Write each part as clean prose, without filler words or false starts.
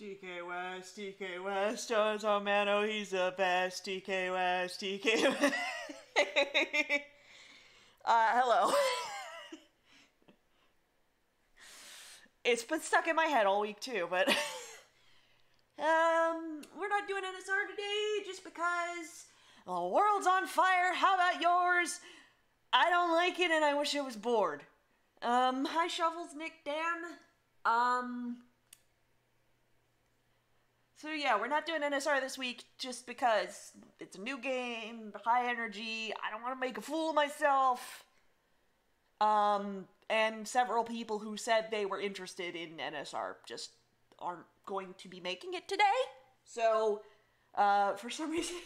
DK West, oh man, oh he's the best. DK West, DK West. Hello. It's been stuck in my head all week too, but we're not doing NSR today just because the world's on fire. How about yours? I don't like it and I wish I was bored. Hi Shovels, Nick, Dan. So yeah, we're not doing NSR this week just because it's a new game, high energy, I don't want to make a fool of myself. And several people who said they were interested in NSR just aren't going to be making it today. So, for some reason...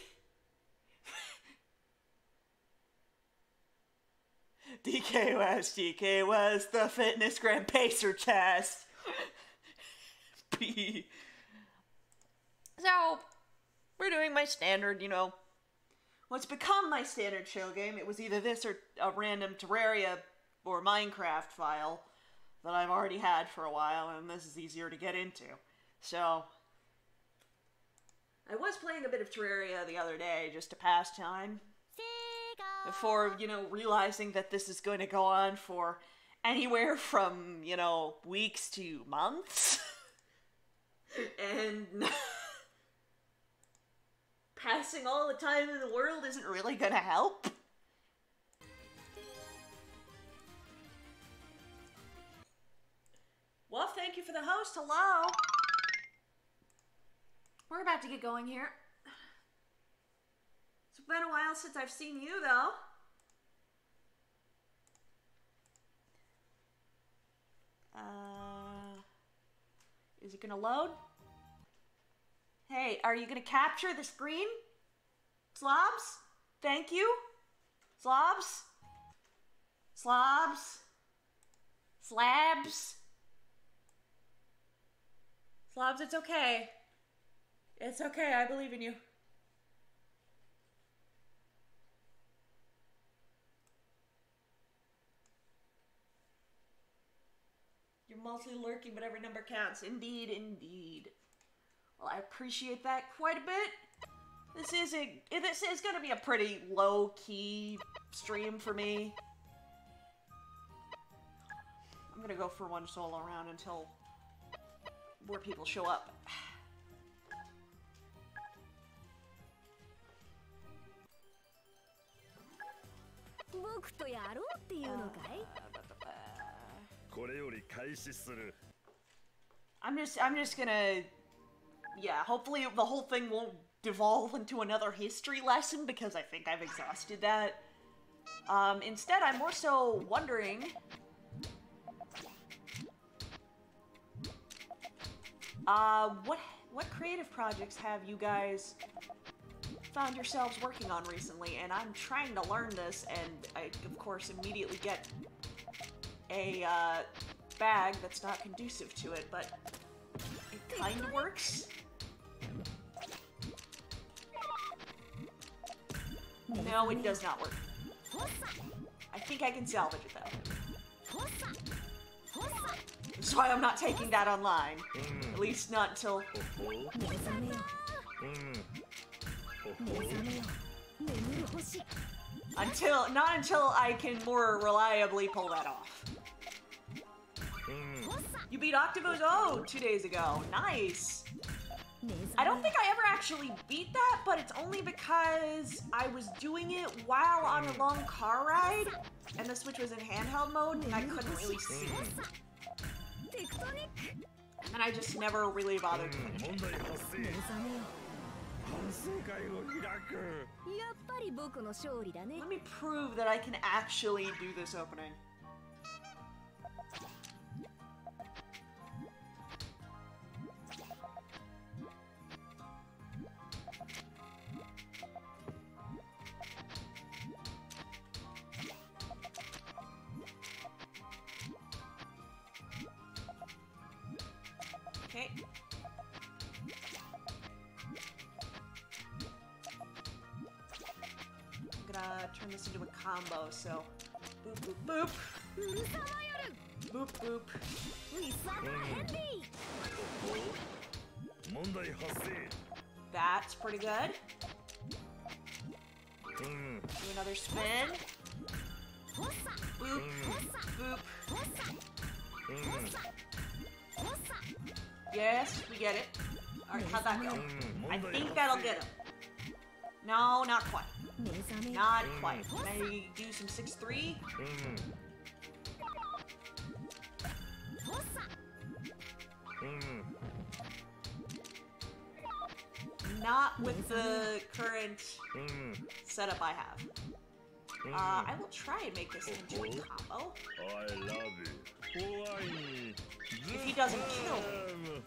DK West, the Fitness Grand Pacer test. B. So, we're doing my standard, what's become my standard chill game. It was either this or a random Terraria or Minecraft file that I've already had for a while, and this is easier to get into. So, I was playing a bit of Terraria the other day just to pass time. Before, realizing that this is going to go on for anywhere from, weeks to months. And passing all the time in the world isn't really gonna help. Well, thank you for the host. Hello. We're about to get going here. It's been a while since I've seen you, though. Is it gonna load? Hey, are you gonna capture the screen? Slobs? Thank you. Slobs? Slobs? Slabs? Slobs, it's okay. It's okay, I believe in you. You're mostly lurking, but every number counts. Indeed, indeed. Well, I appreciate that quite a bit. This is going to be a pretty low-key stream for me. I'm going to go for one solo round until more people show up. I'm just gonna... Yeah, hopefully the whole thing won't devolve into another history lesson, because I think I've exhausted that. Instead, I'm more so wondering... what creative projects have you guys found yourselves working on recently? And I'm trying to learn this, and I, of course, immediately get a, bag that's not conducive to it, but it kind of works. No, it does not work. I think I can salvage it, though. That's why I'm not taking that online. At least not until... Not until I can more reliably pull that off. You beat Octavos? Oh, 2 days ago. Nice. I don't think I ever actually beat that, but it's only because I was doing it while on a long car ride, and the Switch was in handheld mode, and I couldn't really see it. And I just never really bothered to finish it. Let me prove that I can actually do this opening. Okay. I'm gonna turn this into a combo, so boop, boop, boop. Boop, boop. That's pretty good. Do another spin. Boop, boop. Yes, we get it. Alright, how'd that go? I think that'll get him. No, not quite. Not quite. Can I do some 6-3? Not with the current setup I have. I will try and make this into a combo. I love it. If he doesn't kill me.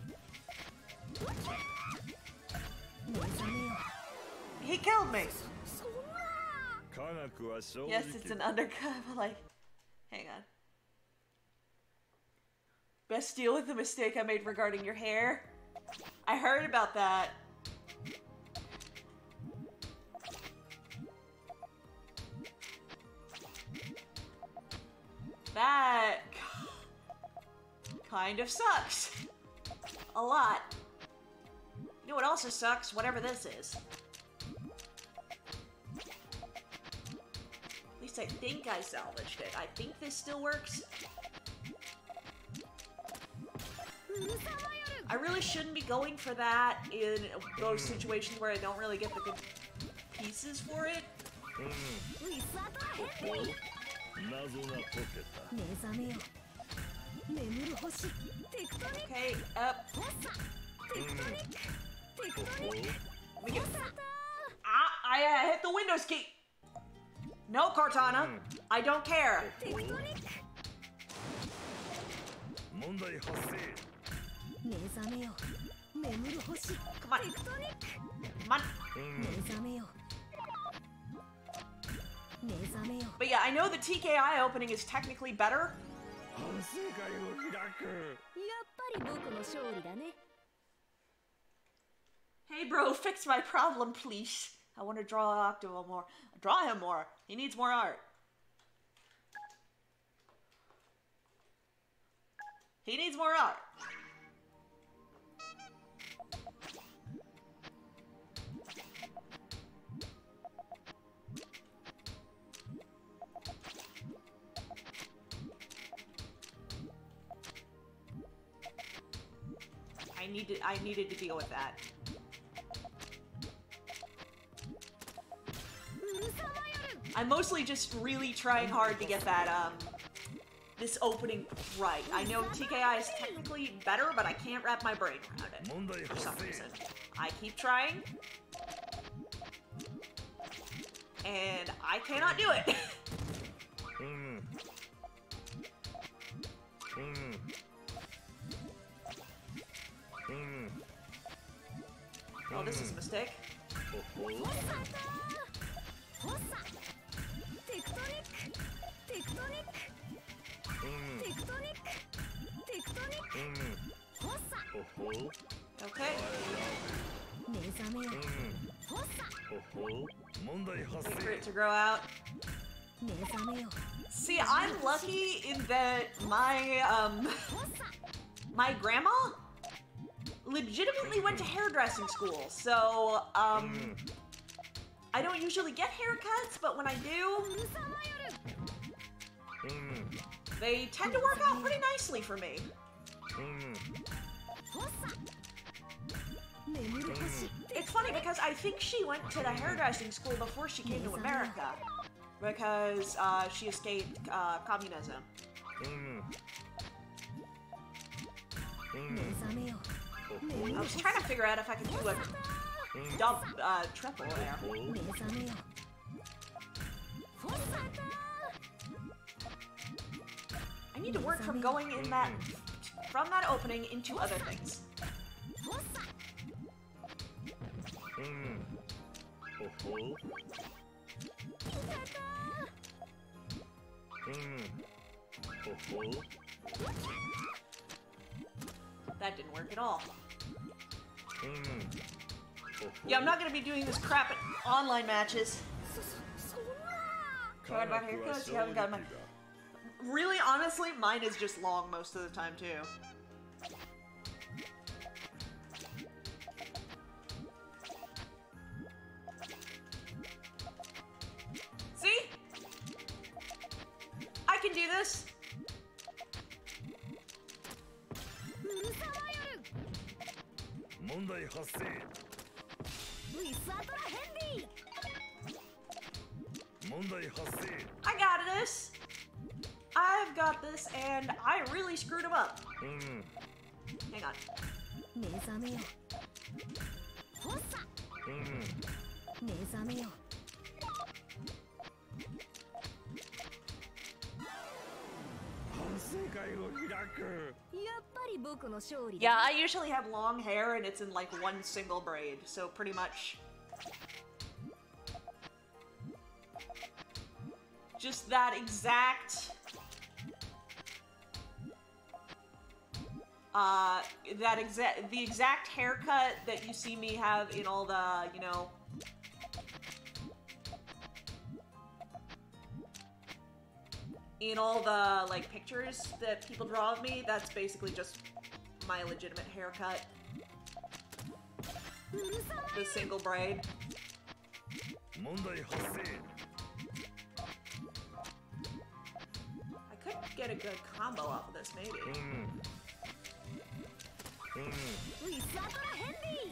He killed me! Yes, it's an undercut, but like... Hang on. Best deal with the mistake I made regarding your hair? I heard about that. That kind of sucks. A lot. You know what also sucks? Whatever this is. At least I think I salvaged it. I think this still works. I really shouldn't be going for that in those situations where I don't really get the good pieces for it. Okay, up. We get... I hit the Windows key! No, Cortana! I don't care! Come on! Come on! But yeah, I know the TKI opening is technically better. Hey bro, fix my problem, please. I want to draw Octo more. Draw him more. He needs more art. He needs more art. I needed to deal with that. I'm mostly just really trying hard to get that, this opening right. I know TKI is technically better, but I can't wrap my brain around it for some reason. I keep trying, and I cannot do it. Oh, this is a mistake. Okay. Wait for it to grow out. See, I'm lucky in that my, my grandma legitimately went to hairdressing school, so, I don't usually get haircuts, but when I do, they tend to work out pretty nicely for me. It's funny because I think she went to the hairdressing school before she came to America, because she escaped communism. I was trying to figure out if I could do a triple there. I need to work from going in that, from that opening into other things. That didn't work at all. Yeah, I'm not gonna be doing this crap at online matches. Sorry about haircuts, you haven't got my... Really, honestly, mine is just long most of the time, too. this? I got this. I've got this, and I really screwed him up. Hang on. Yeah, I usually have long hair and it's in like one single braid, so pretty much just that exact the exact haircut that you see me have in all the, you know, in all the like pictures that people draw of me. That's basically just my legitimate haircut. The single braid. I could get a good combo off of this, maybe.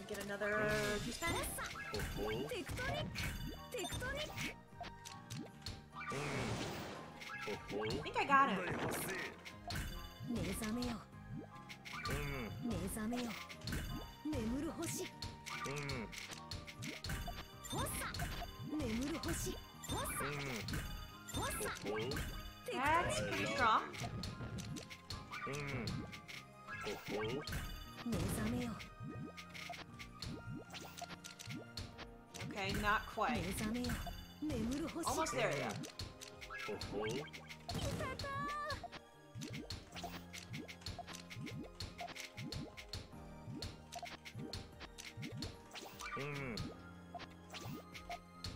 Get another G-spin. I think I got him. That's pretty strong. Okay, not quite. Almost there, though.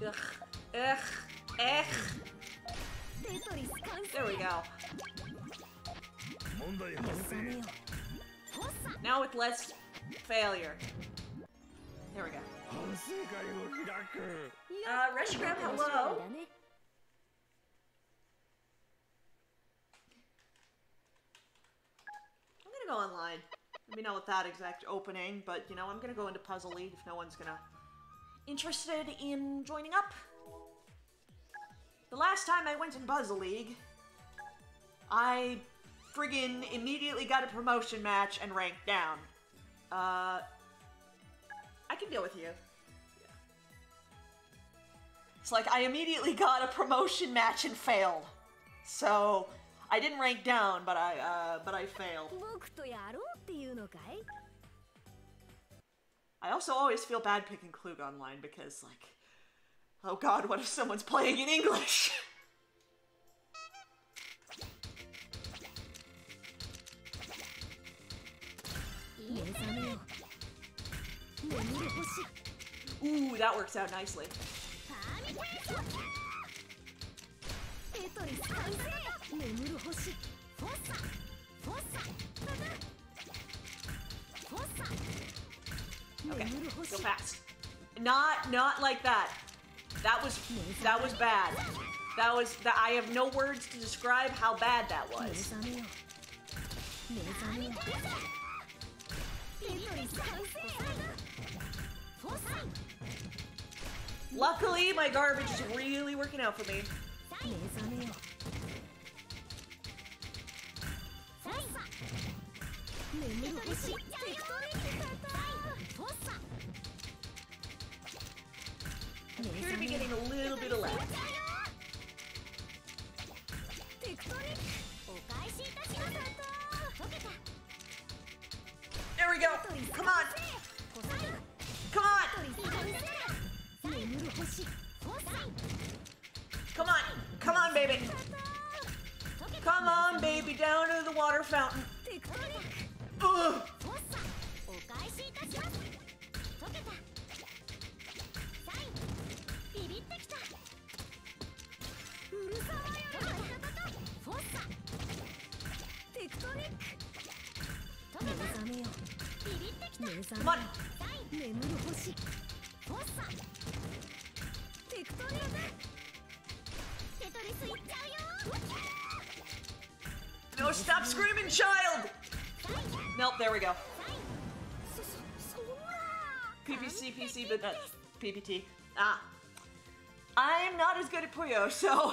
Ugh. Ugh. Ugh. There we go. Now with less failure. There we go. Restagram, hello. I'm gonna go online. Maybe not with that exact opening, but you know, I'm gonna go into Puzzle League if no one's interested in joining up. The last time I went in Puzzle League, I friggin' immediately got a promotion match and ranked down. I can deal with you. Yeah. It's like I immediately got a promotion match and failed. So I didn't rank down, but I failed. I also always feel bad picking Klug online because, like, oh god, what if someone's playing in English? Ooh, that works out nicely. Okay, go fast. Not like that. That was bad. I have no words to describe how bad that was. Luckily, my garbage is really working out for me. I appear to be getting a little bit of lag. There we go! Come on! Come on! Come on! Come on, baby! Come on, baby, down to the water fountain. Ugh. Come on. No, stop screaming, child! Nope, there we go. PPC, PC, but not PPT. Ah. I'm not as good at Puyo, so...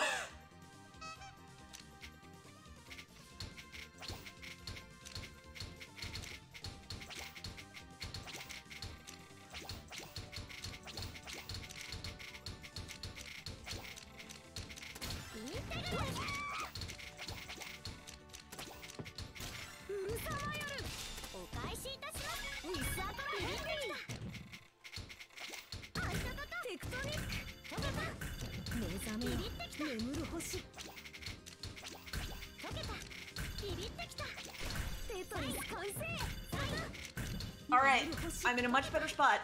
Alright, I'm in a much better spot.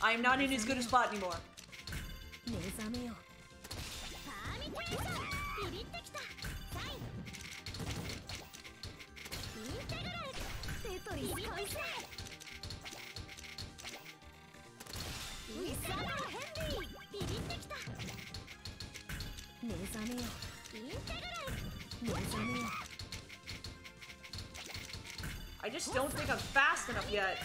I am not in as good a spot anymore. I just don't think I'm fast enough yet.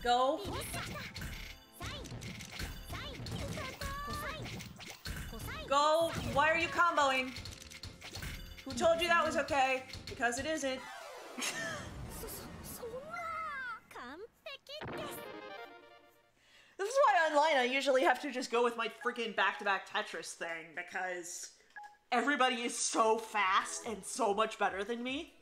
Go. Go. Why are you comboing? Who told you that was okay? Because it isn't. This is why online I usually have to just go with my freaking back-to-back Tetris thing, because everybody is so fast and so much better than me.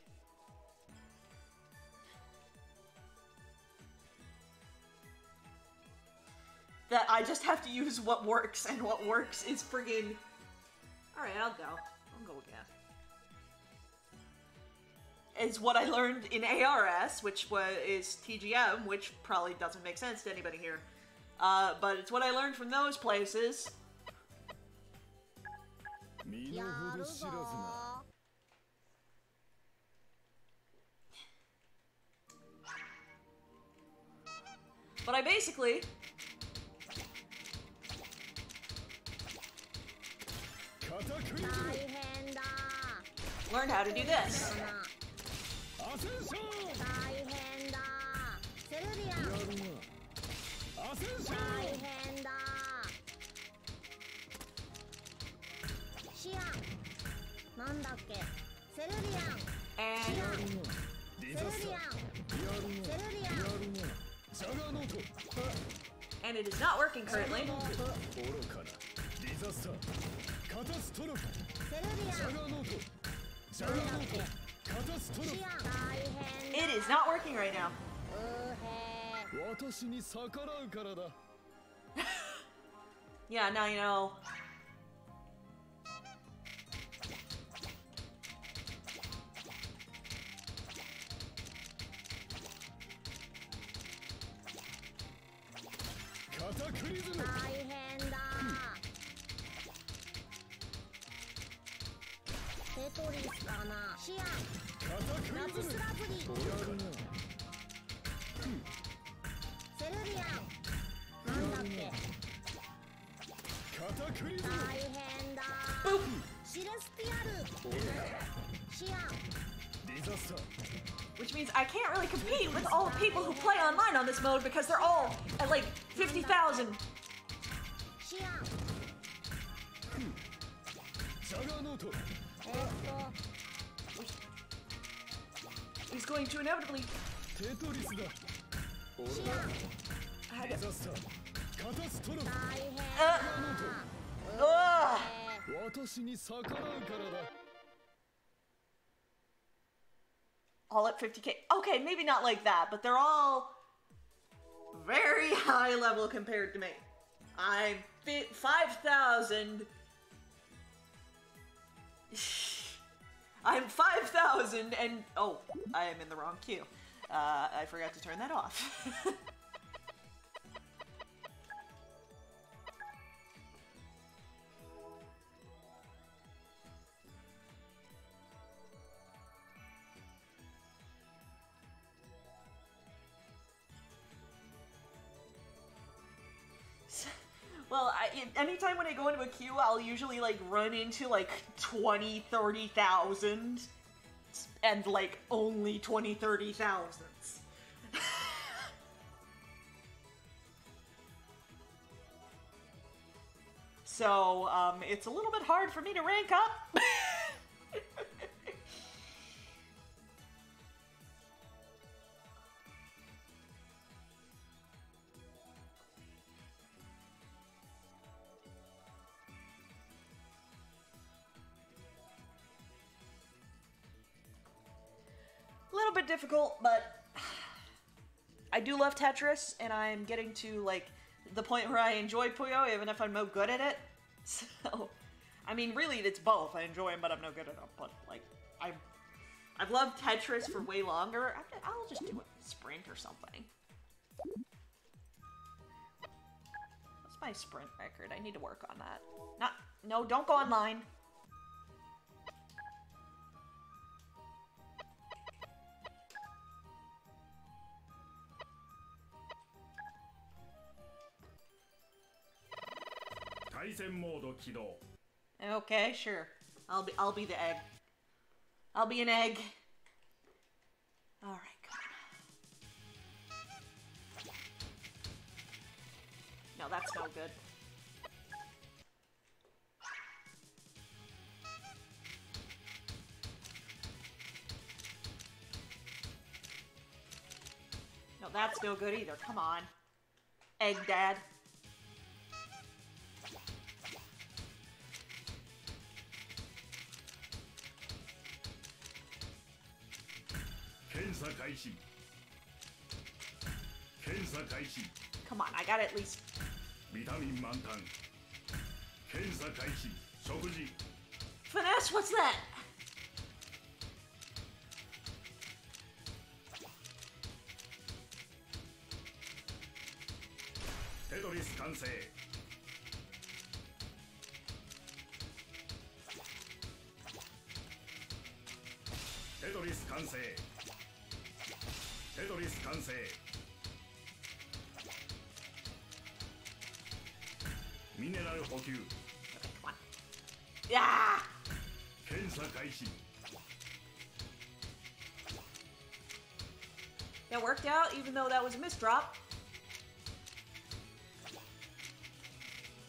That I just have to use what works, and what works is friggin'... Alright, I'll go again. Is what I learned in ARS, which is TGM, which probably doesn't make sense to anybody here. But it's what I learned from those places. But I basically... learned how to do this. And it is not working currently. It is not working right now. Yeah, now you know. Which means I can't really compete with all the people who play online on this mode because they're all at like 50,000. He's going to inevitably... All at 50k. Okay, maybe not like that, but they're all very high level compared to me. I'm 5,000. I'm 5,000 and... Oh, I am in the wrong queue. I forgot to turn that off. anytime when I go into a queue, I'll usually, like, run into, like, 20, 30,000. And, like, only 20, 30,000. So, it's a little bit hard for me to rank up. A little bit difficult, but I do love Tetris, and I'm getting to, like, the point where I enjoy Puyo, even if I'm no good at it. So, I mean, really, it's both. I enjoy them, but I'm no good at them. But, like, I've loved Tetris for way longer. I'll just do a sprint or something. What's my sprint record? I need to work on that. No, don't go online. Okay, sure. I'll be the egg. I'll be an egg. All right, come on. No, that's no good. No, that's no good either. Come on. Egg dad. Come on, I gotta at least... Finesse, what's that? Tetris 完成 Tetris 完成 Tetris 完成ミネラル補給 Yeah! 検査開始 That worked out, even though that was a misdrop.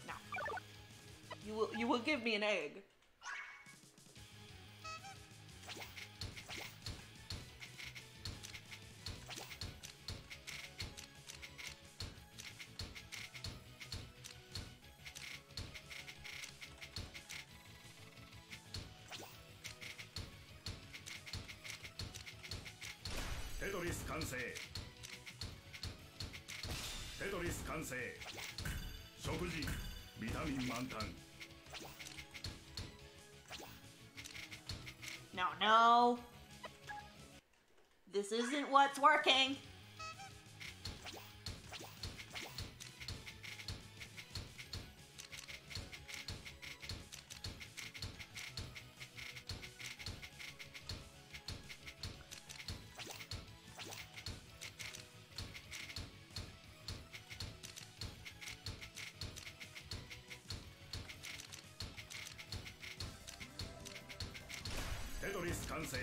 No. You will give me an egg. Tetris 完成 Tetris 完成食事ビタミン満タン No. This isn't what's working. Tetris 完成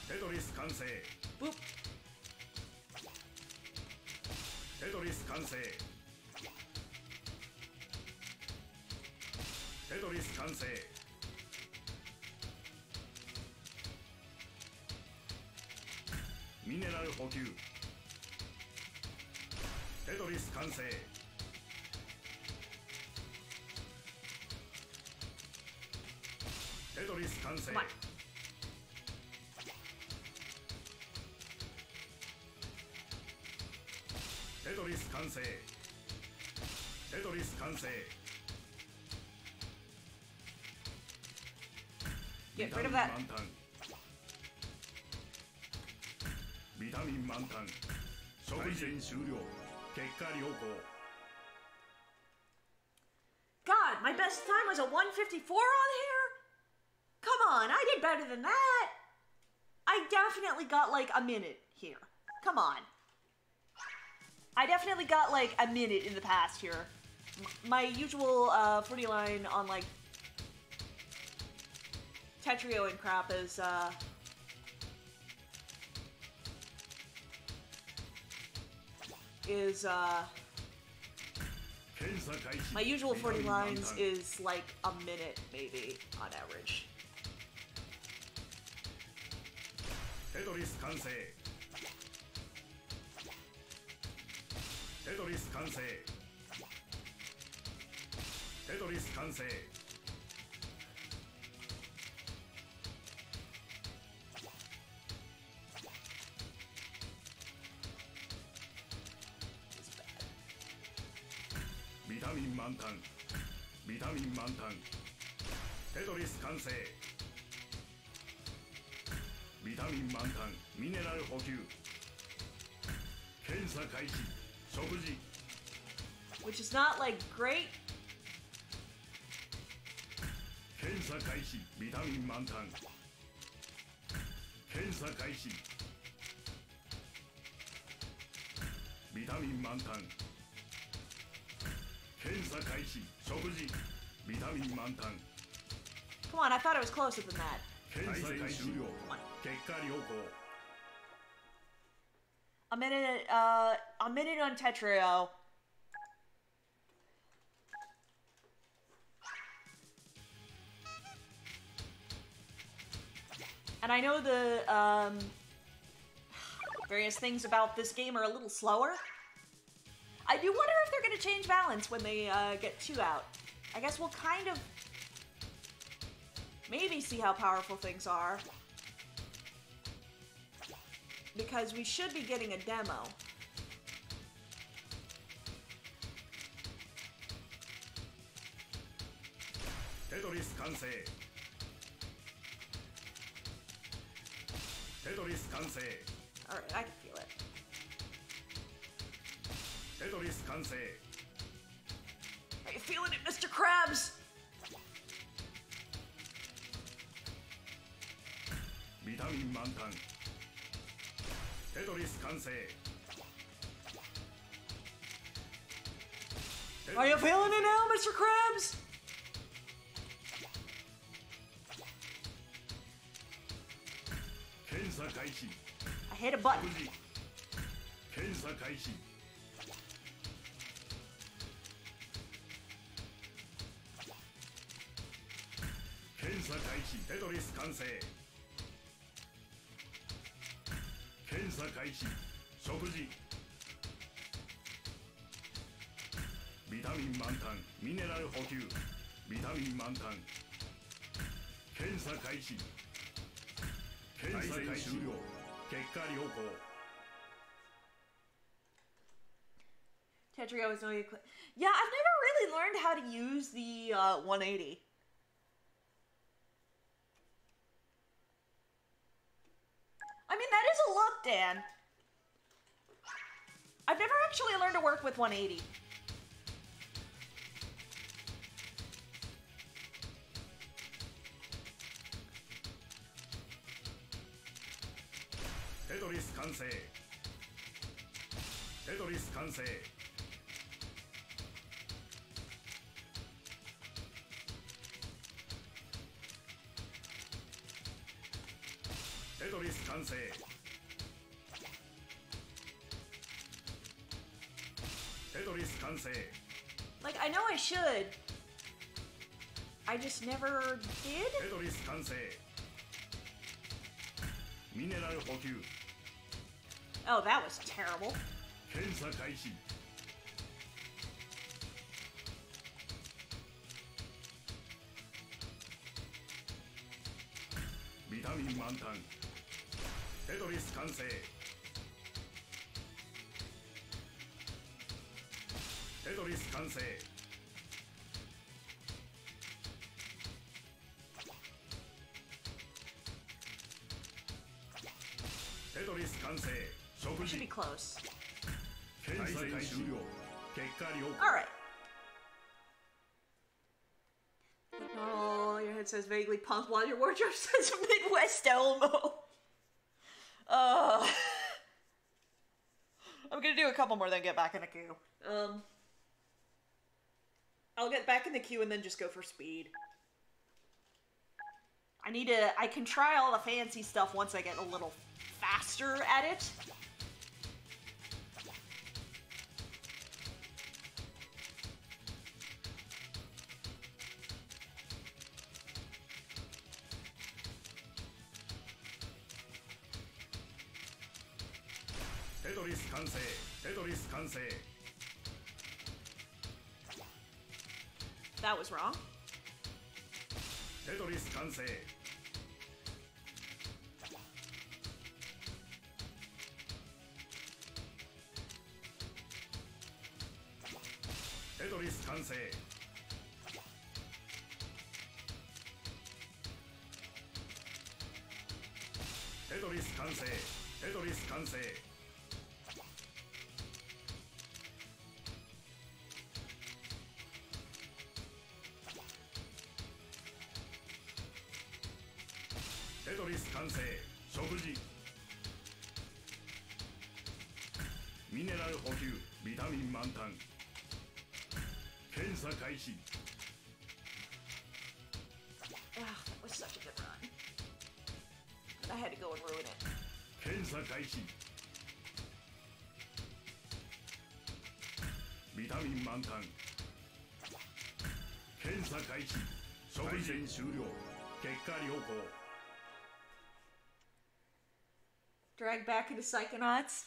Tetris 完成 Boop. Tetris 完成 Tetris 完成ミネラル補給 Tetris 完成 Tetris 完成 Come on. Tetris 完成 Tetris 完成 Get rid of that. ビタミン満タン食事終了結果良好 God, my best time was a 154 on here? Come on, I did better than that. I definitely got like a minute here. Come on. I definitely got like a minute in the past here. My usual footy line on like Tetrio and crap is my usual 40 lines is like a minute maybe on average. Tetris 完成 Tetris 完成 Tetris 完成 ビタミン満タンビタミン満タンテトリス完成ビタミン満タンミネラル補給検査開始食事 Which is not like great. 検査開始ビタミン満タン検査開始ビタミン満タン検査開始食事ビタミン満タン Come on, I thought it was closer than that. 検査開始終了結果良好 A minute on Tetrio. And I know the various things about this game are a little slower. I do wonder if they're going to change balance when they get 2 out. I guess we'll kind of maybe see how powerful things are. Because we should be getting a demo. Tetris 完成 Tetris 完成 Alright, I can feel it. Tetris 完成 Are you feeling it, Mr. Krabs? ビタミン満タンテトリス完成 Are you feeling it now, Mr. Krabs? 検査開始 I hit a button. 食事検査開始検査開始テトリス完成検査開始食事ビタミン満タンミネラル補給ビタミン満タン検査開始検査開始終了結果良好 Tetrio is no Yeah, I've never really learned how to use the 180. I mean, that is a look, Dan. I've never actually learned to work with 180. Tetris 完成 Tetris 完成 Tetris 完成 Tetris 完成 Like, I know I should. I just never did? Tetris 完成ミネラル補給 Oh, that was terrible. 検査開始ビタミン満タンテトリス完成テトリス完成テトリス完成 We should be close. 検査開始終了結果良好 Alright. Oh, your head says vaguely pumped while your wardrobe says Midwest Elmo. I'm gonna do a couple more, then get back in the queue. I'll get back in the queue and then just go for speed. I can try all the fancy stuff once I get a little faster at it. Tetris 完成 Tetris 完成 That was wrong. Tetris 完成 Tetris 完成 Tetris 完成 Tetris 完成 テトリス完成食事ミネラル補給ビタミン満タン検査開始 That was such a good run. But I had to go and ruin it. 検査開始ビタミン満タン検査開始食事終了結果良好 Drag back into Psychonauts.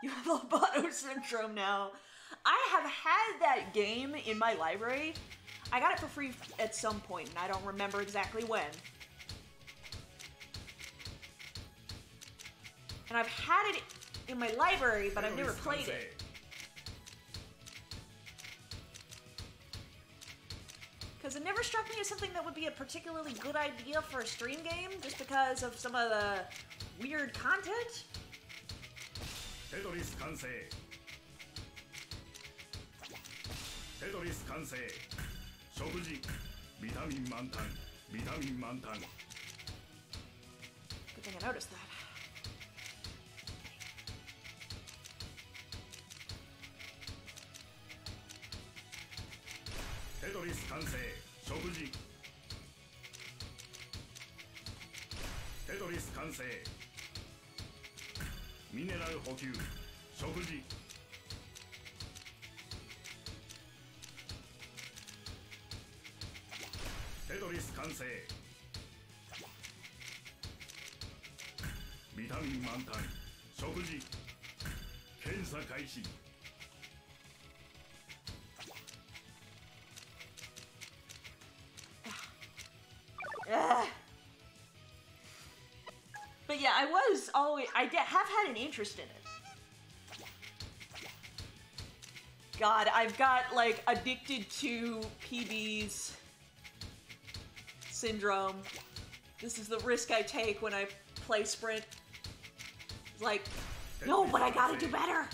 You have Loboto syndrome now. I have had that game in my library. I got it for free at some point, and I don't remember exactly when. And I've had it in my library, but I've never played it. Because it never struck me as something that would be a particularly good idea for a stream game, just because of some of the weird content. Tetris 完成 Tetris 完成食事ビタミン満タンビタミン満タン Good thing I noticed that. Tetris 完成食事 Tetris 完成ミネラル補給食事 Tetris 完成ビタミン満タン食事検査開始 But yeah, I have had an interest in it. God, I've got, like, addicted to PB's syndrome. This is the risk I take when I play Sprint. It's like, no, but I gotta do better!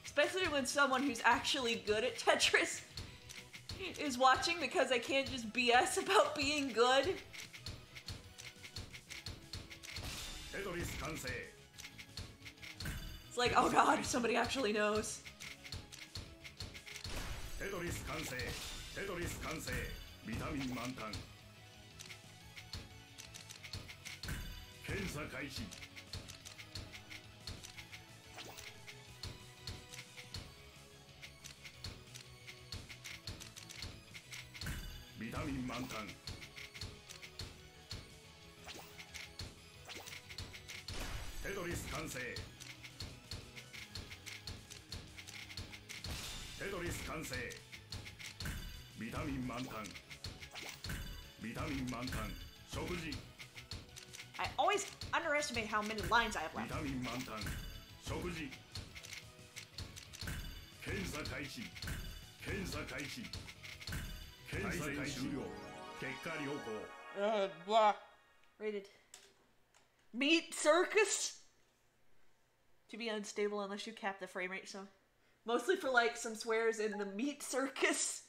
Especially when someone who's actually good at Tetris is watching, because I can't just BS about being good. It's like, oh god, somebody actually knows. Tetris 完成 Tetris 完成ビタミン満タン検査開始ビタミン満タンテトリス完成テトリス完成ビタミン満タンビタミン満タン食事 I always underestimate how many lines I have ビ left. タミン満タン食事検査開始検査開始検査開始終了結果良好 Blah. Rated. Meat circus? To be unstable unless you cap the frame rate, so. Mostly for, like, some swears in the meat circus.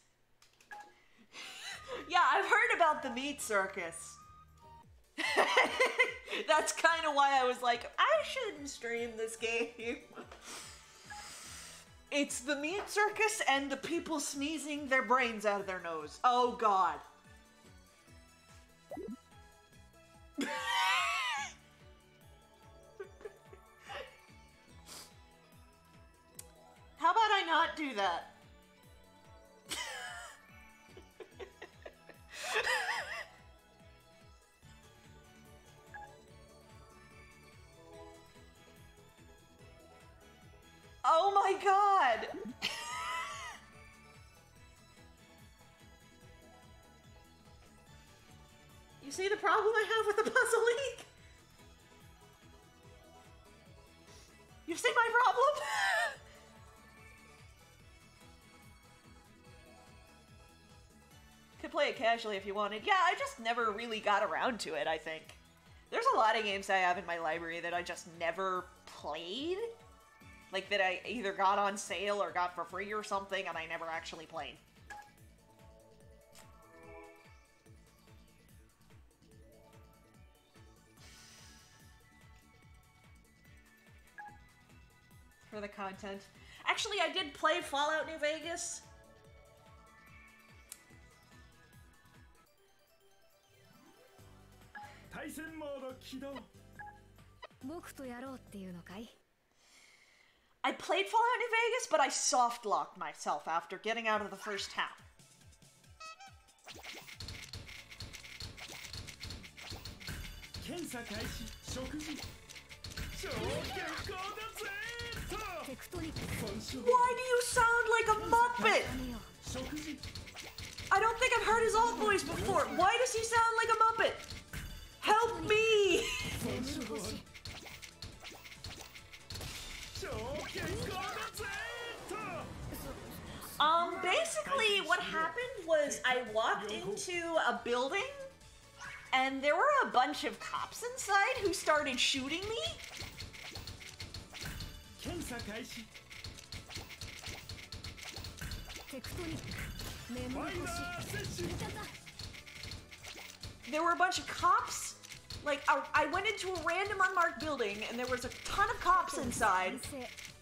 Yeah, I've heard about the meat circus. That's kind of why I was like, I shouldn't stream this game. It's the meat circus and the people sneezing their brains out of their nose. Oh god. How about I not do that? Oh my god! You see the problem I have with the puzzle league? You see my problem? Could play it casually if you wanted. Yeah, I just never really got around to it, I think. There's a lot of games I have in my library that I just never played. Like, that I either got on sale or got for free or something, and I never actually played. For the content. Actually, I did play Fallout New Vegas. I played Fallout New Vegas, but I soft-locked myself after getting out of the first half. Why do you sound like a Muppet? I don't think I've heard his old voice before. Why does he sound like a Muppet? Help me! Basically what happened was I walked into a building and there were a bunch of cops inside who started shooting me. There were a bunch of cops. Like, I went into a random unmarked building and there was a ton of cops inside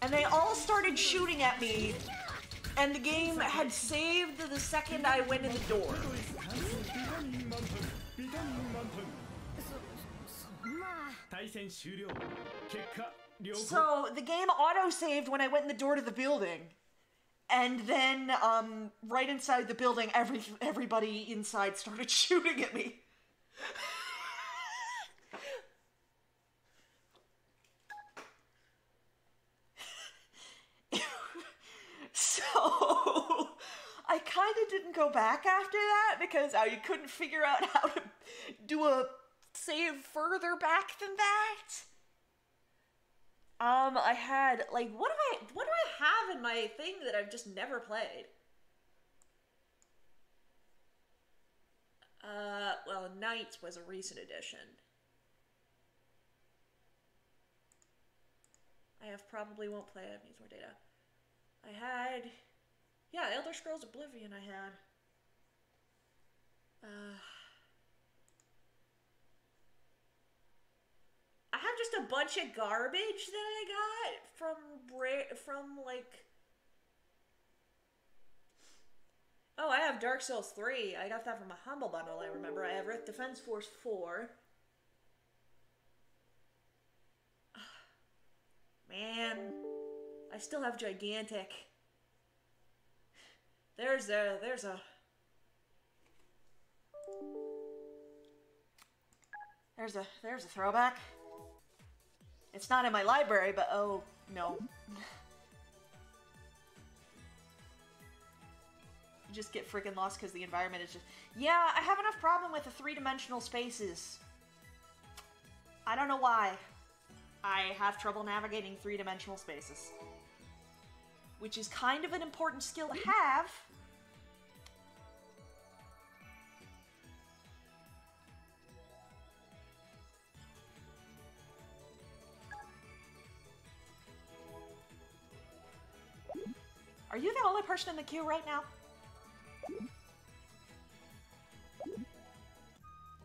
and they all started shooting at me, and the game had saved the second I went in the door. So the game auto-saved when I went in the door to the building. And then, right inside the building, everybody inside started shooting at me. So, I kind of didn't go back after that because I couldn't figure out how to do a save further back than that. I had, like, what do I have in my thing that I've just never played? Well, Knights was a recent addition. I probably won't play it, needs more data. I had, yeah, Elder Scrolls Oblivion I had. I have just a bunch of garbage that I got from like... Oh, I have Dark Souls 3. I got that from a Humble Bundle, I remember. I have Earth Defense Force 4. Man, I still have Gigantic. There's a throwback. It's not in my library, but oh, no. You just get freaking lost because the environment is just... Yeah, I have enough problem with the three-dimensional spaces. I don't know why. I have trouble navigating three-dimensional spaces. Which is kind of an important skill to have. Are you the only person in the queue right now?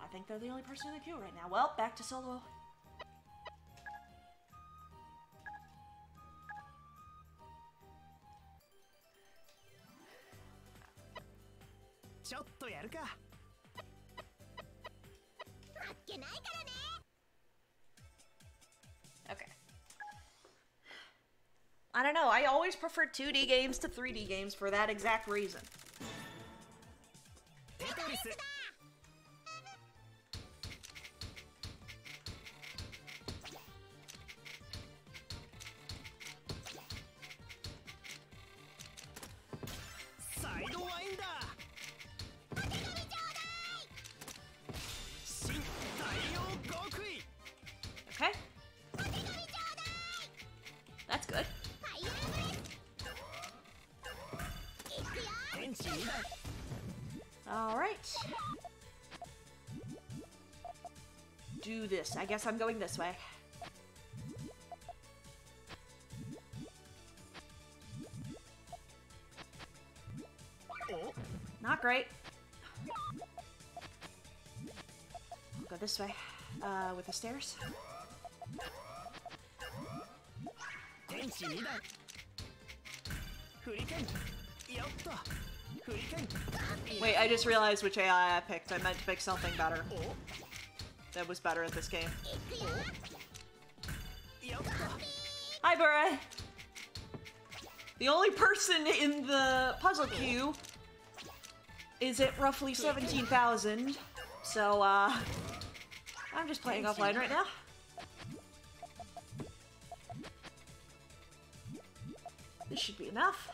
I think they're the only person in the queue right now. Well, back to solo. Okay. I don't know, I always prefer 2D games to 3D games for that exact reason. Okay. That's good. Alright. Do this. I guess I'm going this way. Not great. I'll go this way. With the stairs. Wait, I just realized which AI I picked. I meant to pick something better. That was better at this game. Hi, Bure! The only person in the puzzle queue is at roughly 17,000. So, I'm just playing offline right now. This should be enough.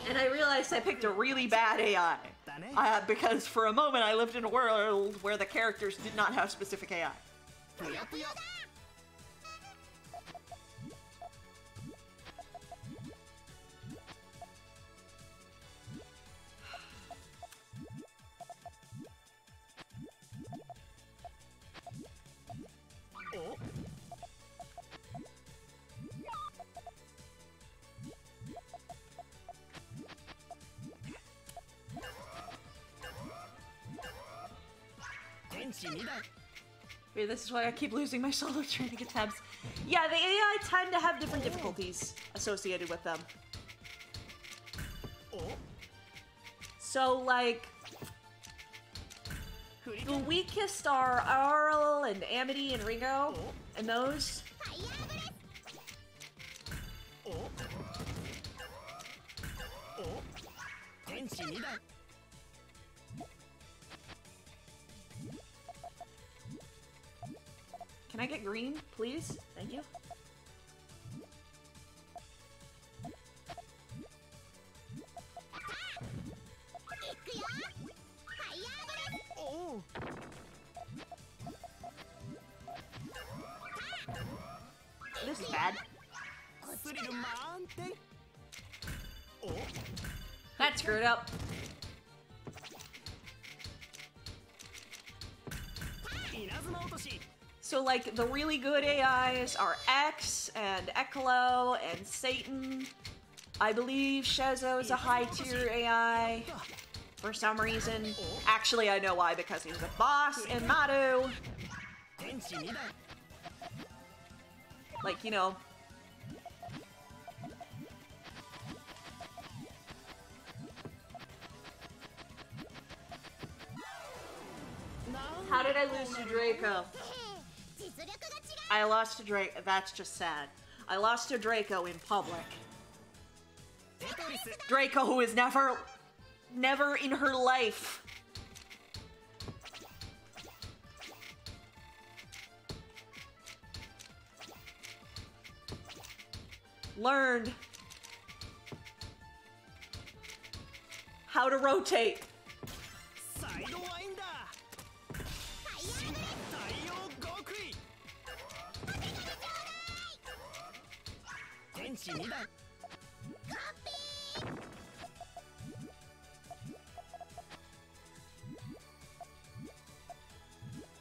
And I realized I picked a really bad AI. Because for a moment I lived in a world where the characters did not have specific AI. Wait, this is why I keep losing my solo trying to get tabs. Yeah, the AI tend to have different difficulties associated with them. So, like, the weakest are Arl and Amity and Ringo, and those. Can I get green, please? Thank you. This is bad. That screwed up. So, like, the really good AIs are X and Eklo and Satan. I believe Shezo is a high-tier AI for some reason. Actually, I know why, because he's a boss in Maru. Like, you know. How did I lose to Draco? I lost to Draco. That's just sad. I lost to Draco in public. Draco, who is never in her life learned how to rotate.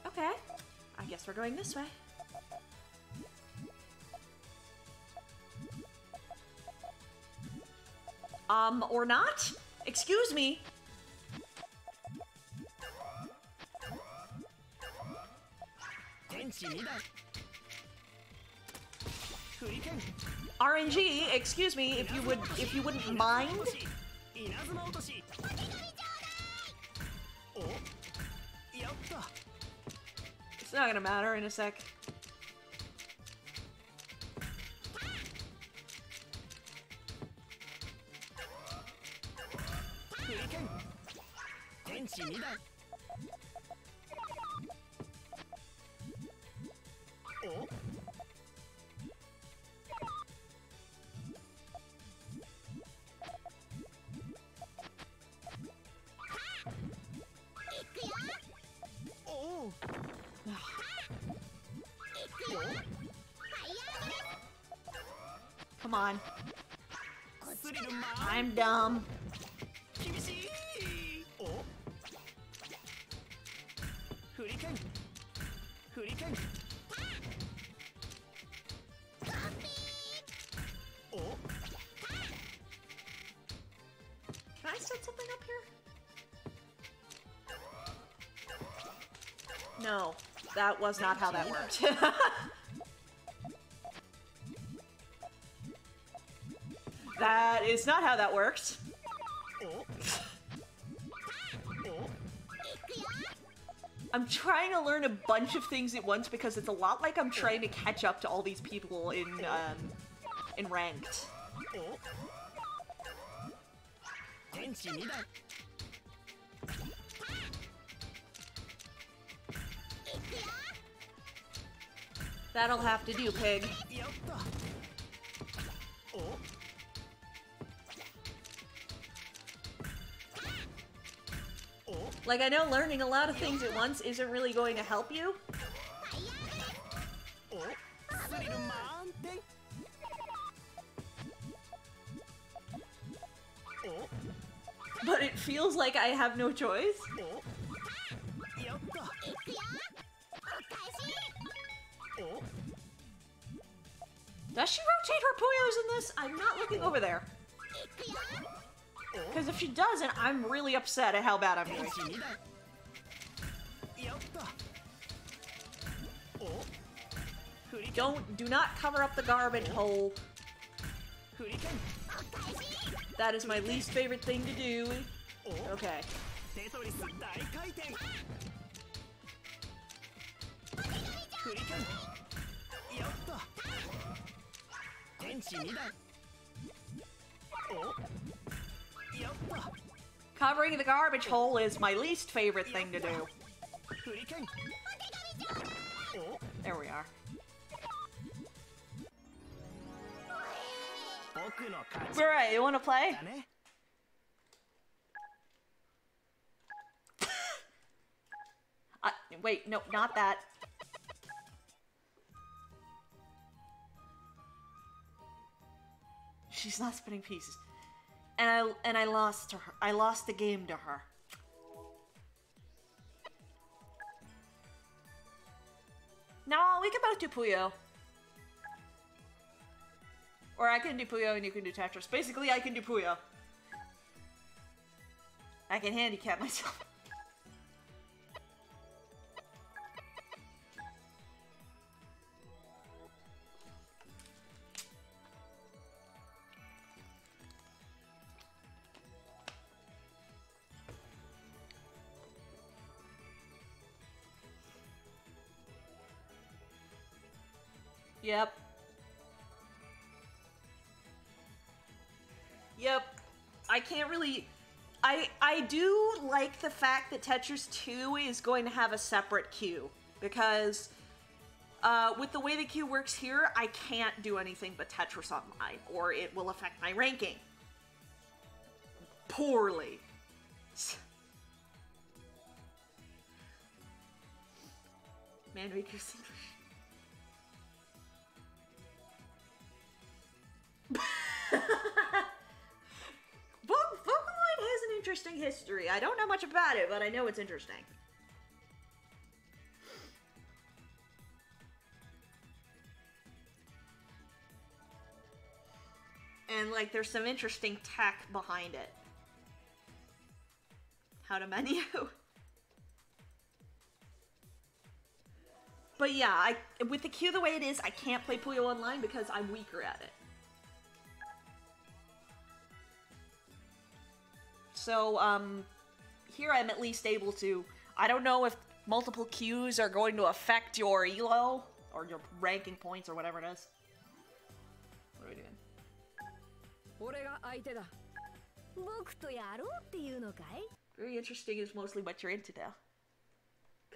Okay, I guess we're going this way. Or not? Excuse me. RNG, excuse me, if you wouldn't mind. It's not gonna matter in a sec. Come on. I'm dumb. Can I set something up here? No, that was not how that worked. That is not how that works. I'm trying to learn a bunch of things at once because it's a lot like I'm trying to catch up to all these people in ranked. That'll have to do, pig. Like, I know learning a lot of things at once isn't really going to help you. But it feels like I have no choice. Does she rotate her Puyos in this? I'm not looking over there. Because if she doesn't, I'm really upset at how bad I'm doing. Do not cover up the garbage hole. That is my least favorite thing to do. Okay. Covering the garbage hole is my least favorite thing to do. There we are. Alright, you wanna play? Wait, no, not that. She's not spinning pieces. And I lost to her. I lost the game to her. No, we can both do Puyo. Or I can do Puyo and you can do Tetris. Basically, I can do Puyo. I can handicap myself. Yep. Yep. I can't really... I do like the fact that Tetris 2 is going to have a separate queue. Because with the way the queue works here, I can't do anything but Tetris Online. Or it will affect my ranking. Poorly. Man, we can see... Vocaloid has an interesting history. I don't know much about it, but I know it's interesting. and like there's some interesting tech behind it. How to menu. But yeah, with the queue the way it is, I can't play Puyo Online because I'm weaker at it. So, here I'm at least able to... I don't know if multiple queues are going to affect your elo, or your ranking points, or whatever it is. What are we doing? Very interesting is mostly what you're into now.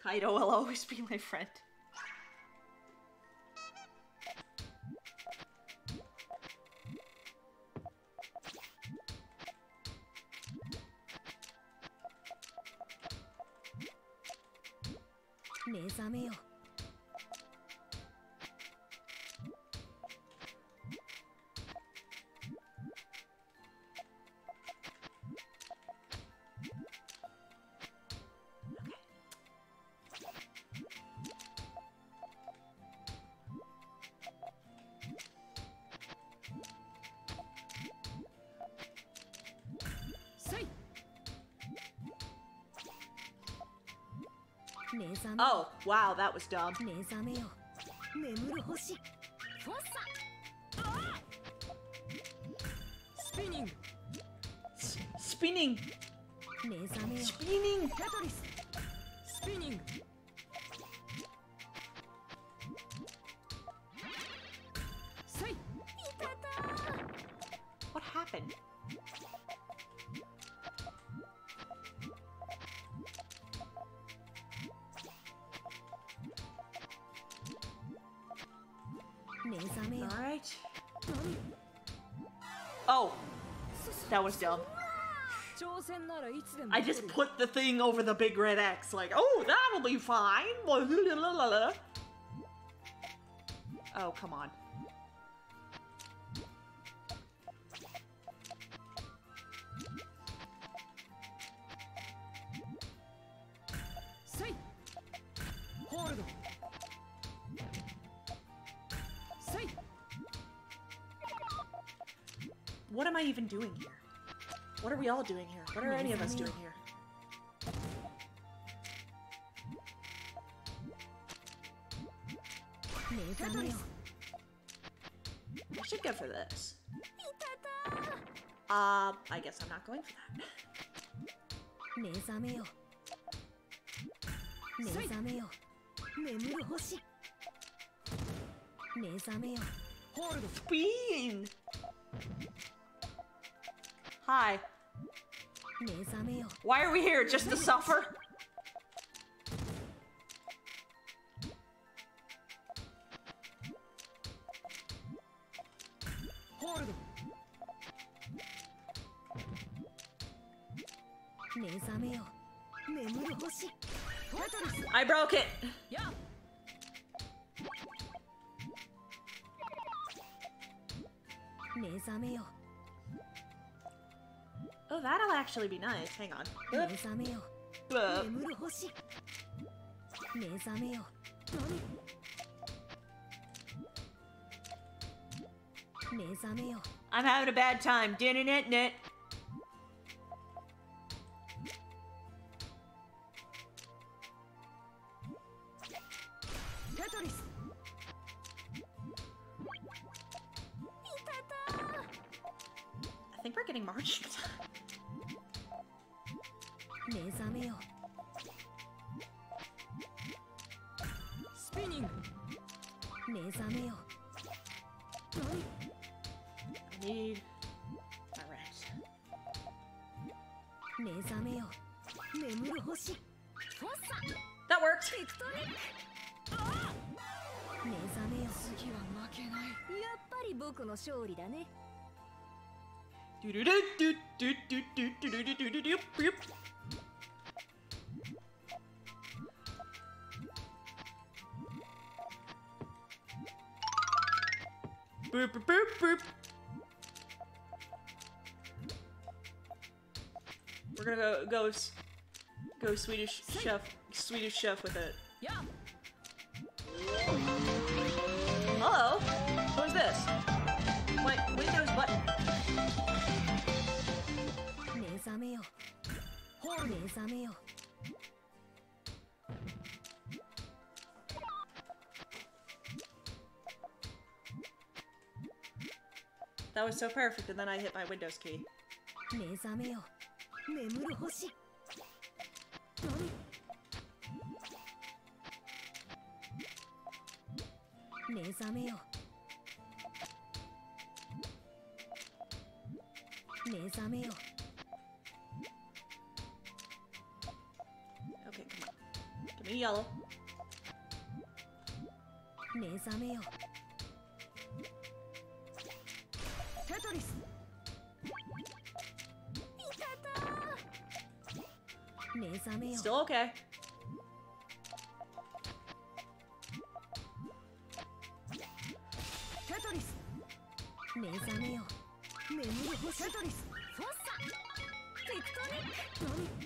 Kaido will always be my friend. Oh, wow, that was dumb. Spinning. Spinning. Spinning. Tetris. Spinning. What happened? Alright. Oh! That was dumb. I just put the thing over the big red X, like, oh, that'll be fine! Oh, come on. What am I even doing here? What are we all doing here? What are any of us doing here? I should go for this. I guess I'm not going for that. Spin! Hi. Why are we here? Just to suffer? I broke it. Oh, that'll actually be nice. Hang on. I'm having a bad time. Din-it-nit-nit. I think we're getting margins. Spinning. I need my rest. That worked. Boop, boop, boop, boop. We're gonna go Swedish chef with it. Yeah. Hello. Who's this? Wait, Windows button. That was so perfect, and then I hit my Windows key. Okay, come on. Give me yellow. Tetris. Still okay. Tetris.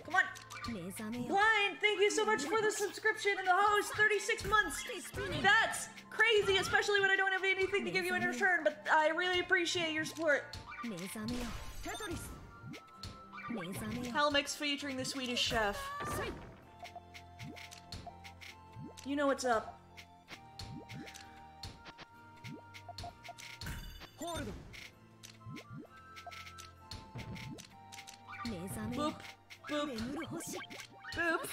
Come on. Blind, thank you so much for the subscription and the host. 36 months. That's crazy, especially when I don't have anything to give you in return, but I really appreciate your support. Helmix featuring the Swedish chef. You know what's up. Boop. Boop. Boop.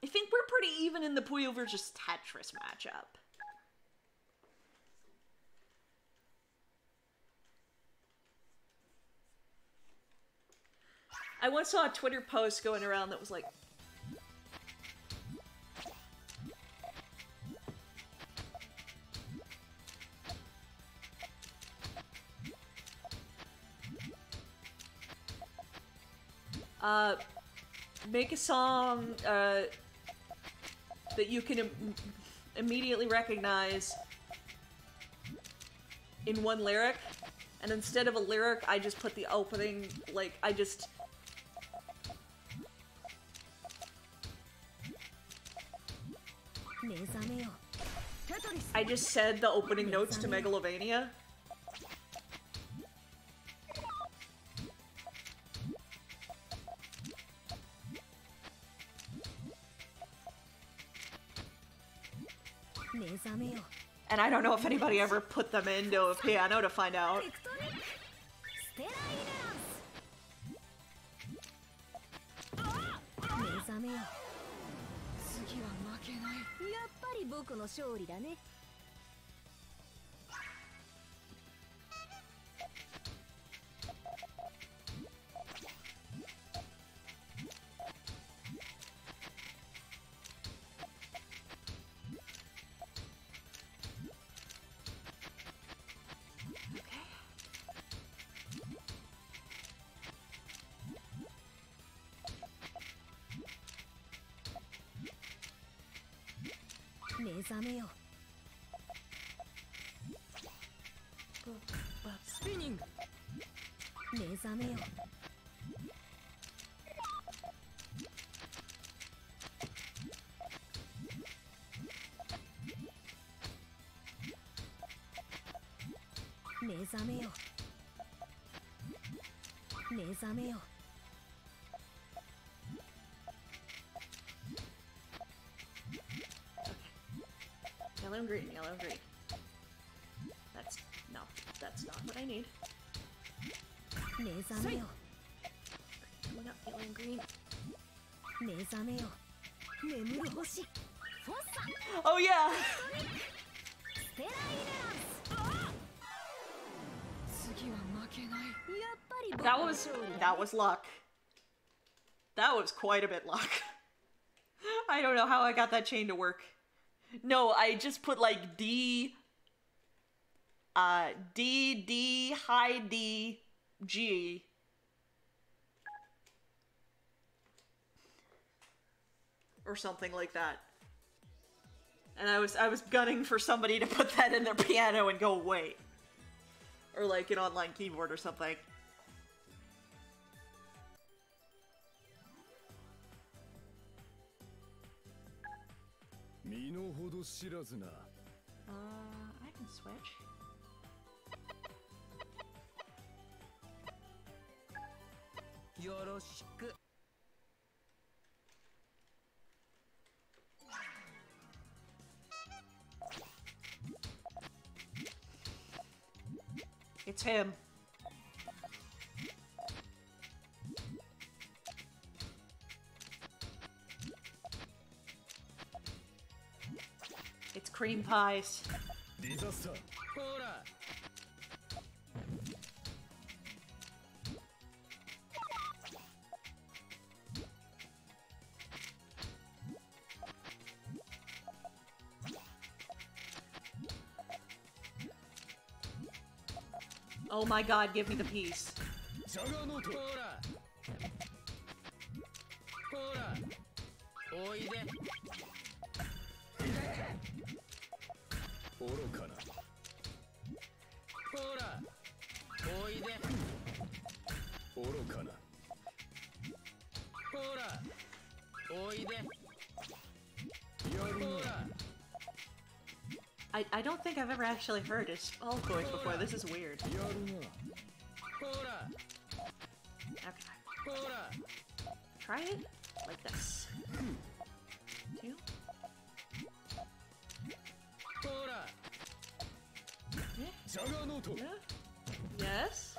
I think we're pretty even in the Puyo versus Tetris matchup. I once saw a Twitter post going around that was like, make a song that you can immediately recognize in one lyric, and instead of a lyric, I just put the opening, like, I just said the opening notes to Megalovania. And I don't know if anybody ever put them into a piano to find out. Spinning. Yellow and green, yellow and green. That's, no, that's not what I need. Coming up, yellow and green. Oh yeah! That was luck. That was quite a bit luck. I don't know how I got that chain to work. No, I just put like D, D, high D, G. Or something like that. And I was gunning for somebody to put that in their piano and go, wait. Or like an online keyboard or something. I can Switch. Yoroshiku. It's him. It's cream pies. Disaster. Hora. Oh my god, give me the piece. Hora. Hora. Oide. Orokana. Hora. Oide. Orokana. Hora. Oide. Yaruna. Hora. I don't think I've ever actually heard his spell voice before. This is weird. Yaruna. Hora. Okay. Hora. Try it like this. 2. Hora. Jaganoto. Yes.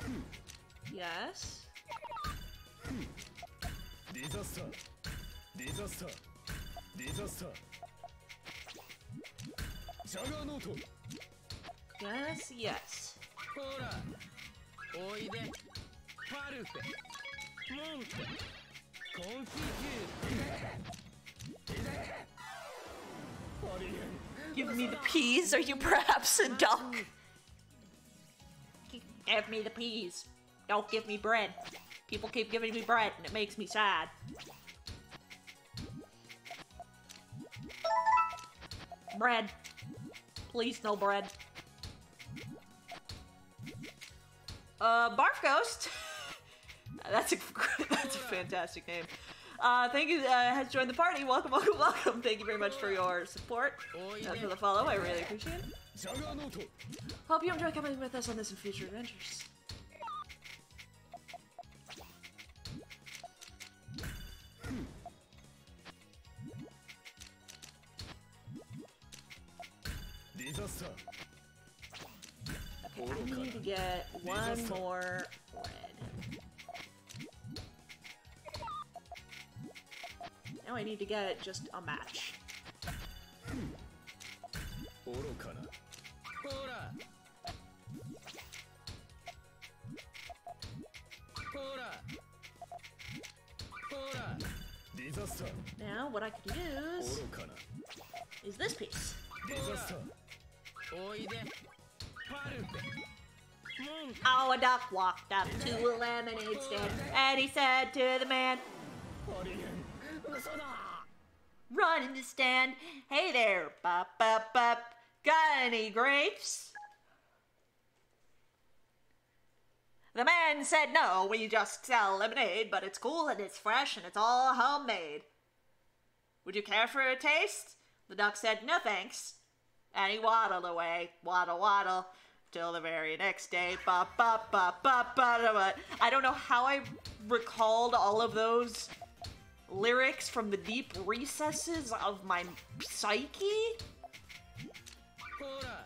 Yes. Disaster. Disaster. Disaster. Jaganoto. Yes, yes. Hora. Oide. Parufe. Monte. Confuse. Give me the peas. Are you perhaps a duck? Give me the peas. Don't give me bread. People keep giving me bread and it makes me sad. Bread. Please, no bread. Barf Ghost. That's a fantastic name. Thank you, has joined the party. Welcome, welcome, welcome. Thank you very much for your support. For the follow, I really appreciate it. Hope you enjoy coming with us on this and future adventures. Okay, I need to get one more red. Now I need to get just a match. Orokana. Hora. Hora. Hora. Disaster. Now what I could use Orokana. is this piece. Disaster. Oide. Parufe. Monte. Oh, a duck walked up to a lemonade stand, and he said to the man, run in the stand. Hey there, bop, bop, bop. Got any grapes? The man said, no, we just sell lemonade, but it's cool and it's fresh and it's all homemade. Would you care for a taste? The duck said, no thanks. And he waddled away, waddle, waddle, till the very next day. Bop, bop, bop, bop, bop, bop. I don't know how I recalled all of those lyrics from the deep recesses of my psyche. Hora.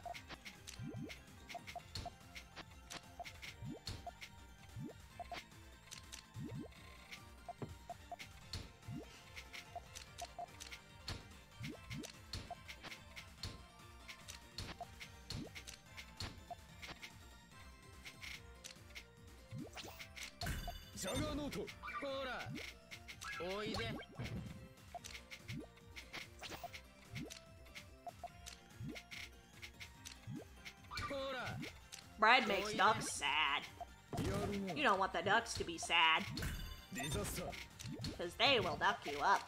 Jaganoto. Hora. Oide. Hora. Bread makes ducks sad. Yaruna. You don't want the ducks to be sad, Disaster. because they will duck you up.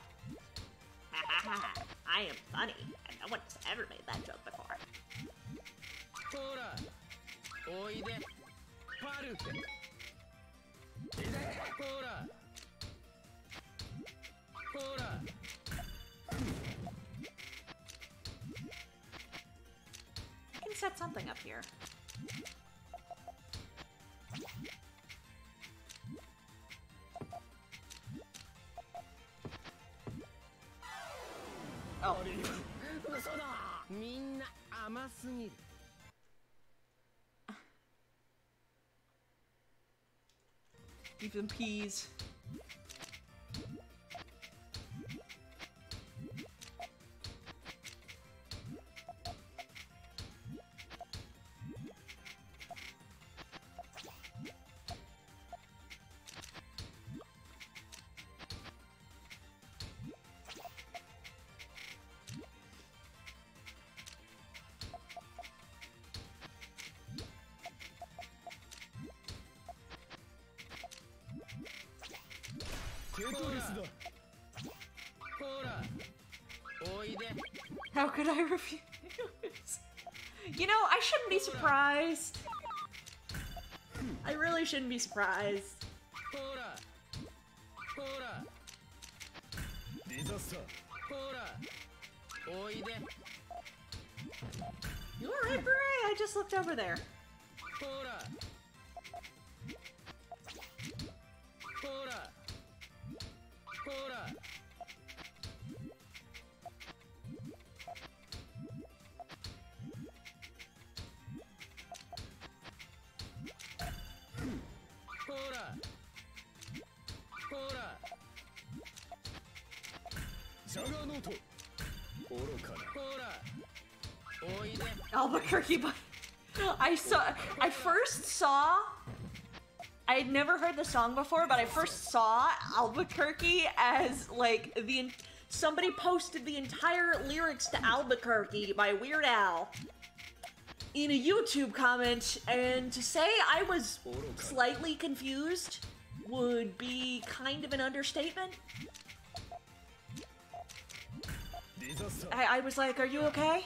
Ha ha ha. I am funny, and no one's ever made that joke before. Hora. Oide. Parufe. Hora. Hora. I can set something up here. Oh. Even peas. How could I refuse? You know, I shouldn't be surprised. I really shouldn't be surprised. You alright, Beret? I just looked over there. Albuquerque, but I first saw, I had never heard the song before, but I first saw Albuquerque as like somebody posted the entire lyrics to Albuquerque by Weird Al in a YouTube comment, and to say I was slightly confused would be kind of an understatement. I was like, are you okay?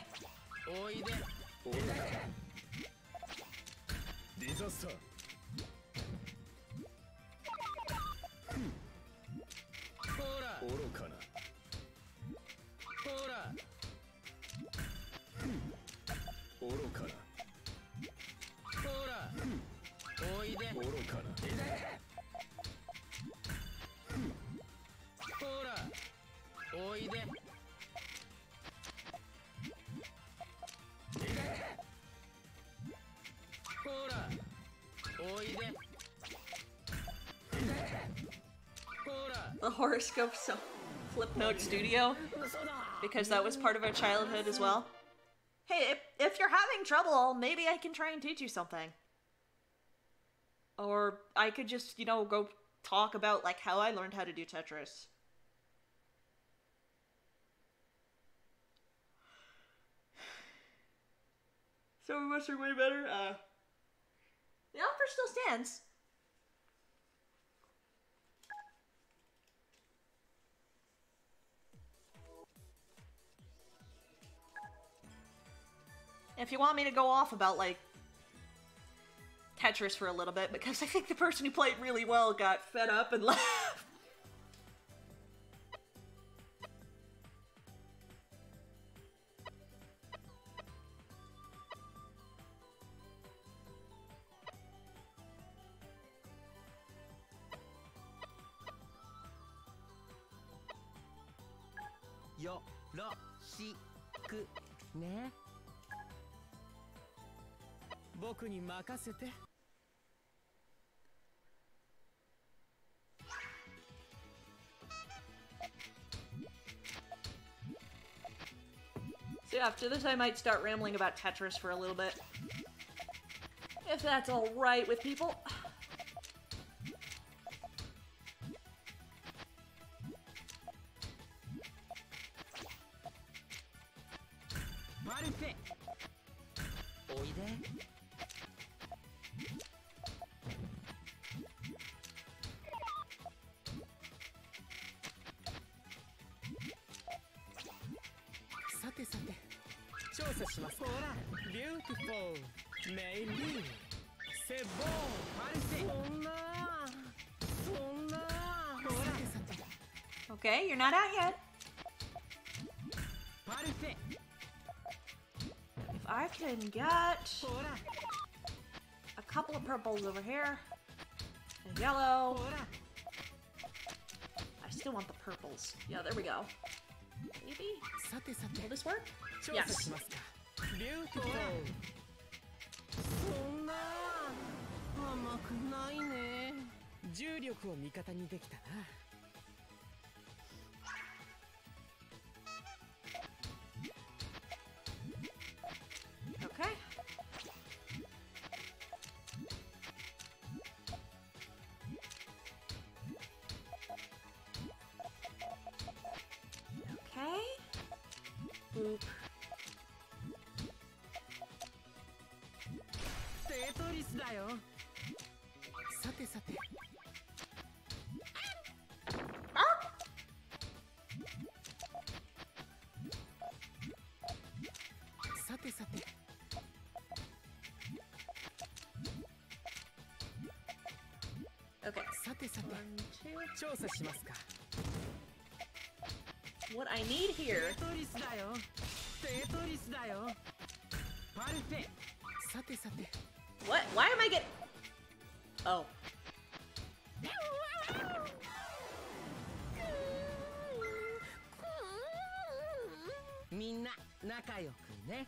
The horoscope Flipnote Studio, because that was part of our childhood as well. Hey, if you're having trouble, maybe I can try and teach you something. Or I could just, you know, go talk about, like, how I learned how to do Tetris. So we must are way better. The offer still stands. If you want me to go off about, like, Tetris for a little bit, because I think the person who played really well got fed up and left. Ne? 僕に任せて。So after this I might start rambling about Tetris for a little bit. If that's alright with people. Okay, you're not out yet. If I can get a couple of purples over here. And yellow. I still want the purples. Yeah, there we go. Maybe? Will this work? Yes. Beautiful. そんな甘くないね。重力を味方にできたな。Okay. Okay. Boop. テトリスだよ。さてさて。さてさて。Okay. さてさて。調査しますか。What I need here. テトリスだよ。テトリスだよ。パルフェ。さてさて。 What? Why am I getting... Oh. みんな仲良くね。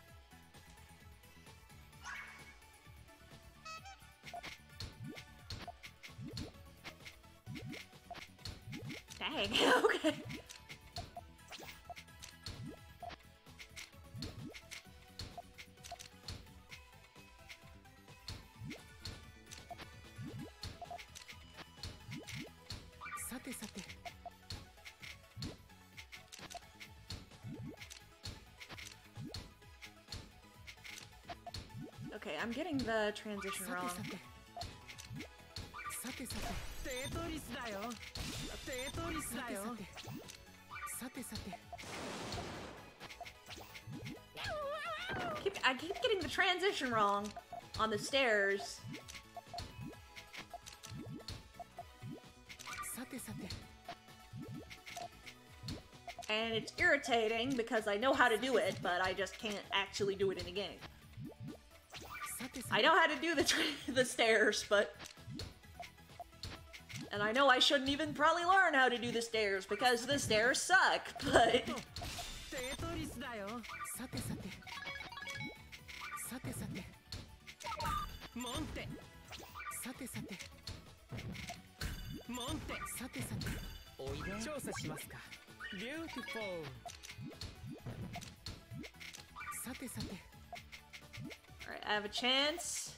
Dang. Okay. Okay, I'm getting the transition wrong. I keep getting the transition wrong on the stairs. And it's irritating because I know how to do it, but I just can't actually do it in a game. I know how to do the stairs, but... And I know I shouldn't even probably learn how to do the stairs because the stairs suck, but... Beautiful. Alright, I have a chance.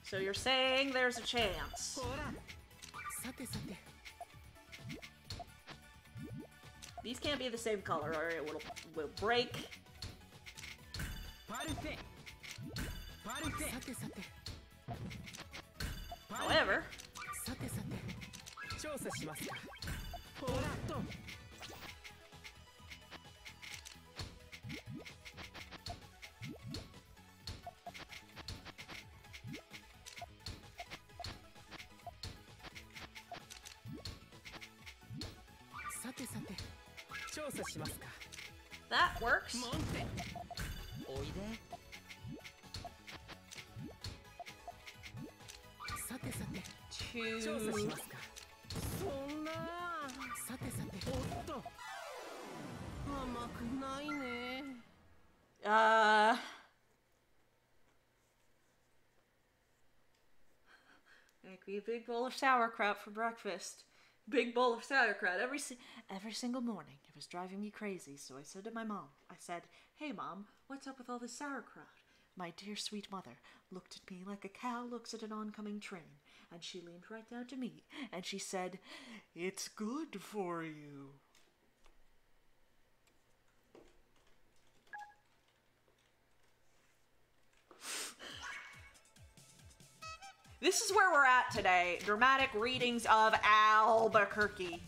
So you're saying there's a chance. These can't be the same color or it will break. However... That works. Make me a big bowl of sauerkraut for breakfast. Big bowl of sauerkraut every single morning. It was driving me crazy, so I said to my mom, I said, "Hey mom, what's up with all this sauerkraut?" My dear sweet mother looked at me like a cow looks at an oncoming train, and she leaned right down to me, and she said, "It's good for you." This is where we're at today. Dramatic readings of Albuquerque.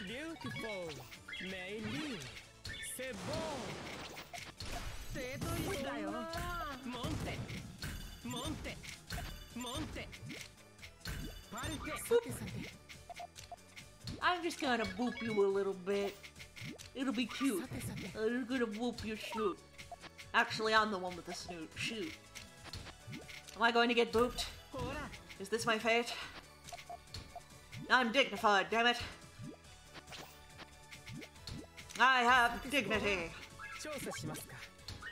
Beautiful. Meili. C'est bon. Tetris だよ。Monte. Monte. Monte. Parfait. I'm just gonna boop you a little bit. It'll be cute. I'm gonna boop your snoot. Actually, I'm the one with the snoot. Shoot. Am I going to get booped? Is this my fate? I'm dignified, damn it. I have dignity.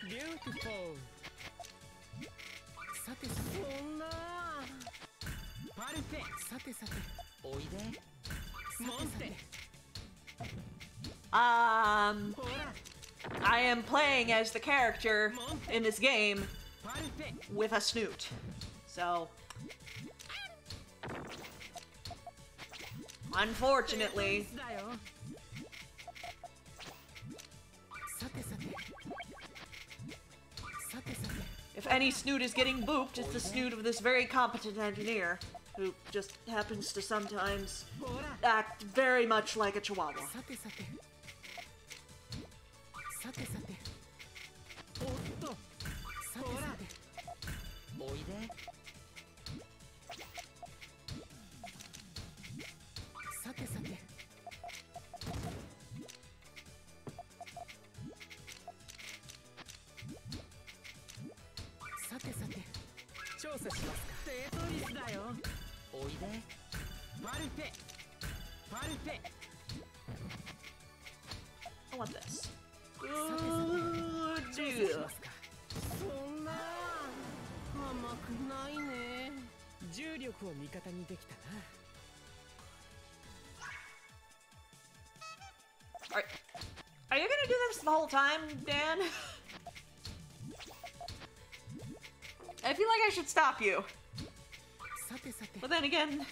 Beautiful. I am playing as the character in this game with a snoot. So, unfortunately, if any snoot is getting booped, it's the snoot of this very competent engineer who just happens to sometimes act very much like a chihuahua. I want this. Good deal. Are you gonna do this the whole time, Dan? I feel like I should stop you. But then again...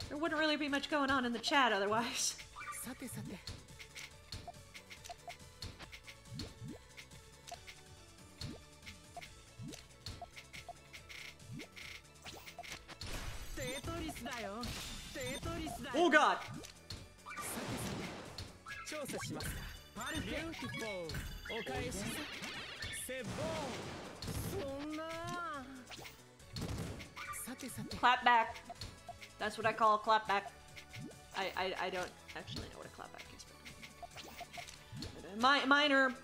There wouldn't really be much going on in the chat otherwise. Oh god! Clap back. That's what I call a clap back. I don't actually know what a clap back is. But minor.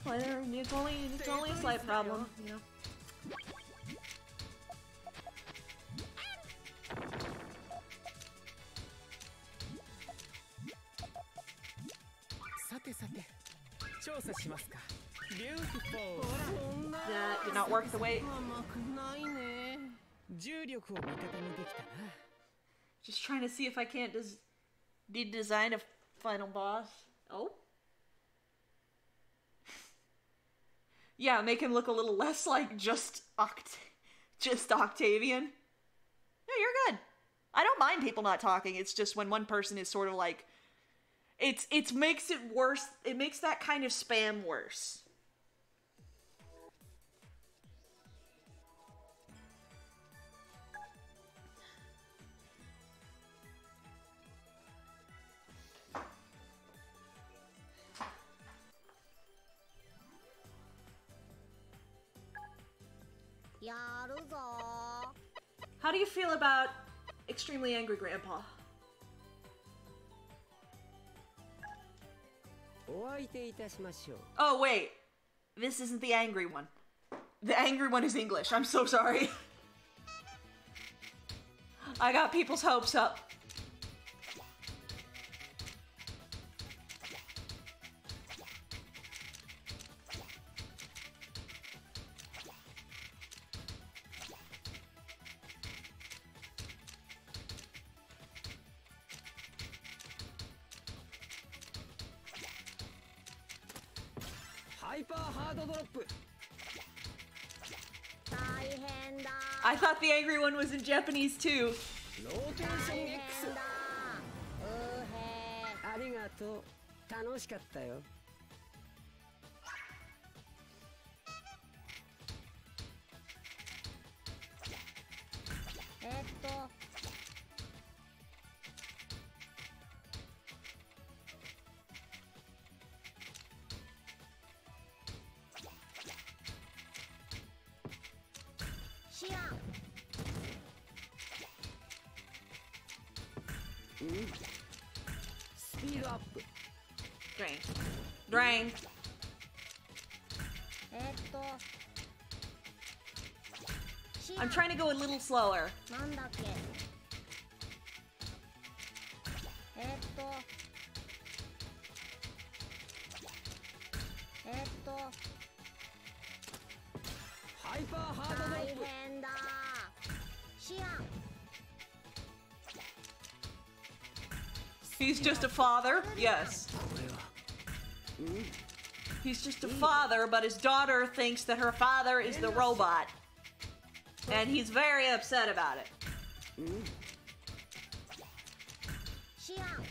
It's only a slight problem, you know. That did not work the way. Just trying to see if I can't design a final boss. Oh? Yeah, make him look a little less like just Octavian. No, you're good. I don't mind people not talking. It's just when one person is sort of like... It makes it worse. It makes that kind of spam worse. How do you feel about Extremely Angry Grandpa? Oh wait, this isn't the angry one. The angry one is English. I'm so sorry. I got people's hopes up. I thought the angry one was in Japanese too. ローテーション X ありがとう楽しかったよスピードアップ Drain. I'm trying to go a little slower. なんだっけハイパーハードド大ロップ変だシアン He's just a father? Yes. これは He's just a father, but his daughter thinks that her father is the robot. And he's very upset about it. シアン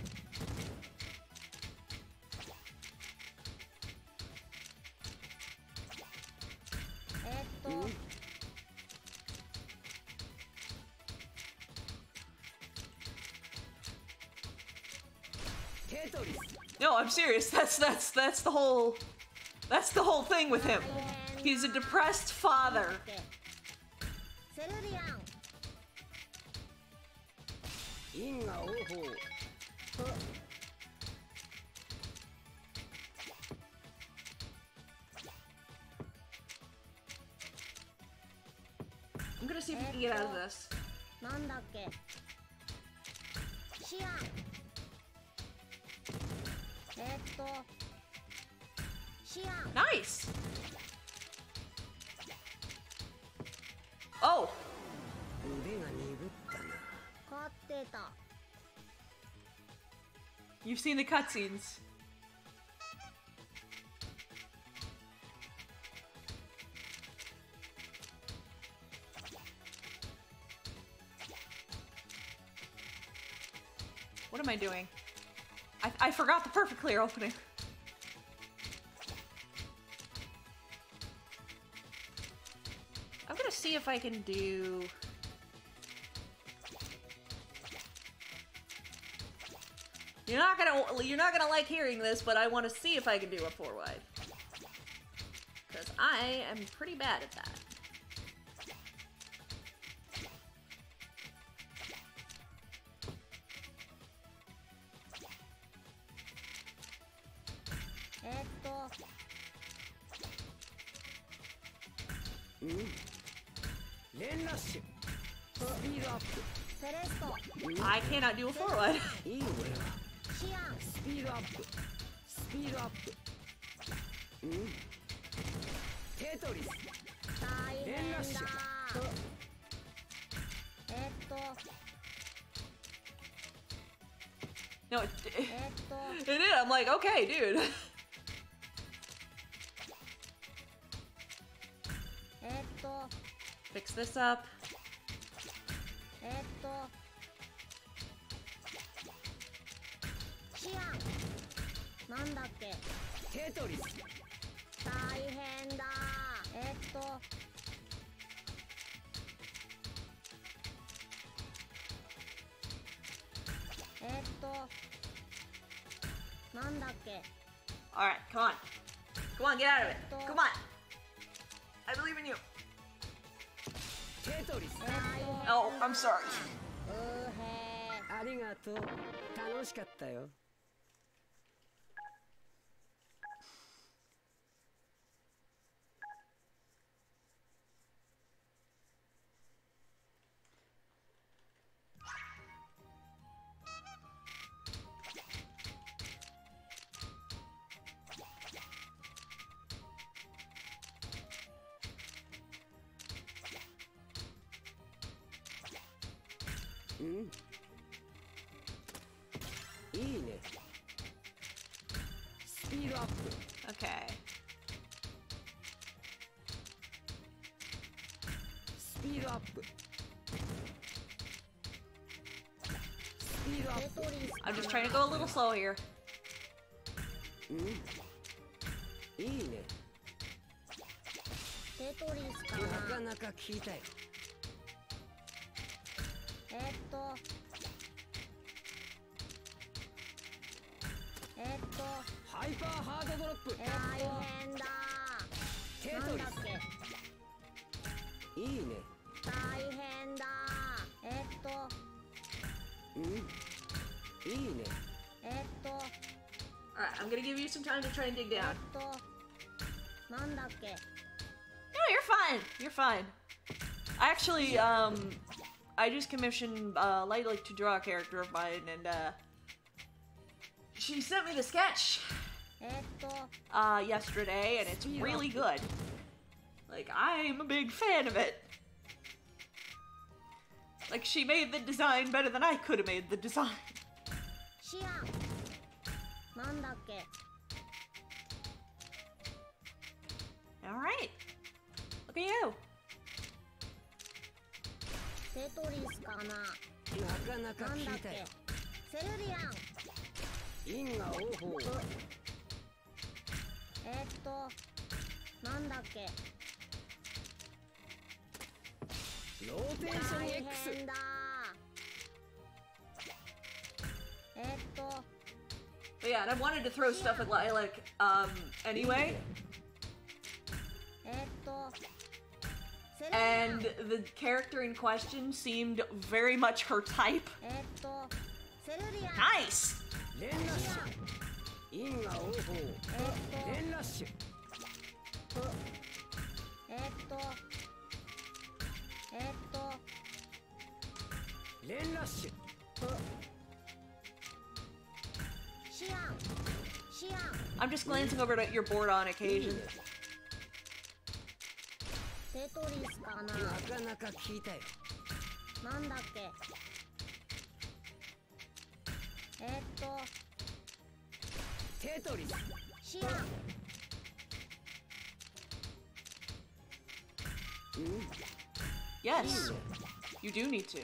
テトリス No, I'm serious. That's the whole thing with him. He's a depressed father. セルリアン因果応報 I'm gonna see if we can get out of this. なんだっけシアンシアン Nice. Oh, 腕が鈍ったな勝ってた you've seen the cutscenes. What am I doing? I forgot the perfect clear opening. I'm gonna see if I can do... You're not gonna like hearing this, but I want to see if I can do a 4-wide. Because I am pretty bad at that. Esto. 連ラッシュスピードアップ Ceresto. I cannot do a 4-wide. いい俺は Xian. スピードアップスピードアップテトリス大変だ。No, it did. I'm like, okay, dude. Fix this up. Xian. なんだっけ。テトリス大変だ。なんだっけ。All right, come on. Come on, get out of it. Come on. I believe in you. テトリス Oh, I'm sorry. ありがとう楽しかったよ いいねスピードアップ Okay. スピピードアップ。スピードアップ。 I'm just trying to go a little slow here. いいね。テトリスかなかな。なか聞いたよ。ハイパーハードドロップ。大変だ。テトリなんだっけ。ス。いいね。大変だ。いいね。Alright, I'm gonna give you some time to try and dig down. なんだっけ。 No, you're fine. You're fine. I actually, I just commissioned Lightly to draw a character of mine, and she sent me the sketch yesterday, and it's really good. Like, I'm a big fan of it. Like, she made the design better than I could have made the design. シアン。なんだっけ。 Alright. Look at you. テトリスかな。なかなかなんだっ聞いたよ。け。セルリアン。因果応報。なんだっけ。ローテーション大 X。変だ。But yeah, and I wanted to throw stuff at Lilac, anyway. And the character in question seemed very much her type. セルリアン。 Nice! 連ラッシュ。因果応報。連ラッシュ。連ラッシュ。シアン。シアン。 I'm just glancing over at your board on occasion. テトリスかな。なかなか聞いたよ。なんだっけ。テトリス。シアン。 Yes, you do need to.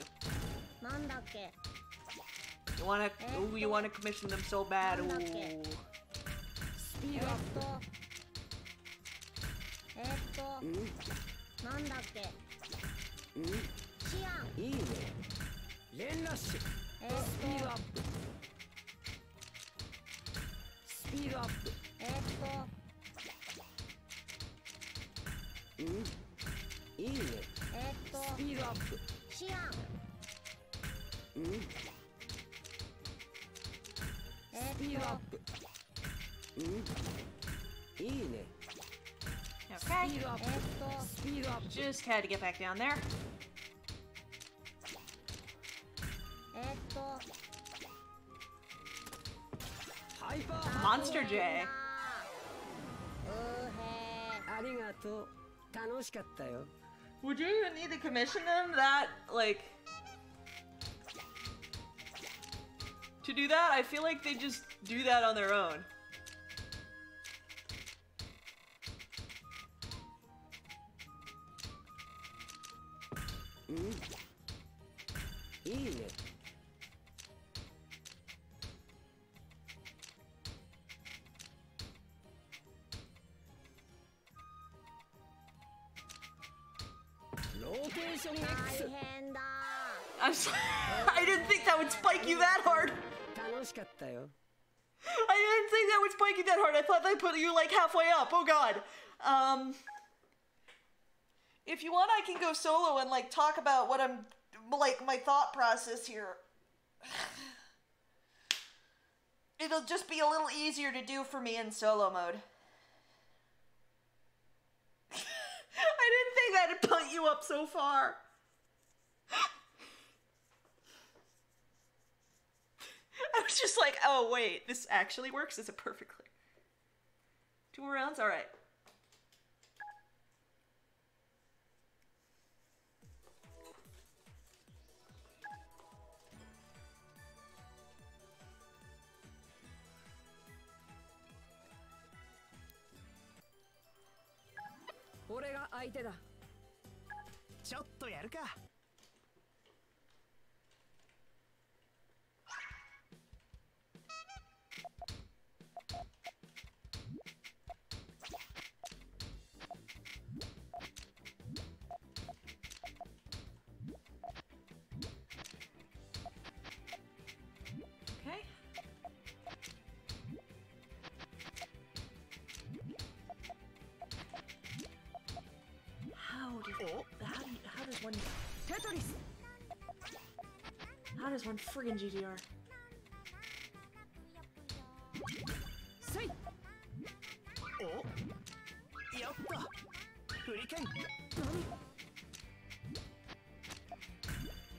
なんだっけ。 You wanna, ooh, you wanna commission them so bad. Ooh. スピードアップ。なんだっけ。シアン。いいね。連ラッシュ。スピードアップ。スピードアップ。いいね。スピードアップ。シアン。スピードアップ。いいね。ス Okay, ピードアップ。スピードアップ。 just had to get back down there. ハイパーハー Monster J. ド。ありがとう。楽しかったよ。 Would you even need to commission them? That, like... To do that, I feel like they just do that on their own. いいね。ローテーション X。 大変だ。 I'm sorry. I didn't think that would spike you that hard. 楽しかったよ。 I didn't think that would spike you that hard. I thought they put you like halfway up. Oh god. If you want, I can go solo and like talk about what I'm like my thought process here. It'll just be a little easier to do for me in solo mode. I didn't think that'd put you up so far. I was just like, oh wait, this actually works? Is it perfectly? 2 more rounds? Alright. ちょっとやるか。Okay. How does one Tetris. how does one friggin' GTR? Say. Oh. Yatta. Hurricane.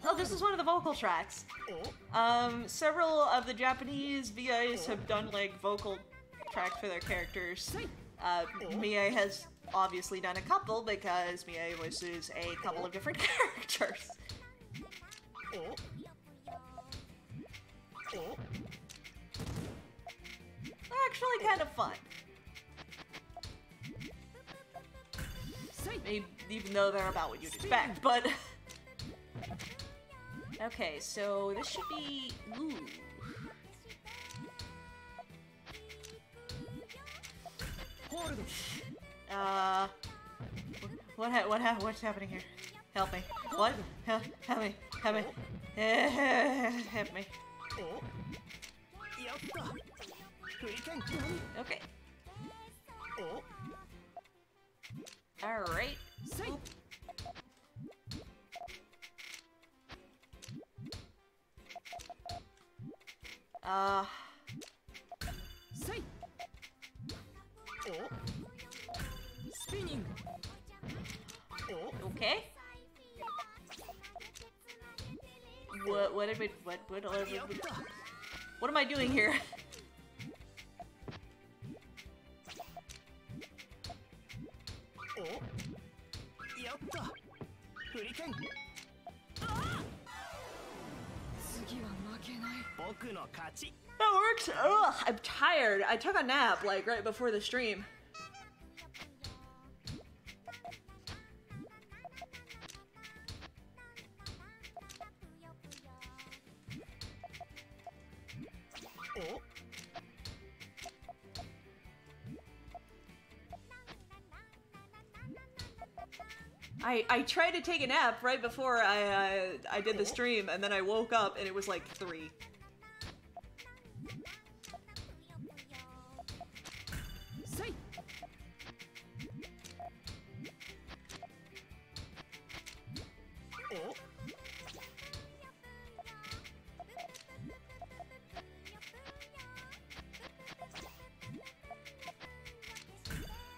Oh, this is one of the vocal tracks. Several of the Japanese VIs have done like vocal tracks for their characters. Mie has obviously done a couple because Mie voices a couple of different characters. They're actually kind of fun. Even though they're about what you'd expect, but... Okay, so this should be... Ooh. What's happening here? Help me. What? Help me. Help me. Help me. Okay. Alright. Oop. Spinning. Okay. What am I doing here? Yatta. Hurricane. That works. Ugh, I'm tired. I took a nap like right before the stream. I tried to take a nap right before I did the stream, and then I woke up and it was like 3.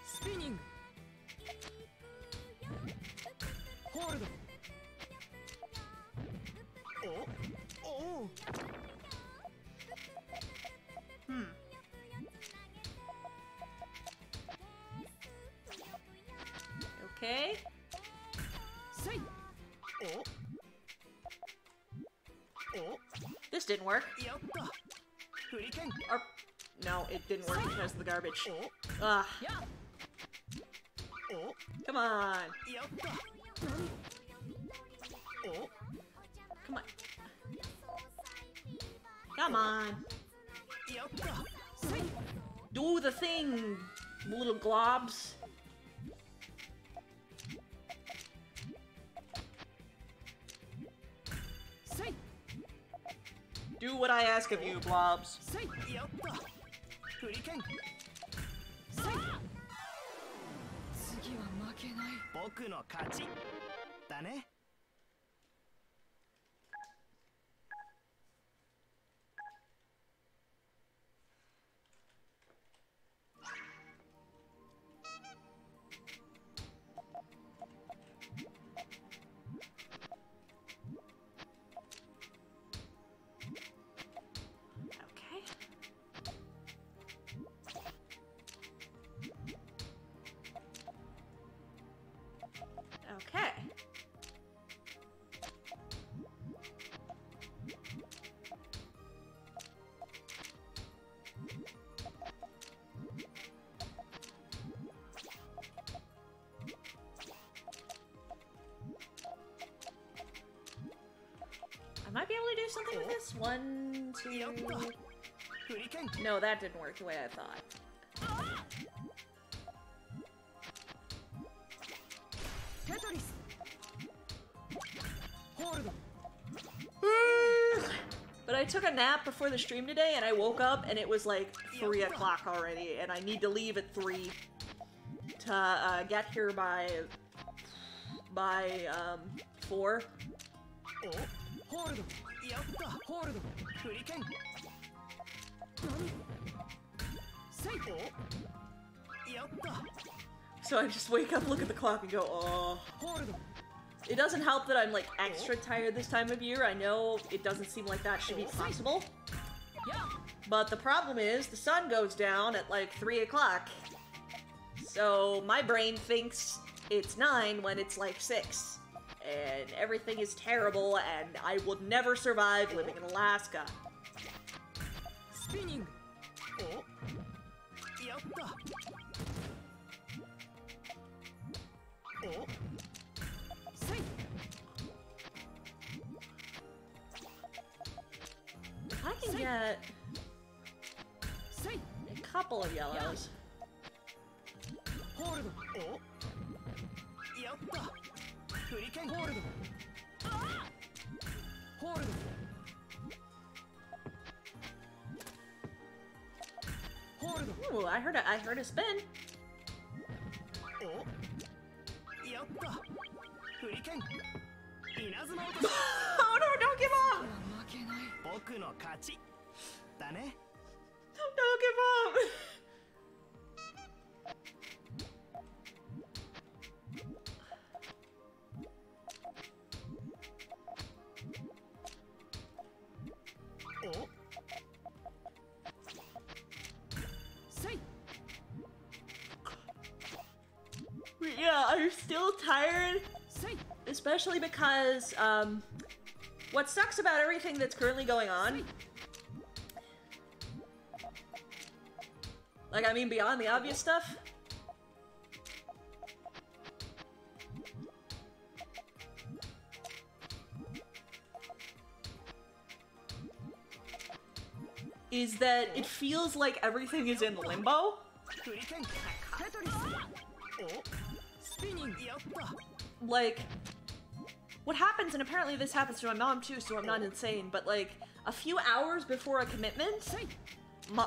Spinning. Hold. Oh. Okay. Say. This didn't work. Yatta. Hurricane. Or, no, it didn't work because of the garbage. Ugh. Come on. Yatta. Come on. Come on. Yatta. Say. Do the thing, little globs. Say. Do what I ask of you, blobs. Say. Yatta. Hurricane. Say. 次は負けない。僕の勝ち。だね。Okay. anything with this? 1, 2... No, that didn't work the way I thought. Tetris. Hold. But I took a nap before the stream today, and I woke up, and it was like 3 o'clock already, and I need to leave at 3 to get here by 4. Hold. Yatta. Hold. Shuriken. Say. Yatta. So I just wake up, look at the clock, and go, oh. Hold. It doesn't help that I'm, like, extra tired this time of year. I know it doesn't seem like that should be possible. But the problem is, the sun goes down at, like, 3 o'clock. So my brain thinks it's 9 when it's, like, 6. And everything is terrible, and I will never survive living in Alaska. Spinning. Yatta. Say. If I can get Say. a couple of yellows. Hold. Yatta. Shuriken. Hold. Hold. Hold. Ooh, I heard a spin. Yatta. Shuriken. Inazuma Oh no, don't give up! 僕の勝ちだね。 Don't give up! Say. Yeah, I'm still tired. Say. Especially because, what sucks about everything that's currently going on, like, I mean, beyond the obvious stuff, is that it feels like everything is in limbo. Shuriken. Tetris. Spinning. Yatta. Like, what happens, and apparently this happens to my mom too, so I'm not insane, but like, a few hours before a commitment,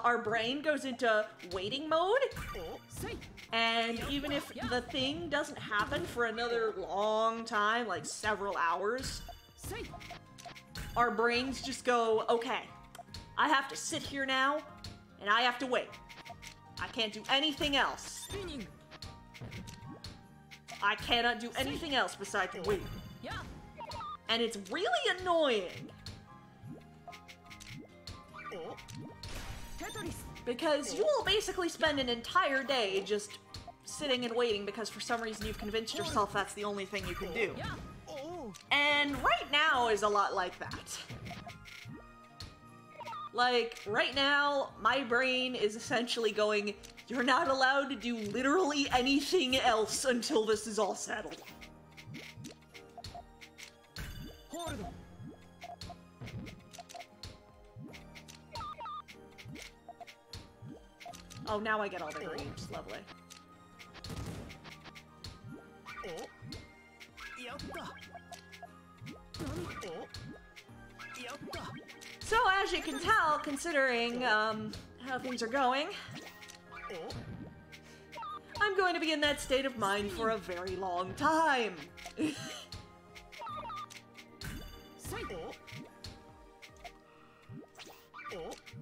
our brain goes into waiting mode, Say. and even if the thing doesn't happen for another long time, like several hours, Say. our brains just go, okay, I have to sit here now, and I have to wait. I can't do anything else. Spinning. I cannot do anything else besides wait. Yeah. And it's really annoying. Tetris. Because you will basically spend an entire day just sitting and waiting because for some reason you've convinced yourself that's the only thing you can do. Yeah. Oh. And right now is a lot like that. Like, right now, my brain is essentially going, you're not allowed to do literally anything else until this is all settled. Hold. Oh, now I get all the greens. Lovely. Yatta. Yatta. So, as you can tell, considering, how things are going, I'm going to be in that state of mind for a very long time. Say.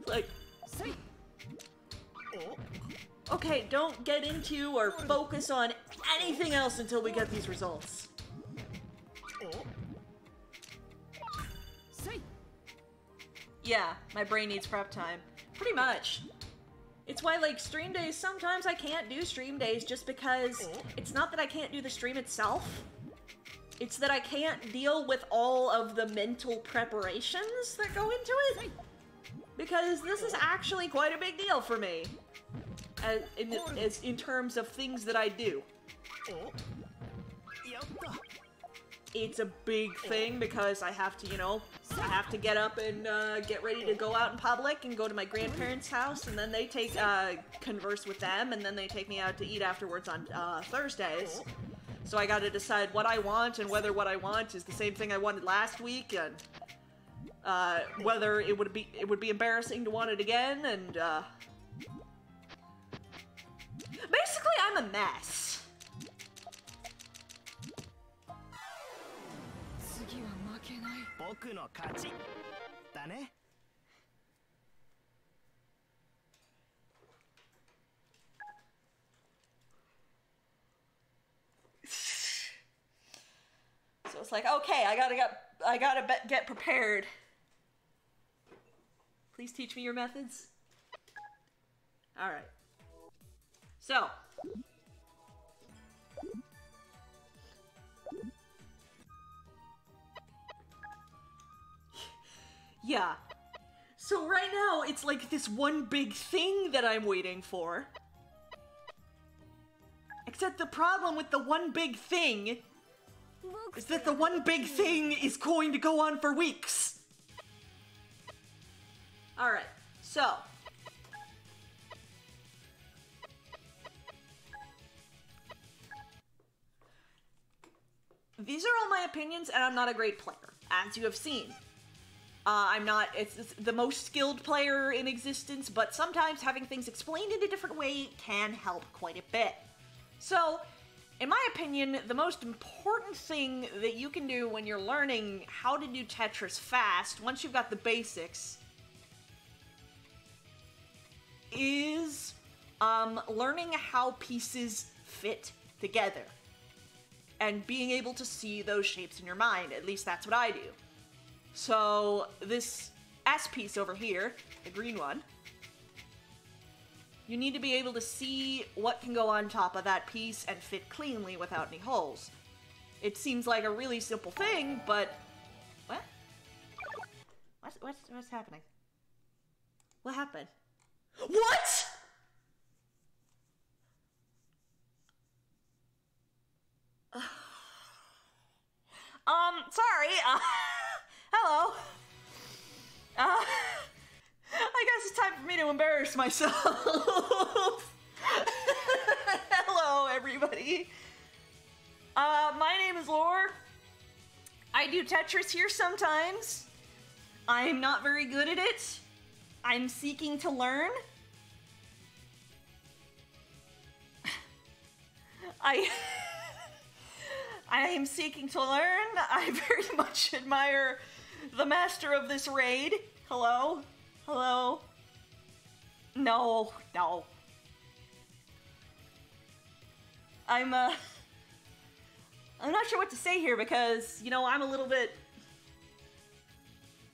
Like, Say. okay, don't get into or focus on anything else until we get these results. Say. Yeah, my brain needs prep time. Pretty much. It's why, like, stream days, sometimes I can't do stream days just because it's not that I can't do the stream itself. It's that I can't deal with all of the mental preparations that go into it. Because this is actually quite a big deal for me. As in terms of things that I do. Yatta. It's a big thing because I have to, you know, I have to get up and get ready to go out in public and go to my grandparents' house, and then they take converse with them, and then they take me out to eat afterwards on Thursdays. So I got to decide what I want and whether what I want is the same thing I wanted last week, and whether it would be embarrassing to want it again, and basically I'm a mess. So it's like, okay, I gotta get prepared. Please teach me your methods. All right. So. Yeah. So right now, it's like this one big thing that I'm waiting for. Except the problem with the one big thing is that the one big thing is going to go on for weeks. Alright, so. These are all my opinions, and I'm not a great player, as you have seen. I'm not, it's the most skilled player in existence, but sometimes having things explained in a different way can help quite a bit. So, in my opinion, the most important thing that you can do when you're learning how to do Tetris fast, once you've got the basics, is learning how pieces fit together. And being able to see those shapes in your mind. At least that's what I do. So, this S piece over here, the green one, you need to be able to see what can go on top of that piece and fit cleanly without any holes. It seems like a really simple thing, but... What? What's happening? What happened? What?! Sorry, hello. I guess it's time for me to embarrass myself. Hello, everybody. My name is Lore. I do Tetris here sometimes. I'm not very good at it. I'm seeking to learn. I am seeking to learn. I very much admire the master of this raid. Hello? Hello? No. I'm not sure what to say here because, you know, I'm a little bit...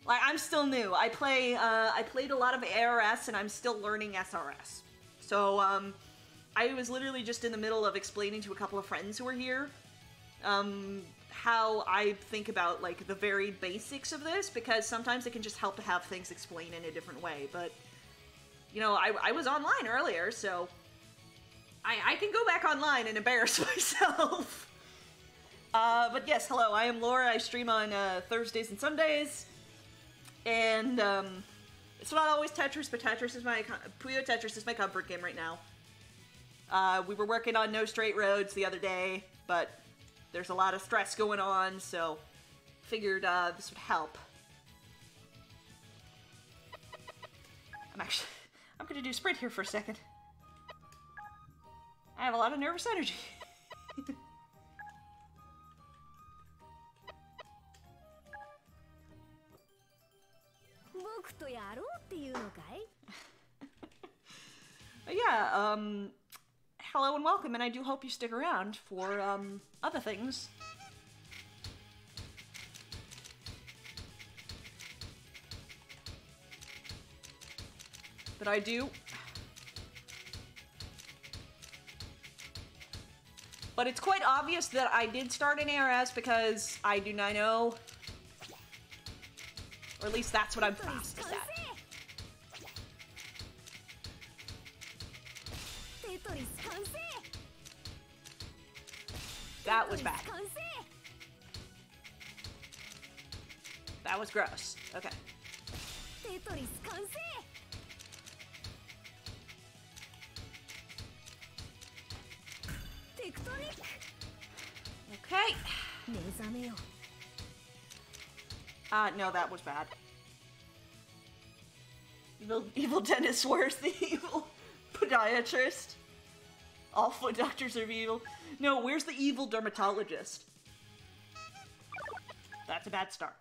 Like, I'm still new. I played a lot of ARS and I'm still learning SRS. So, I was literally just in the middle of explaining to a couple of friends who were here how I think about, like, the very basics of this, because sometimes it can just help to have things explained in a different way, but, you know, I was online earlier, so I can go back online and embarrass myself. But yes, hello, I am Laura. I stream on Thursdays and Sundays, and it's not always Tetris, but Puyo Tetris is my comfort game right now. We were working on No Straight Roads the other day, but there's a lot of stress going on, so figured this would help. I'm gonna do sprint here for a second. I have a lot of nervous energy. Yeah, hello and welcome, and I do hope you stick around for, other things. But I do. But it's quite obvious that I did start in ARS because I do not know, or at least that's what I'm fastest at. That was bad. That was gross. Okay. Tetris 完成 Tectonic Okay. 目覚めよ No, that was bad. Evil dentist, where's the evil podiatrist? All foot doctors are evil. No, where's the evil dermatologist? That's a bad start.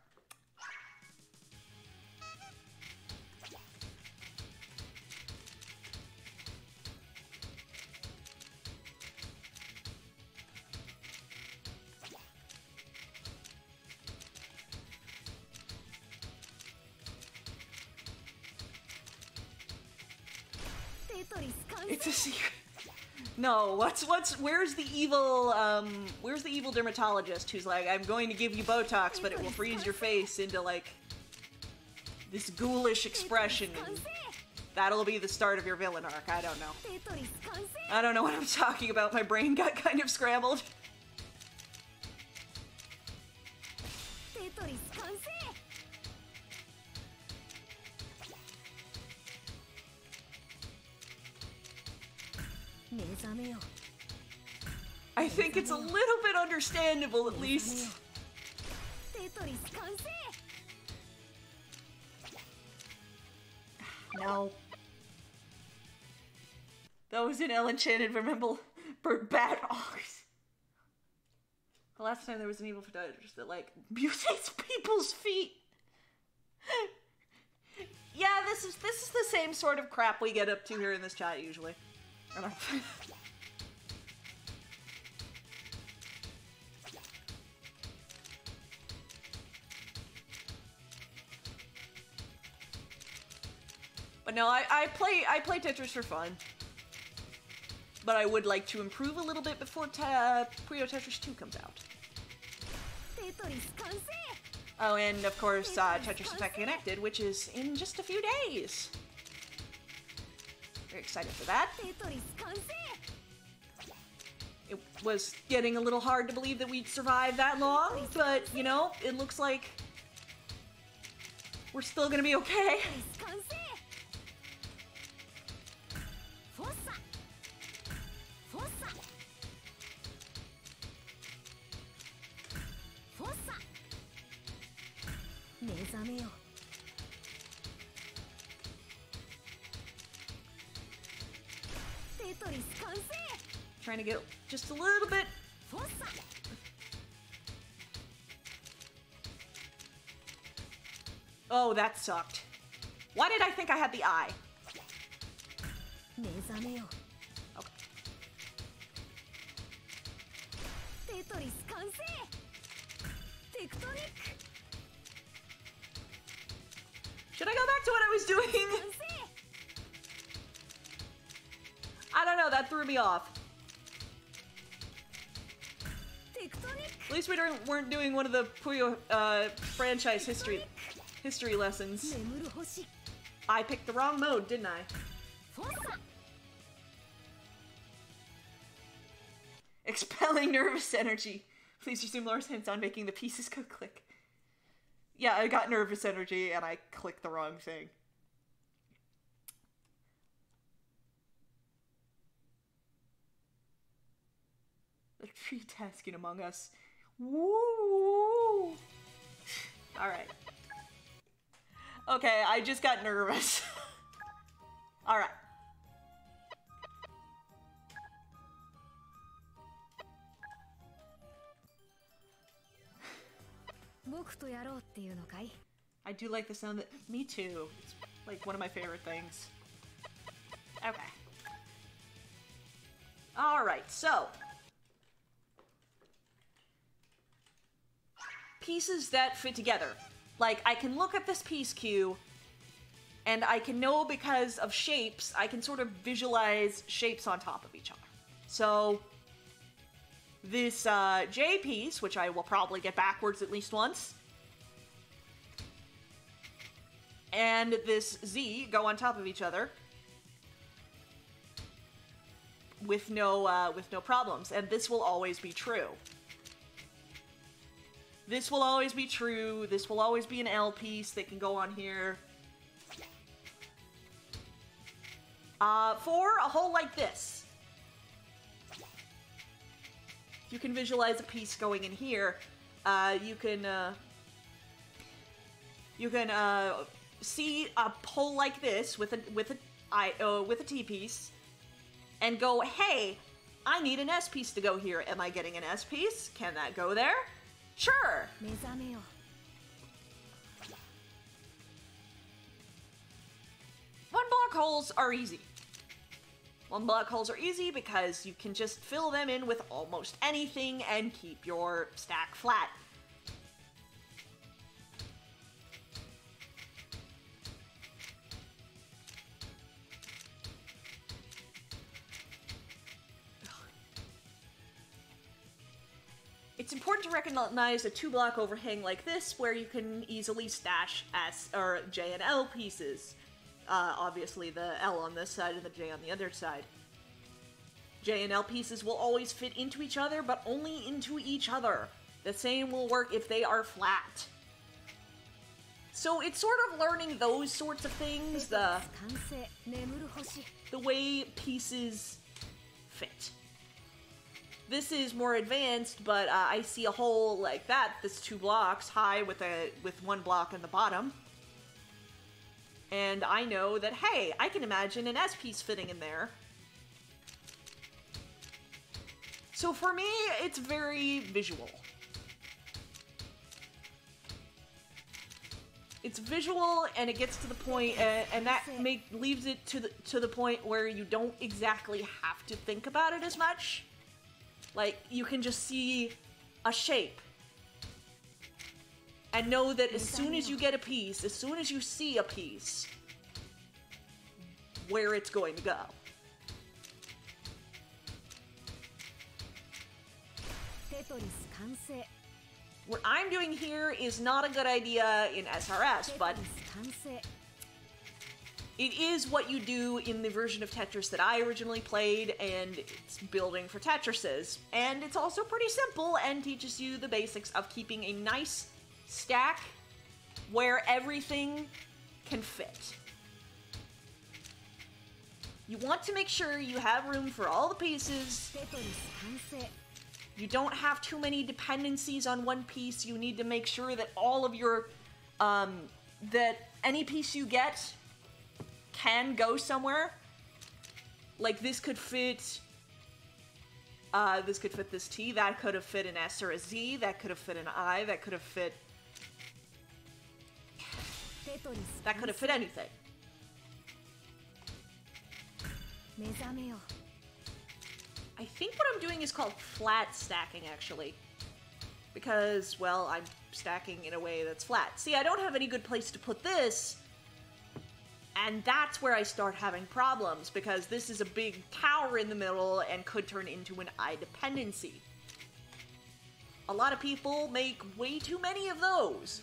Tetris 完 It's a 成 secret. No, where's the evil dermatologist who's like, I'm going to give you Botox, but it will freeze your face into like this ghoulish expression, and that'll be the start of your villain arc. I don't know. テトリス完成 I don't know what I'm talking about. My brain got kind of scrambled. テトリス完成 目覚めよ I think it's a little bit understandable, at least. テトリス完成 No. That was an enchanted remember bad ox. The last time there was an evil podiatrist that like mutates people's feet. Yeah, this is the same sort of crap we get up to here in this chat usually. I don't know. But no, I play Tetris for fun. But I would like to improve a little bit before Puyo Tetris 2 comes out. テトリス完成 Oh, and of course, Tetris Effect Connected, which is in just a few days. Very excited for that. テトリス完成 It was getting a little hard to believe that we'd survive that long, but, you know, it looks like we're still gonna be okay. 完成フォッサフォッサフォッサ目覚めよ テトリス完成 Trying to get just a little bit. フォッサ Oh, that sucked. Why did I think I had the eye? 目覚めよ Okay. テトリス完成テクトニック Should I go back to what I was doing? 完成 I don't know, that threw me off. テクトニック At least we weren't doing one of the Puyo franchise history lessons. 眠る星 I picked the wrong mode, didn't I? フォッサ Expelling nervous energy. Please resume Laura's hints on making the pieces go click. Yeah, I got nervous energy and I clicked the wrong thing. The tree tasking among us. Woo! Alright. Okay, I just got nervous. Alright. 僕とやろうっていうのかい I do like the sound that. Me too. It's like one of my favorite things. Okay. Alright, so. Pieces that fit together. Like, I can look at this piece queue, and I can know because of shapes, I can sort of visualize shapes on top of each other. So, this J piece, which I will probably get backwards at least once, and this Z go on top of each other with no problems, and this will always be true. This will always be true. This will always be an L piece that can go on here. For a hole like this, you can visualize a piece going in here. You can see a hole like this with a T piece, and go, hey, I need an S piece to go here. Am I getting an S piece? Can that go there? Sure. One block holes are easy. One block holes are easy because you can just fill them in with almost anything and keep your stack flat. It's important to recognize a 2-block overhang like this where you can easily stash S or J and L pieces. Obviously the L on this side and the J on the other side. J and L pieces will always fit into each other, but only into each other. The same will work if they are flat. So it's sort of learning those sorts of things, the way pieces fit. This is more advanced, but I see a hole like that that's 2 blocks high with 1 block in the bottom. And I know that, hey, I can imagine an S piece fitting in there. So for me, it's very visual. It's visual, and it gets to the point, and that leaves it to the point where you don't exactly have to think about it as much. Like, you can just see a shape. And know that as soon as you get a piece, as soon as you see a piece, where it's going to go. What I'm doing here is not a good idea in SRS, but it is what you do in the version of Tetris that I originally played, and it's building for Tetrises. And it's also pretty simple and teaches you the basics of keeping a nice stack where everything can fit. You want to make sure you have room for all the pieces. You don't have too many dependencies on one piece. You need to make sure that all of your, that any piece you get can go somewhere. Like this could fit this T, that could have fit an S or a Z, that could have fit an I, that could have fit anything. I think what I'm doing is called flat stacking, actually. Because, well, I'm stacking in a way that's flat. See, I don't have any good place to put this, and that's where I start having problems, because this is a big tower in the middle and could turn into an I dependency. A lot of people make way too many of those.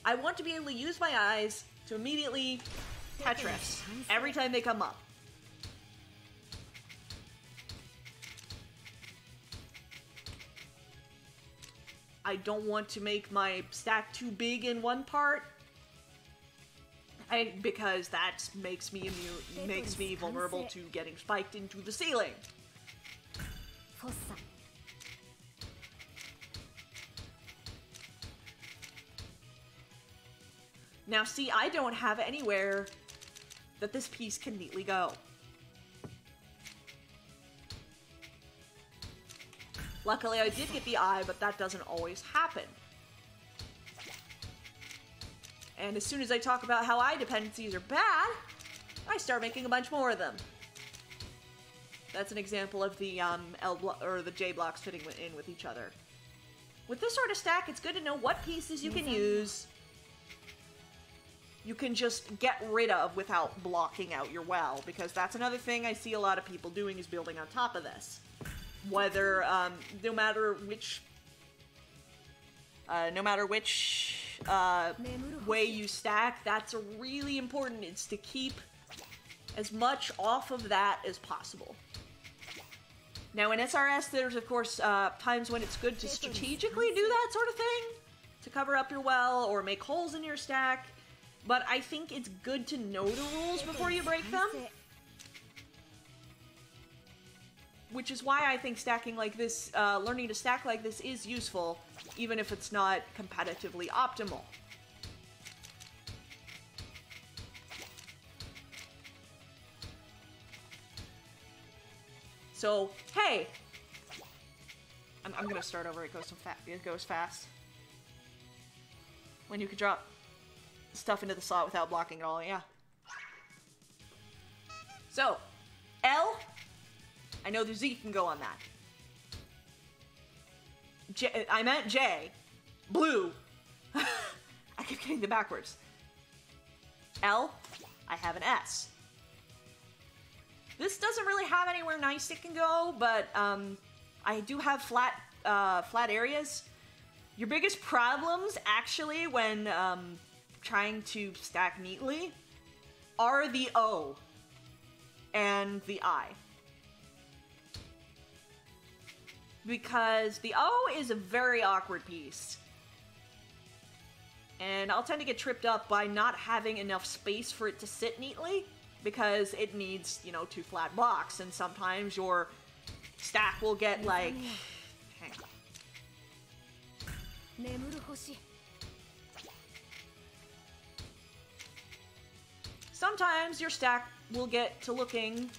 I want to be able to use my eyes to immediately Tetris every time they come up. I don't want to make my stack too big in one part, because that makes me vulnerable to getting spiked into the ceiling. Now see, I don't have anywhere that this piece can neatly go. Luckily I did get the eye, but that doesn't always happen. And as soon as I talk about how eye dependencies are bad, I start making a bunch more of them. That's an example of the the J blocks fitting in with each other. With this sort of stack, it's good to know what pieces you can use. You can just get rid of without blocking out your well, because that's another thing I see a lot of people doing, is building on top of this. Whether, no matter which way you stack, that's really important. It's to keep as much off of that as possible. Now in SRS, there's of course times when it's good to strategically do that sort of thing. to cover up your well or make holes in your stack, but I think it's good to know the rules before you break them. Which is why I think stacking like this, learning to stack like this is useful, even if it's not competitively optimal. So, hey! I'm gonna start over, it goes so fast. It goes fast. When you could drop stuff into the slot without blocking it all, yeah. So, L. I know the Z can go on that. I meant J. Blue. I keep getting them backwards. L. I have an S. This doesn't really have anywhere nice it can go, but I do have flat areas. Your biggest problems, actually, when trying to stack neatly, are the O and the I. Because the O is a very awkward piece. And I'll tend to get tripped up by not having enough space for it to sit neatly, because it needs, you know, 2 flat blocks, and sometimes your stack will get, like... hang on. Sometimes your stack will get to looking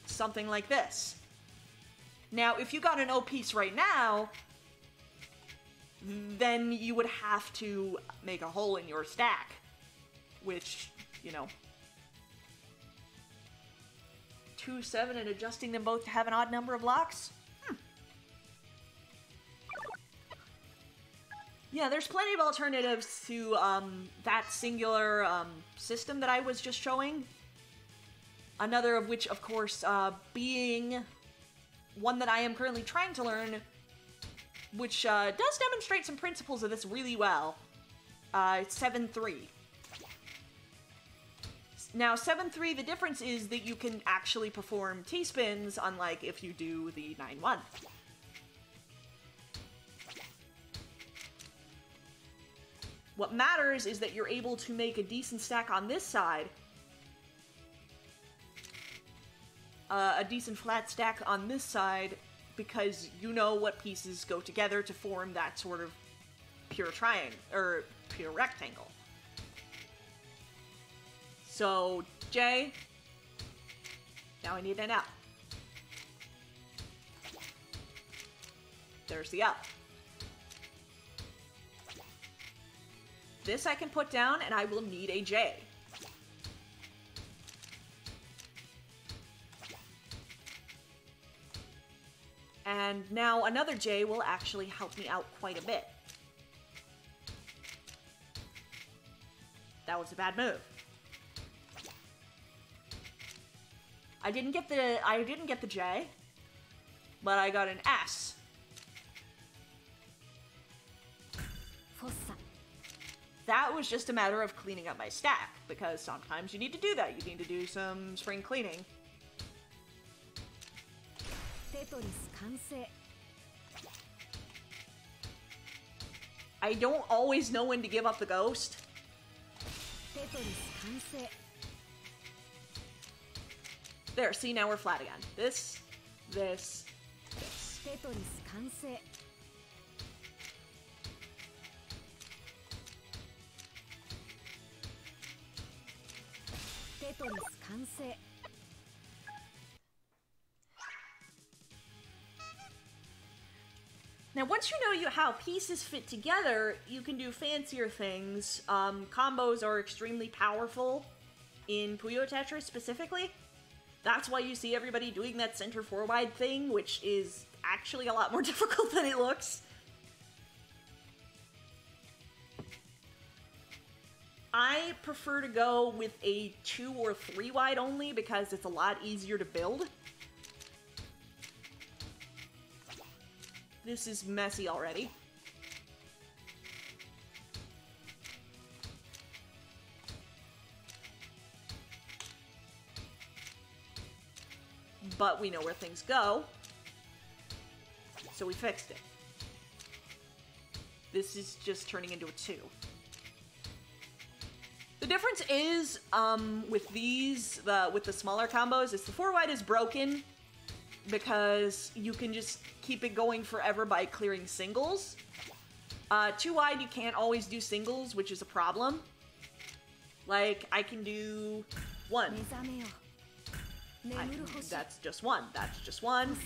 something like this. Now, if you got an O piece right now, then you would have to make a hole in your stack, which, you know, 2, 7, and adjusting them both to have an odd number of blocks? Yeah, there's plenty of alternatives to that singular system that I was just showing. Another of which, of course, being one that I am currently trying to learn, which does demonstrate some principles of this really well. 7-3. Now, 7-3, the difference is that you can actually perform T-spins, unlike if you do the 9-1. What matters is that you're able to make a decent stack on this side, a decent flat stack on this side, because you know what pieces go together to form that sort of pure triangle, or pure rectangle. So, J, now I need an L. There's the L. This I can put down, and I will need a J. And now another J will actually help me out quite a bit. That was a bad move. I didn't get the J, but I got an S. That was just a matter of cleaning up my stack, because sometimes you need to do that. You need to do some spring cleaning. I don't always know when to give up the ghost. There, see, now we're flat again. This, this, this. Now, once you know how pieces fit together, you can do fancier things. Combos are extremely powerful in Puyo Tetris specifically. That's why you see everybody doing that center 4-wide thing, which is actually a lot more difficult than it looks. I prefer to go with a 2 or 3-wide only because it's a lot easier to build. This is messy already. But we know where things go, so we fixed it. This is just turning into a 2. The difference is, with these, with the smaller combos, is the 4 wide is broken because you can just keep it going forever by clearing singles. 2 wide, you can't always do singles, which is a problem. Like, I can do 1. That's just 1. That's just 1.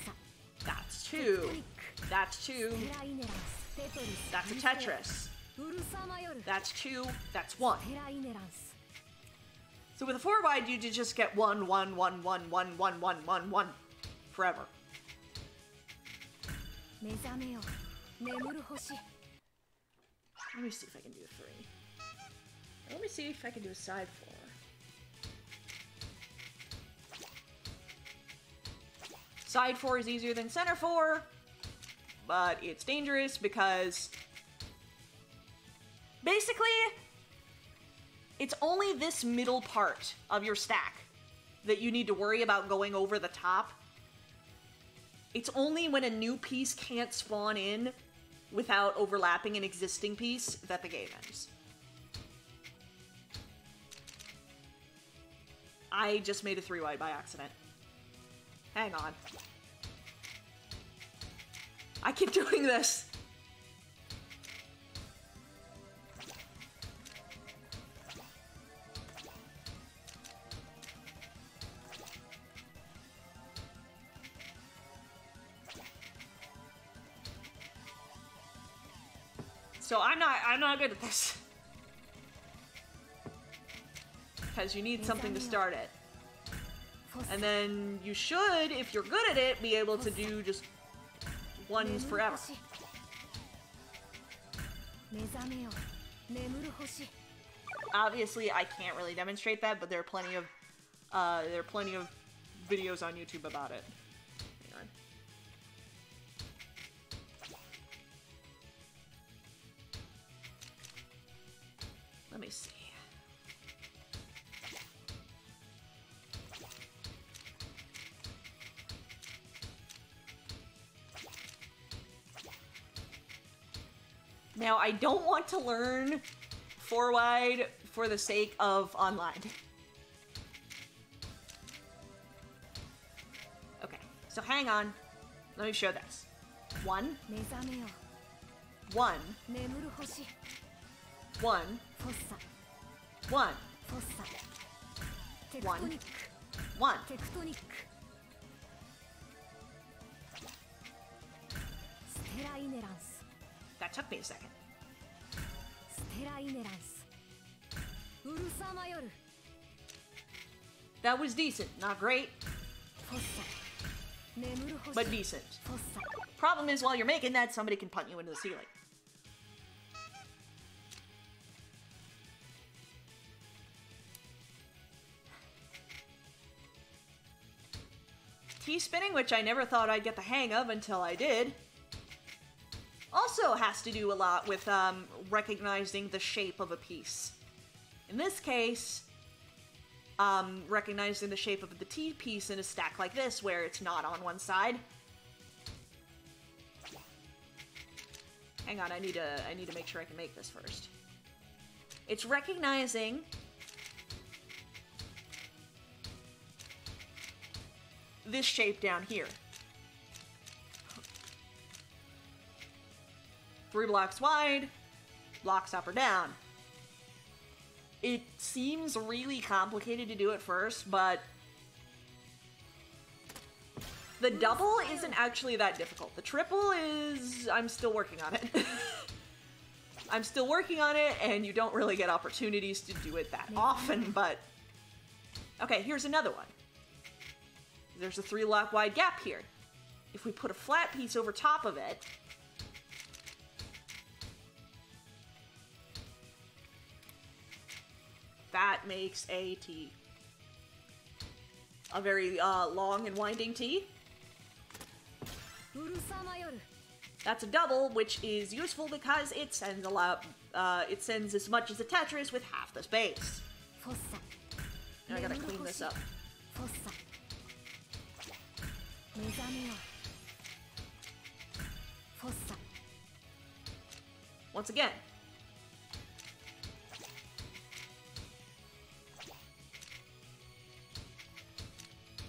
That's 2. That's 2. That's a Tetris. That's 2. That's 1. So with a 4 wide, you just get 1, 1, 1, 1, 1, 1, 1, 1, 1 forever. Let me see if I can do a 3. Let me see if I can do a side 4. Side 4 is easier than center 4, but it's dangerous because basically it's only this middle part of your stack that you need to worry about going over the top. It's only when a new piece can't spawn in without overlapping an existing piece that the game ends. I just made a 3 wide by accident. Hang on. I keep doing this. So I'm not good at this. Because you need something to start it. And then you should, if you're good at it, be able to do just ones forever. Obviously, I can't really demonstrate that, but there are plenty of videos on YouTube about it. Hang on. Let me see. Now, I don't want to learn 4 wide for the sake of online. Okay, so hang on. Let me show this. 1. 1. 1. 1. 1. 1. That took me a second. That was decent. Not great, but decent. Problem is, while you're making that, somebody can punt you into the ceiling. T-spinning, which I never thought I'd get the hang of until I did, also has to do a lot with recognizing the shape of a piece. In this case, recognizing the shape of the T piece in a stack like this, where it's not on one side. Hang on, I need to make sure I can make this first. It's recognizing this shape down here. 3 blocks wide, blocks up or down. It seems really complicated to do at first, but the double isn't actually that difficult. The triple is... I'm still working on it. I'm still working on it, and you don't really get opportunities to do it that often, but... Okay, here's another one. There's a 3 block wide gap here. If we put a flat piece over top of it, that makes a T. A very long and winding T. That's a double, which is useful because it sends a lot. It sends as much as a Tetris with half the space. Now I gotta clean this up. once again.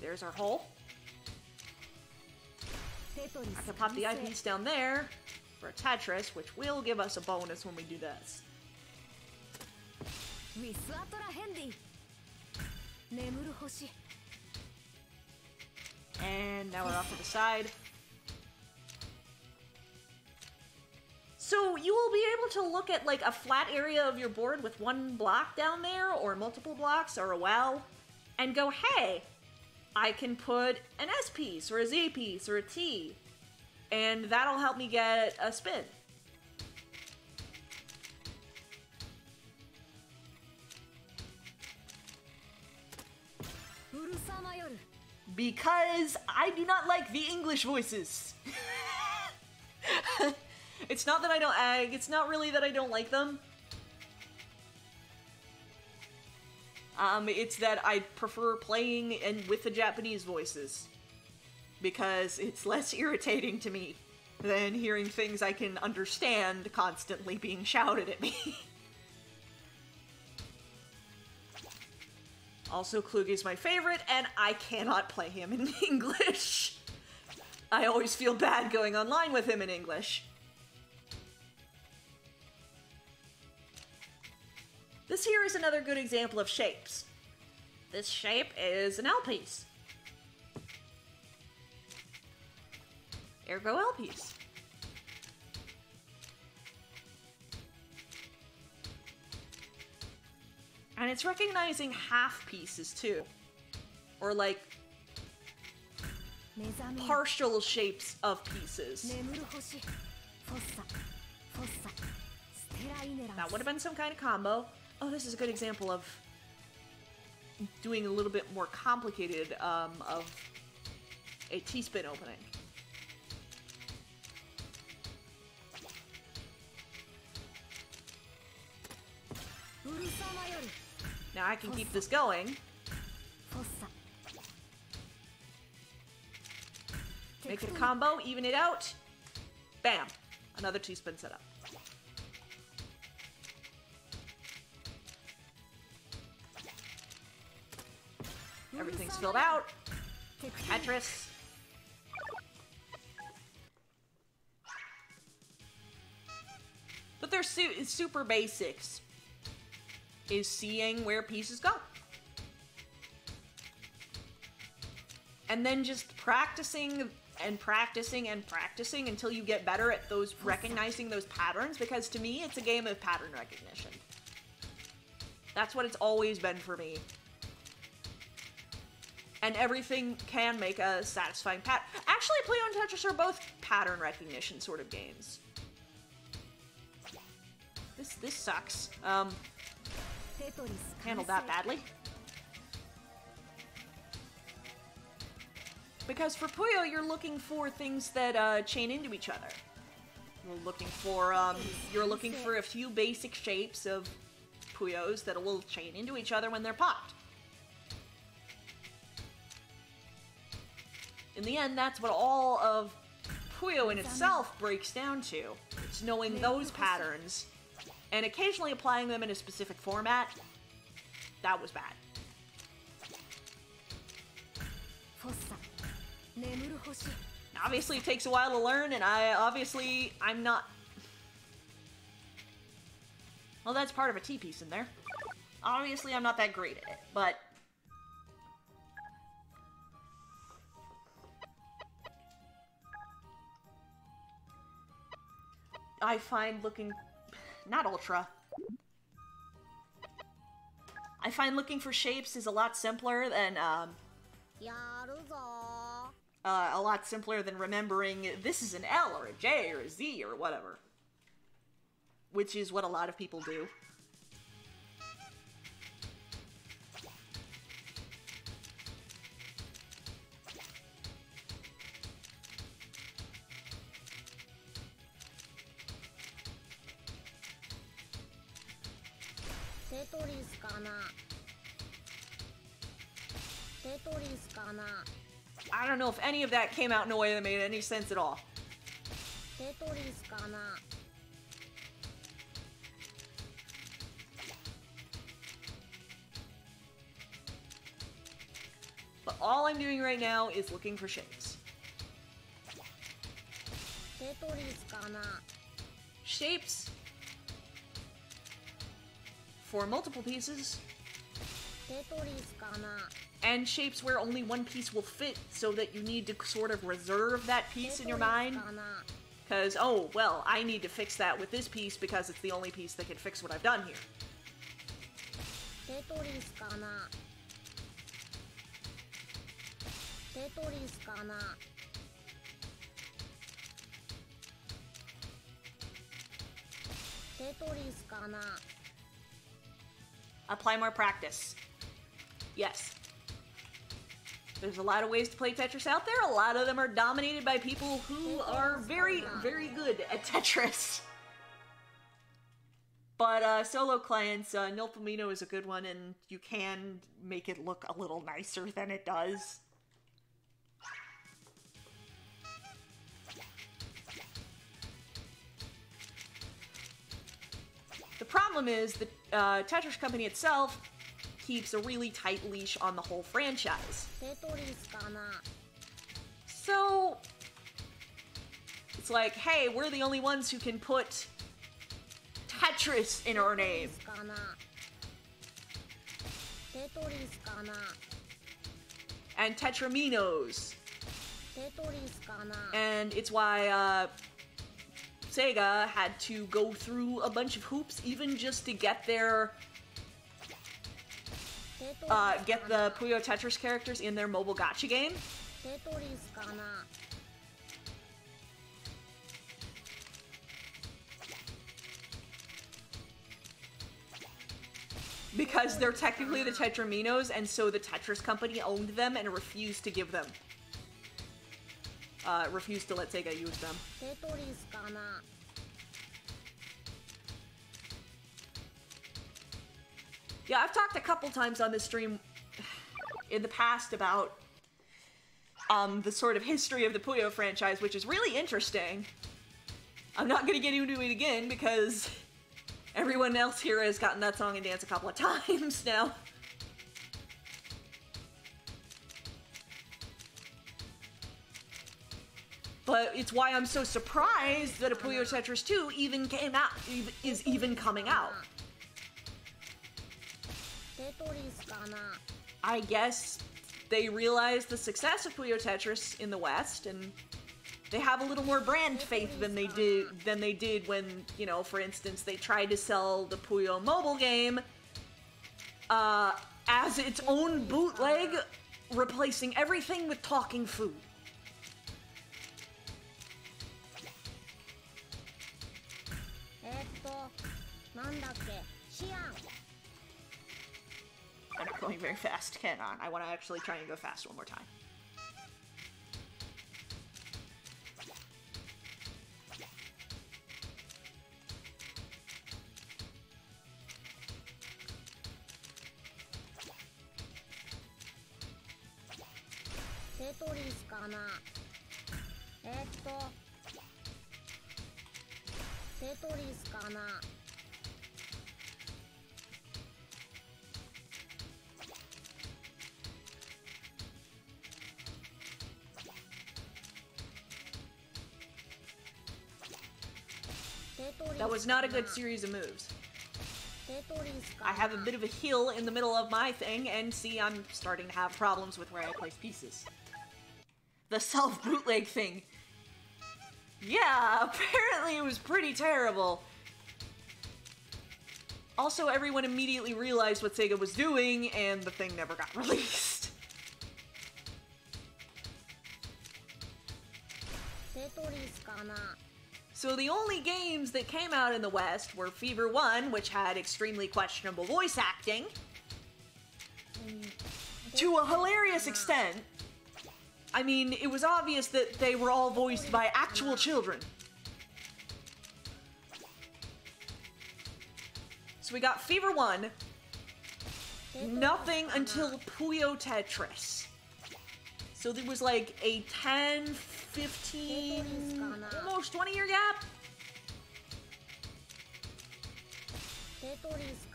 There's our hole. I can pop the eyepiece down there for a Tetris, which will give us a bonus when we do this. And now we're off to the side. So you will be able to look at like a flat area of your board with one block down there, or multiple blocks, or a well, and go, hey, I can put an S piece, or a Z piece, or a T, and that'll help me get a spin. Because I do not like the English voices. It's not that I don't, it's not really that I don't like them. It's that I prefer playing with the Japanese voices. Because it's less irritating to me than hearing things I can understand constantly being shouted at me. Also, Klug is my favorite, and I cannot play him in English. I always feel bad going online with him in English. This here is another good example of shapes. This shape is an L piece. Ergo L piece. And it's recognizing half pieces too. Or like partial shapes of pieces. That would have been some kind of combo. Oh, this is a good example of doing a little bit more complicated of a T-spin opening. Now I can keep this going. Make it a combo, even it out. Bam! Another T-spin setup. Everything's filled out. Tetris. But they're super basics. Is seeing where pieces go. And then just practicing and practicing and practicing until you get better at those recognizing those patterns, because to me it's a game of pattern recognition. That's what it's always been for me. And everything can make a satisfying pattern. Actually, Puyo and Tetris are both pattern recognition sort of games. This sucks. Handled that badly. Because for Puyo, you're looking for things that chain into each other. You're looking for a few basic shapes of Puyos that will chain into each other when they're popped. In the end, that's what all of Puyo in itself breaks down to. It's knowing those patterns and occasionally applying them in a specific format. That was bad. Obviously, it takes a while to learn, and I'm not... Well, that's part of a T-piece in there. Obviously, I'm not that great at it, but... I find looking... Not ultra. I find looking for shapes is a lot simpler than, a lot simpler than remembering this is an L or a J or a Z or whatever. Which is what a lot of people do. I don't know if any of that came out in a way that made any sense at all. all I'm doing right now is looking for shapes. テトリスかな Shapes for multiple pieces, テトリスかな and shapes where only one piece will fit, so that you need to sort of reserve that piece in your mind. かな Because, oh, well, I need to fix that with this piece because it's the only piece that can fix what I've done here. テトリスかなテトリスかなテトリスかな Apply more practice. Yes. There's a lot of ways to play Tetris out there. A lot of them are dominated by people who are very, very good at Tetris. But solo clients, Nilpomino is a good one, and you can make it look a little nicer than it does. The problem is the Tetris company itself keeps a really tight leash on the whole franchise. テトリスかな So, it's like, hey, we're the only ones who can put Tetris in our name. かなテトリスかな And Tetraminos. テトリスかな And it's why Sega had to go through a bunch of hoops even just to get their テトリスかな get the Puyo Tetris characters in their mobile gacha game. テトリスかな Because they're technically the Tetraminos, and so the Tetris company owned them and refused to give them. Refused to let Sega use them. テトリスかな Yeah, I've talked a couple times on this stream in the past about the sort of history of the Puyo franchise, which is really interesting. I'm not gonna get into it again because everyone else here has gotten that song and dance a couple of times now. But it's why I'm so surprised that a Puyo Tetris 2 even came out, is even coming out. テトリスかな I guess they realized the success of Puyo Tetris in the West, and they have a little more brand faith than they did when, you know, for instance, they tried to sell the Puyo mobile game as its own bootleg, replacing everything with talking food. なんだっけシアン I'm not going very fast, can I? I want to actually try and go fast one more time. Tetris かなテトリスかな That was not a good series of moves. I have a bit of a hill in the middle of my thing, and see, I'm starting to have problems with where I place pieces. The self-bootleg thing. Yeah, apparently it was pretty terrible. Also, everyone immediately realized what Sega was doing, and the thing never got released. So the only games that came out in the West were Fever 1, which had extremely questionable voice acting, to a hilarious extent. I mean, it was obvious that they were all voiced by actual children. So we got Fever 1, nothing until Puyo Tetris. So there was like a 10, 15, almost 20-year gap.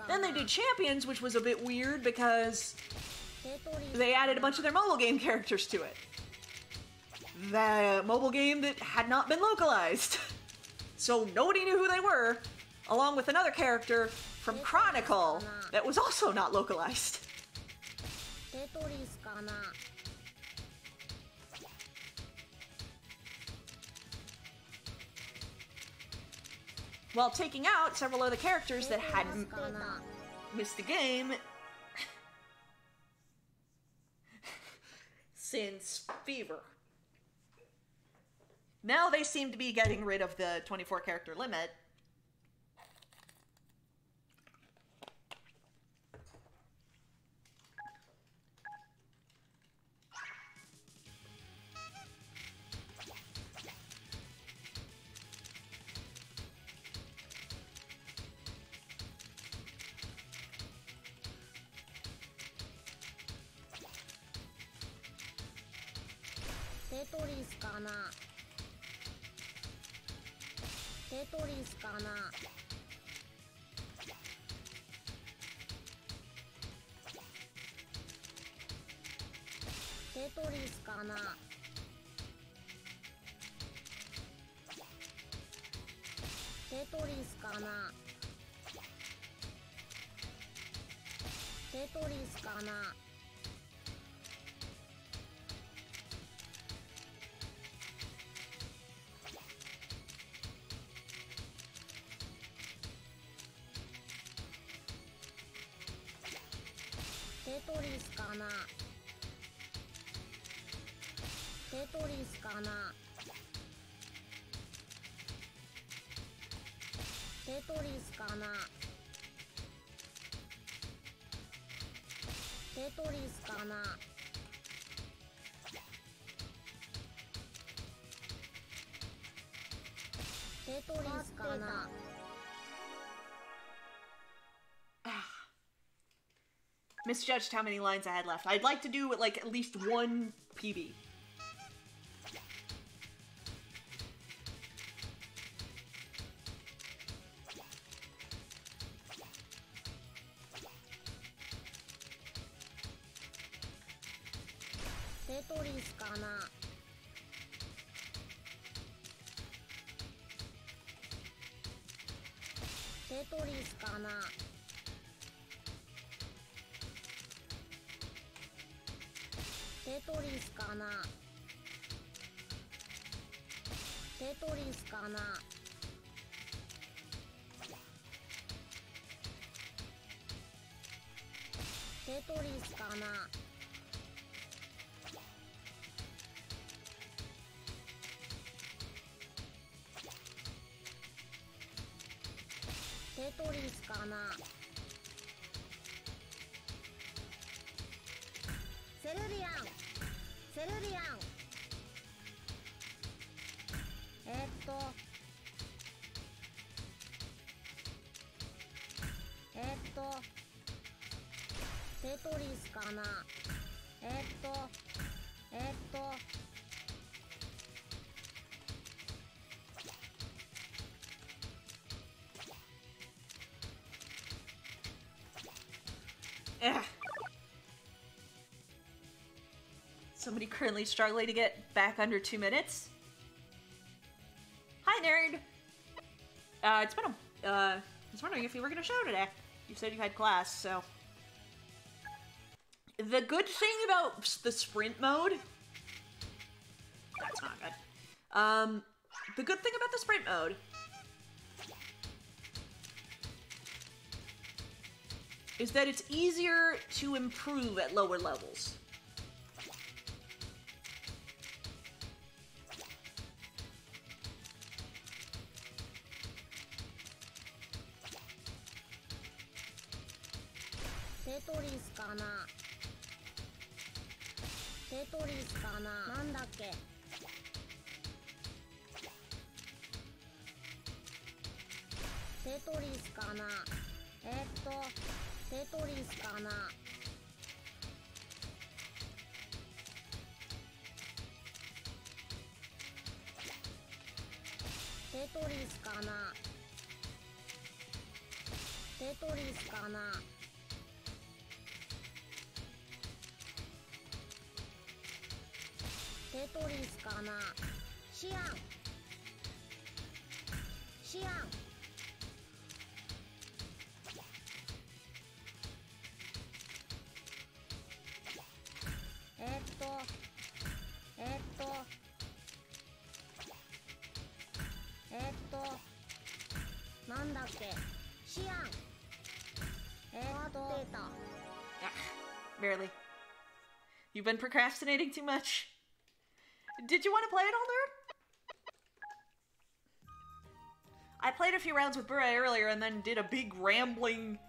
Then they did Champions, which was a bit weird because They added a bunch of their mobile game characters to it. The mobile game that had not been localized. So nobody knew who they were, along with another character from Chronicle that was also not localized. While taking out several other characters that hadn't missed the game since Fever. Now they seem to be getting rid of the 24 character limit. Tetris かな。テトリスかな。テトリスかな。テトリスかな。テトリスかな。テトリスかな。テトリスかな。テトリスかな。テトリスかな。テトリスかな。Misjudged how many lines I had left. I'd like to do like at least one PB. Tetris かな。テトリスかな。テトリスかな。テトリスかな。テトリスかな。テトリスかな。セルリアン。セルリアン。テトリスかな。Ugh. Somebody currently struggling to get back under 2 minutes. Hi, nerd. It's been a. I was wondering if you were gonna show today. You said you had class, so. The good thing about the sprint mode. That's not good. The good thing about the sprint mode is that it's easier to improve at lower levels. Tetris かな。テトリスかな。なんだっけ。テトリスかな。テトリスかな。テトリスかな。テトリスかな。テトリスかな。シアンシアン。えっとなんだっけ。シアン。データ。Barely. You've been procrastinating too much. Did you want to play it all, nerd? I played a few rounds with Bure earlier and then did a big rambling...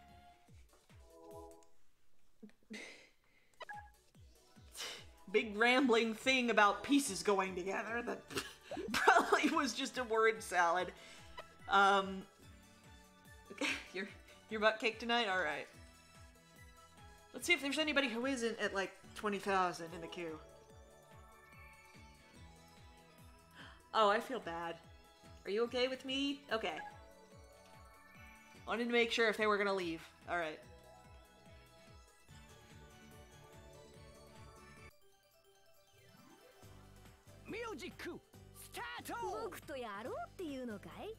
thing about pieces going together that probably was just a word salad. Your butt cake tonight? Alright. Let's see if there's anybody who isn't at like 20,000 in the queue. Oh, I feel bad. Are you okay with me? Okay. Wanted to make sure if they were gonna leave. Alright. Music start! 僕とやろうっていうのかい？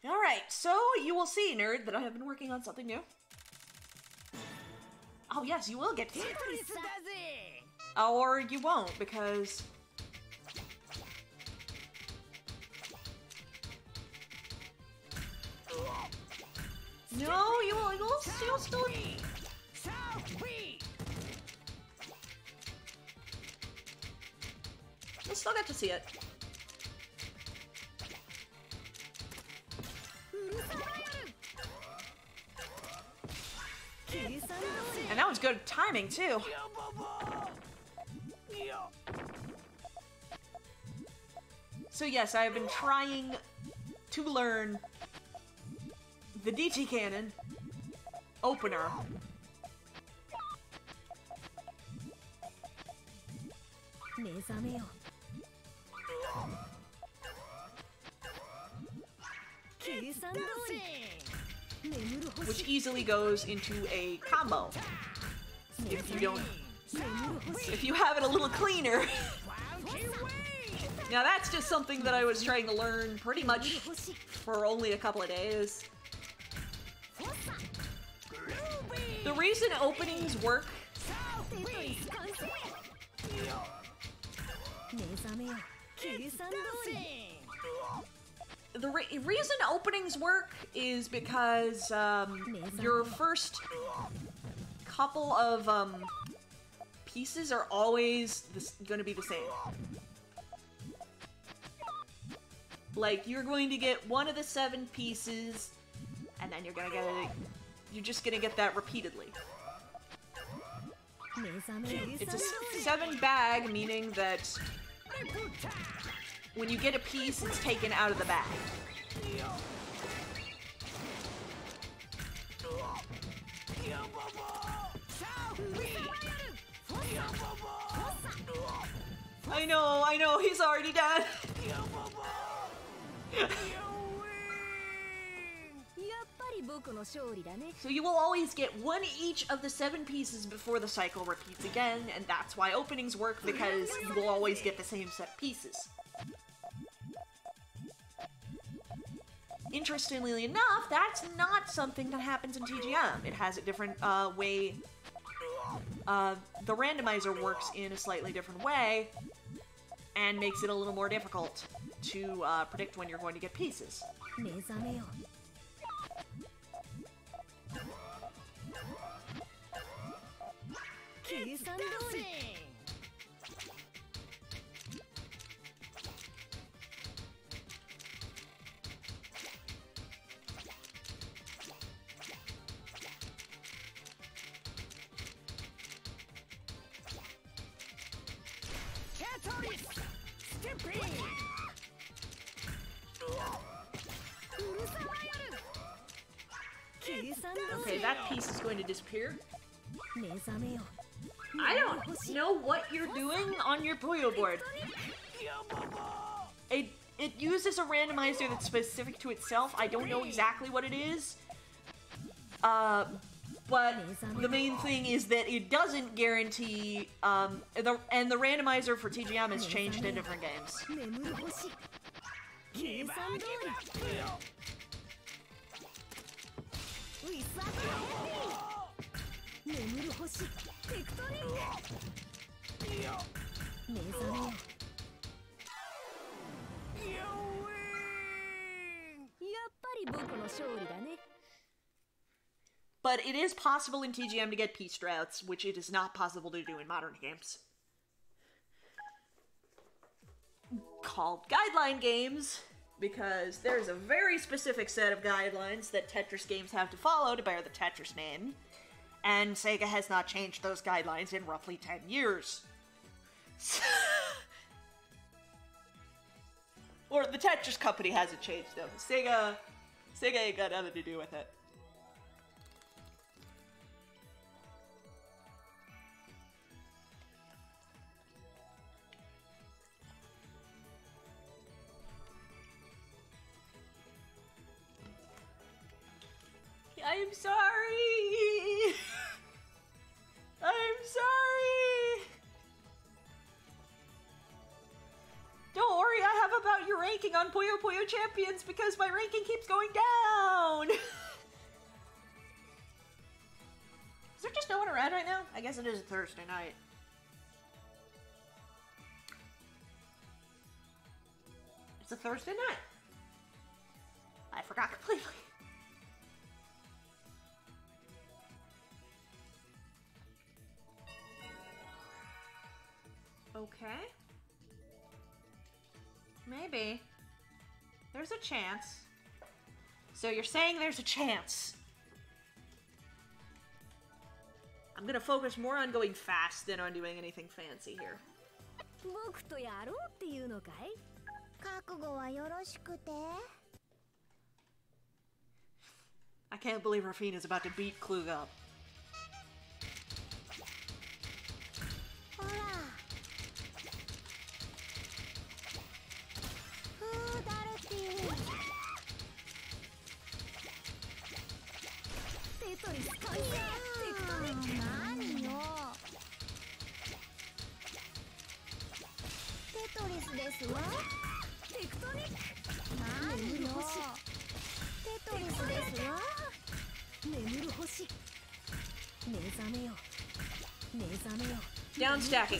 Alright, so you will see, nerd, that I have been working on something new. Oh yes, you will get to see it. テトリスだぜ。 Or you won't, because... No, you'll still... You'll still get to see it. And that was good timing, too. So yes, I have been trying to learn the DT cannon opener. Which easily goes into a combo. If you have it a little cleaner. Now that's just something that I was trying to learn pretty much for only a couple of days. The reason openings work... The reason openings work is because your first couple of pieces are always going to be the same. Like, you're going to get one of the 7 pieces, and then you're gonna get it. You're just gonna get that repeatedly. It's a 7 bag, meaning that when you get a piece, it's taken out of the bag. I know, he's already dead. So you will always get one each of the 7 pieces before the cycle repeats again, and that's why openings work, because you will always get the same set pieces. Interestingly enough, that's not something that happens in TGM. It has a different way. The randomizer works in a slightly different way, and makes it a little more difficult to predict when you're going to get pieces. Okay, that piece is going to disappear. I don't know what you're doing on your Puyo board. It uses a randomizer that's specific to itself. I don't know exactly what it is. But But the main thing is that it doesn't guarantee, the randomizer for TGM has changed in different games. But it is possible in TGM to get peace droughts, which it is not possible to do in modern games. Called guideline games, because there's a very specific set of guidelines that Tetris games have to follow to bear the Tetris name, and Sega has not changed those guidelines in roughly 10 years. Or the Tetris company hasn't changed them. Sega ain't got nothing to do with it. I'm sorry! I'm sorry! Don't worry, I have about your ranking on Puyo Puyo Champions because my ranking keeps going down! Is there just no one around right now? I guess it is a Thursday night. It's a Thursday night. I forgot completely. Okay. Maybe. There's a chance. So you're saying there's a chance. I'm gonna focus more on going fast than on doing anything fancy here. I can't believe Rafina's about to beat Klug up. Down stacking.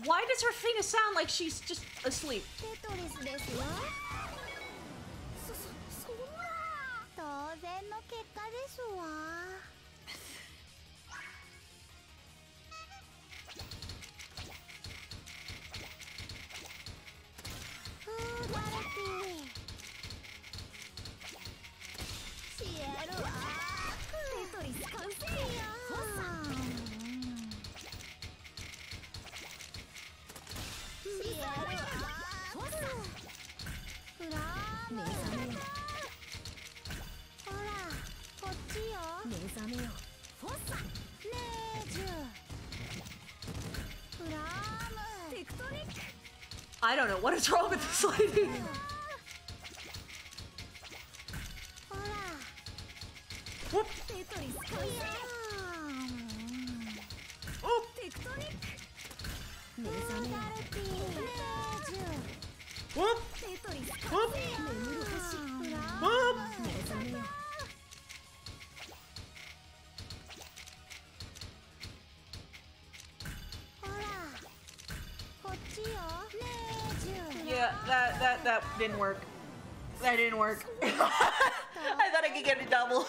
Why does Rafina sound like she's just asleep? I don't know what is wrong with this lady. Whoop. Oop. Whoop. Whoop. Whoop. Yeah, that didn't work. That didn't work. I thought I could get a double.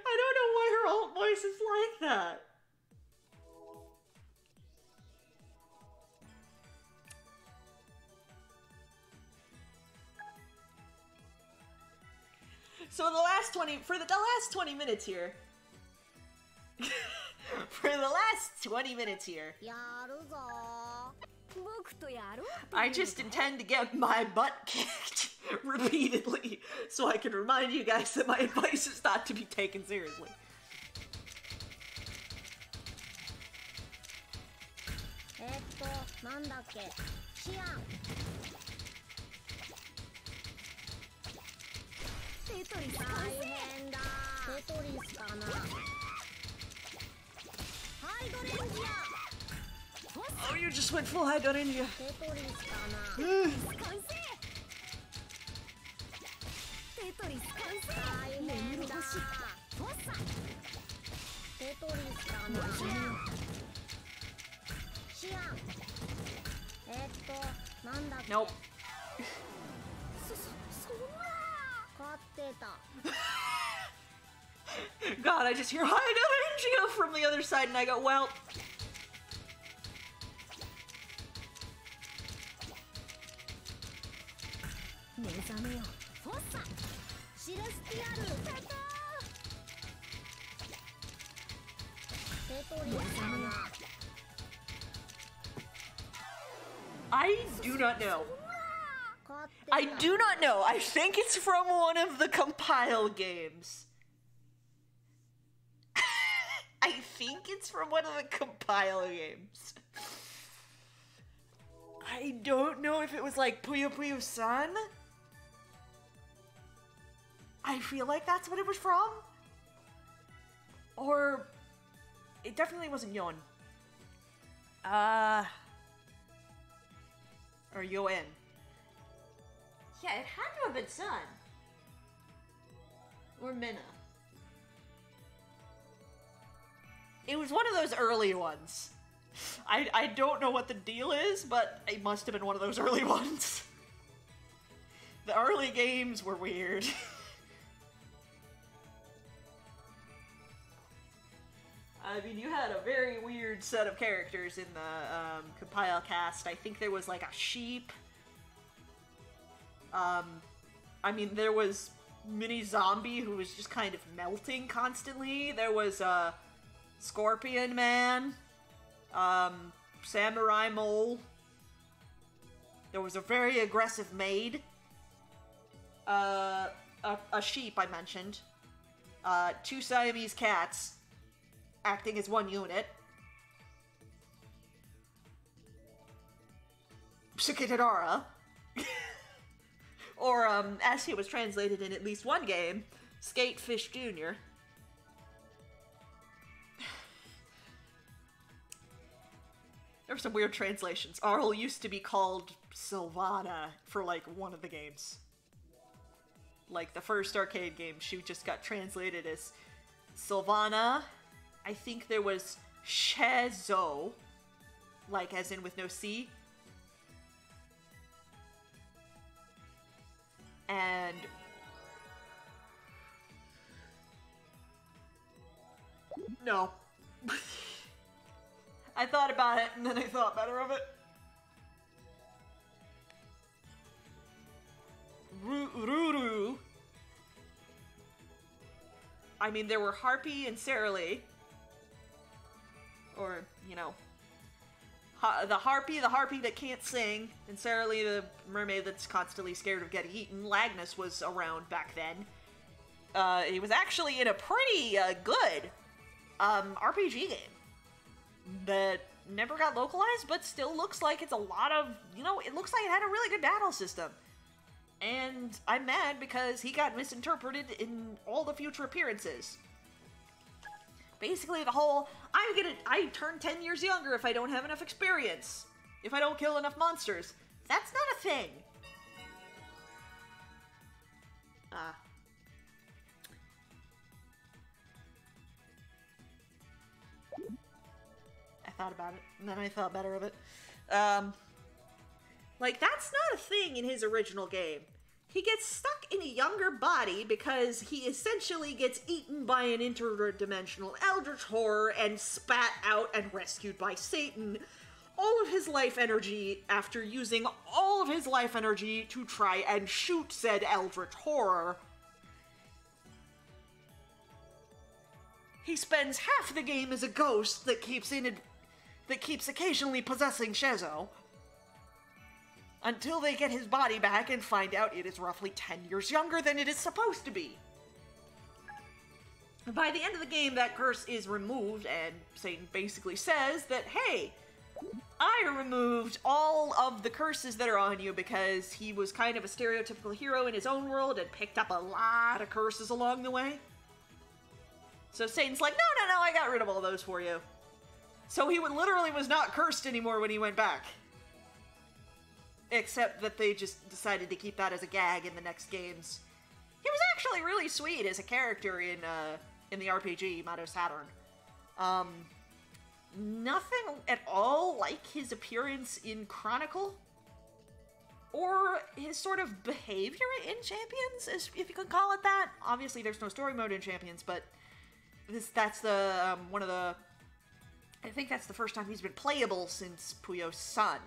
I don't know why her alt voice is like that. So for the last 20 minutes here. For the last 20 minutes here, I just intend to get my butt kicked repeatedly so I can remind you guys that my advice is not to be taken seriously. なんだっけシアンテトリス大変だテトリスかなハイドレンジア Oh, you just went full Hydrangea. テトリスかな完成テトリス完成大変だフォッサテトリスかなシアンなんだっけ Nope. そんな勝ってた God, I just hear Hydrangea from the other side and I go, well. 目覚めよフォッサシレスティアルテトリスかな I do not know. 勝ってた I do not know. I think it's from one of the compile games. I think it's from one of the compile games. I don't know if it was like Puyo Puyo-san. I feel like that's what it was from. Or it definitely wasn't Yon. Or Yoen. Yeah, it had to have been Sun. Or Minna. It was one of those early ones. I don't know what the deal is, but it must have been one of those early ones. The early games were weird. I mean, you had a very weird set of characters in the compile cast. I think there was like a sheep. I mean, there was Mini Zombie who was just kind of melting constantly. There was Scorpion Man. Samurai Mole. There was a very aggressive maid. A sheep I mentioned. 2 Siamese cats. Acting as one unit. Psukitadara. Or, as he was translated in at least one game, Skatefish Jr. There were some weird translations. Arl used to be called Sylvana for, like, one of the games. Like, the first arcade game, she just got translated as Sylvana. I think there was Shezo, like as in with no C. And no. I thought about it and then I thought better of it. Ruru. I mean, there were Harpy and Saralee. Or, you know, the harpy that can't sing, and Saralee, the mermaid that's constantly scared of getting eaten. Lagnus was around back then. He was actually in a pretty good RPG game that never got localized, but still looks like it's a lot of, you know, it looks like it had a really good battle system. And I'm mad because he got misinterpreted in all the future appearances. Basically, the whole, I turn 10 years younger if I don't have enough experience. If I don't kill enough monsters. That's not a thing. I thought about it, and then I thought better of it. Like, that's not a thing in his original game. He gets stuck in a younger body because he essentially gets eaten by an interdimensional eldritch horror and spat out and rescued by Satan. All of his life energy after using all of his life energy to try and shoot said eldritch horror. He spends half the game as a ghost that keeps occasionally possessing Shezo. Until they get his body back and find out it is roughly 10 years younger than it is supposed to be. By the end of the game, that curse is removed, and Satan basically says that, hey, I removed all of the curses that are on you because he was kind of a stereotypical hero in his own world and picked up a lot of curses along the way. So Satan's like, no, I got rid of all those for you. So he literally was not cursed anymore when he went back. Except that they just decided to keep that as a gag in the next games. He was actually really sweet as a character in the RPG, Mato Saturn. Nothing at all like his appearance in Chronicle. Or his sort of behavior in Champions, if you could call it that. Obviously there's no story mode in Champions, but that's the, one of the... I think that's the first time he's been playable since Puyo's son.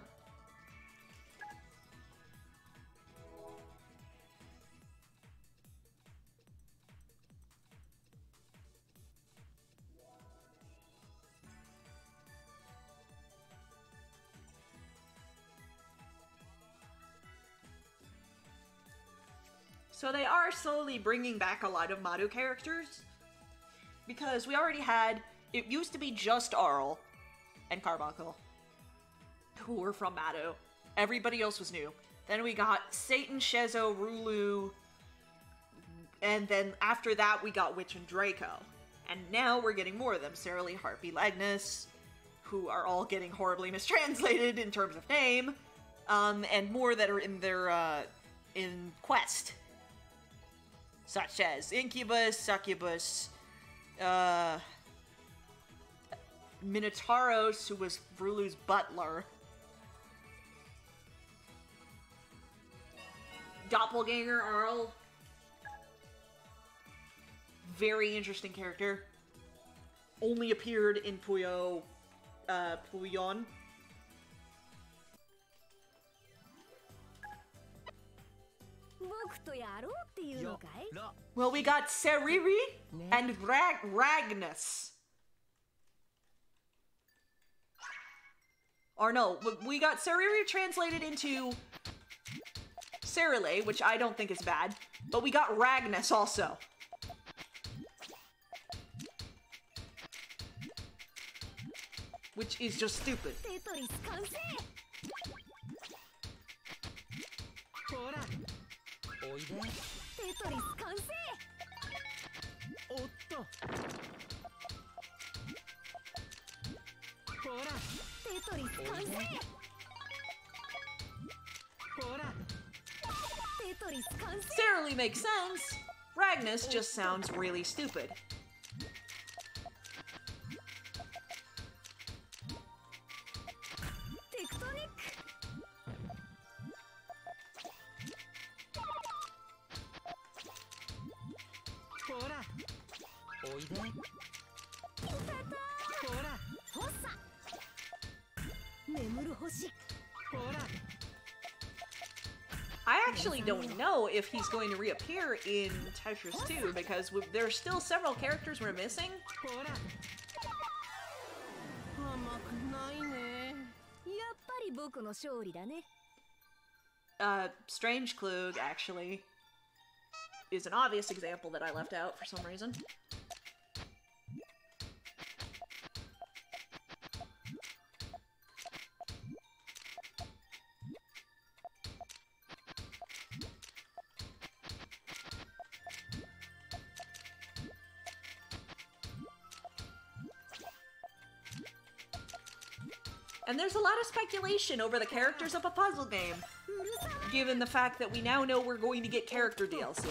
So they are slowly bringing back a lot of Maru characters, because we already had, it used to be just Arl and Carbuncle, who were from Maru. Everybody else was new. Then we got Satan, Shezo, Rulu, and then after that we got Witch and Draco. And now we're getting more of them. Sarah Lee, Harpy, Lagnus, who are all getting horribly mistranslated in terms of name, and more that are in their, in Quest. Such as Incubus, Succubus, Minotauros, who was Rulu's butler, Doppelganger Arl, very interesting character, only appeared in Puyo, Puyon. Well, we got Seriri and Ragnus. Or no, we got Seriri translated into Cerile, which I don't think is bad, but we got Ragnus also. Which is just stupid. Cereally makes sense. Ragnus just sounds really stupid. I actually don't know if he's going to reappear in Tetris 2 because there are still several characters we're missing. Strange Klug, actually, is an obvious example that I left out for some reason. And there's a lot of speculation over the characters of a puzzle game, given the fact that we now know we're going to get character DLC.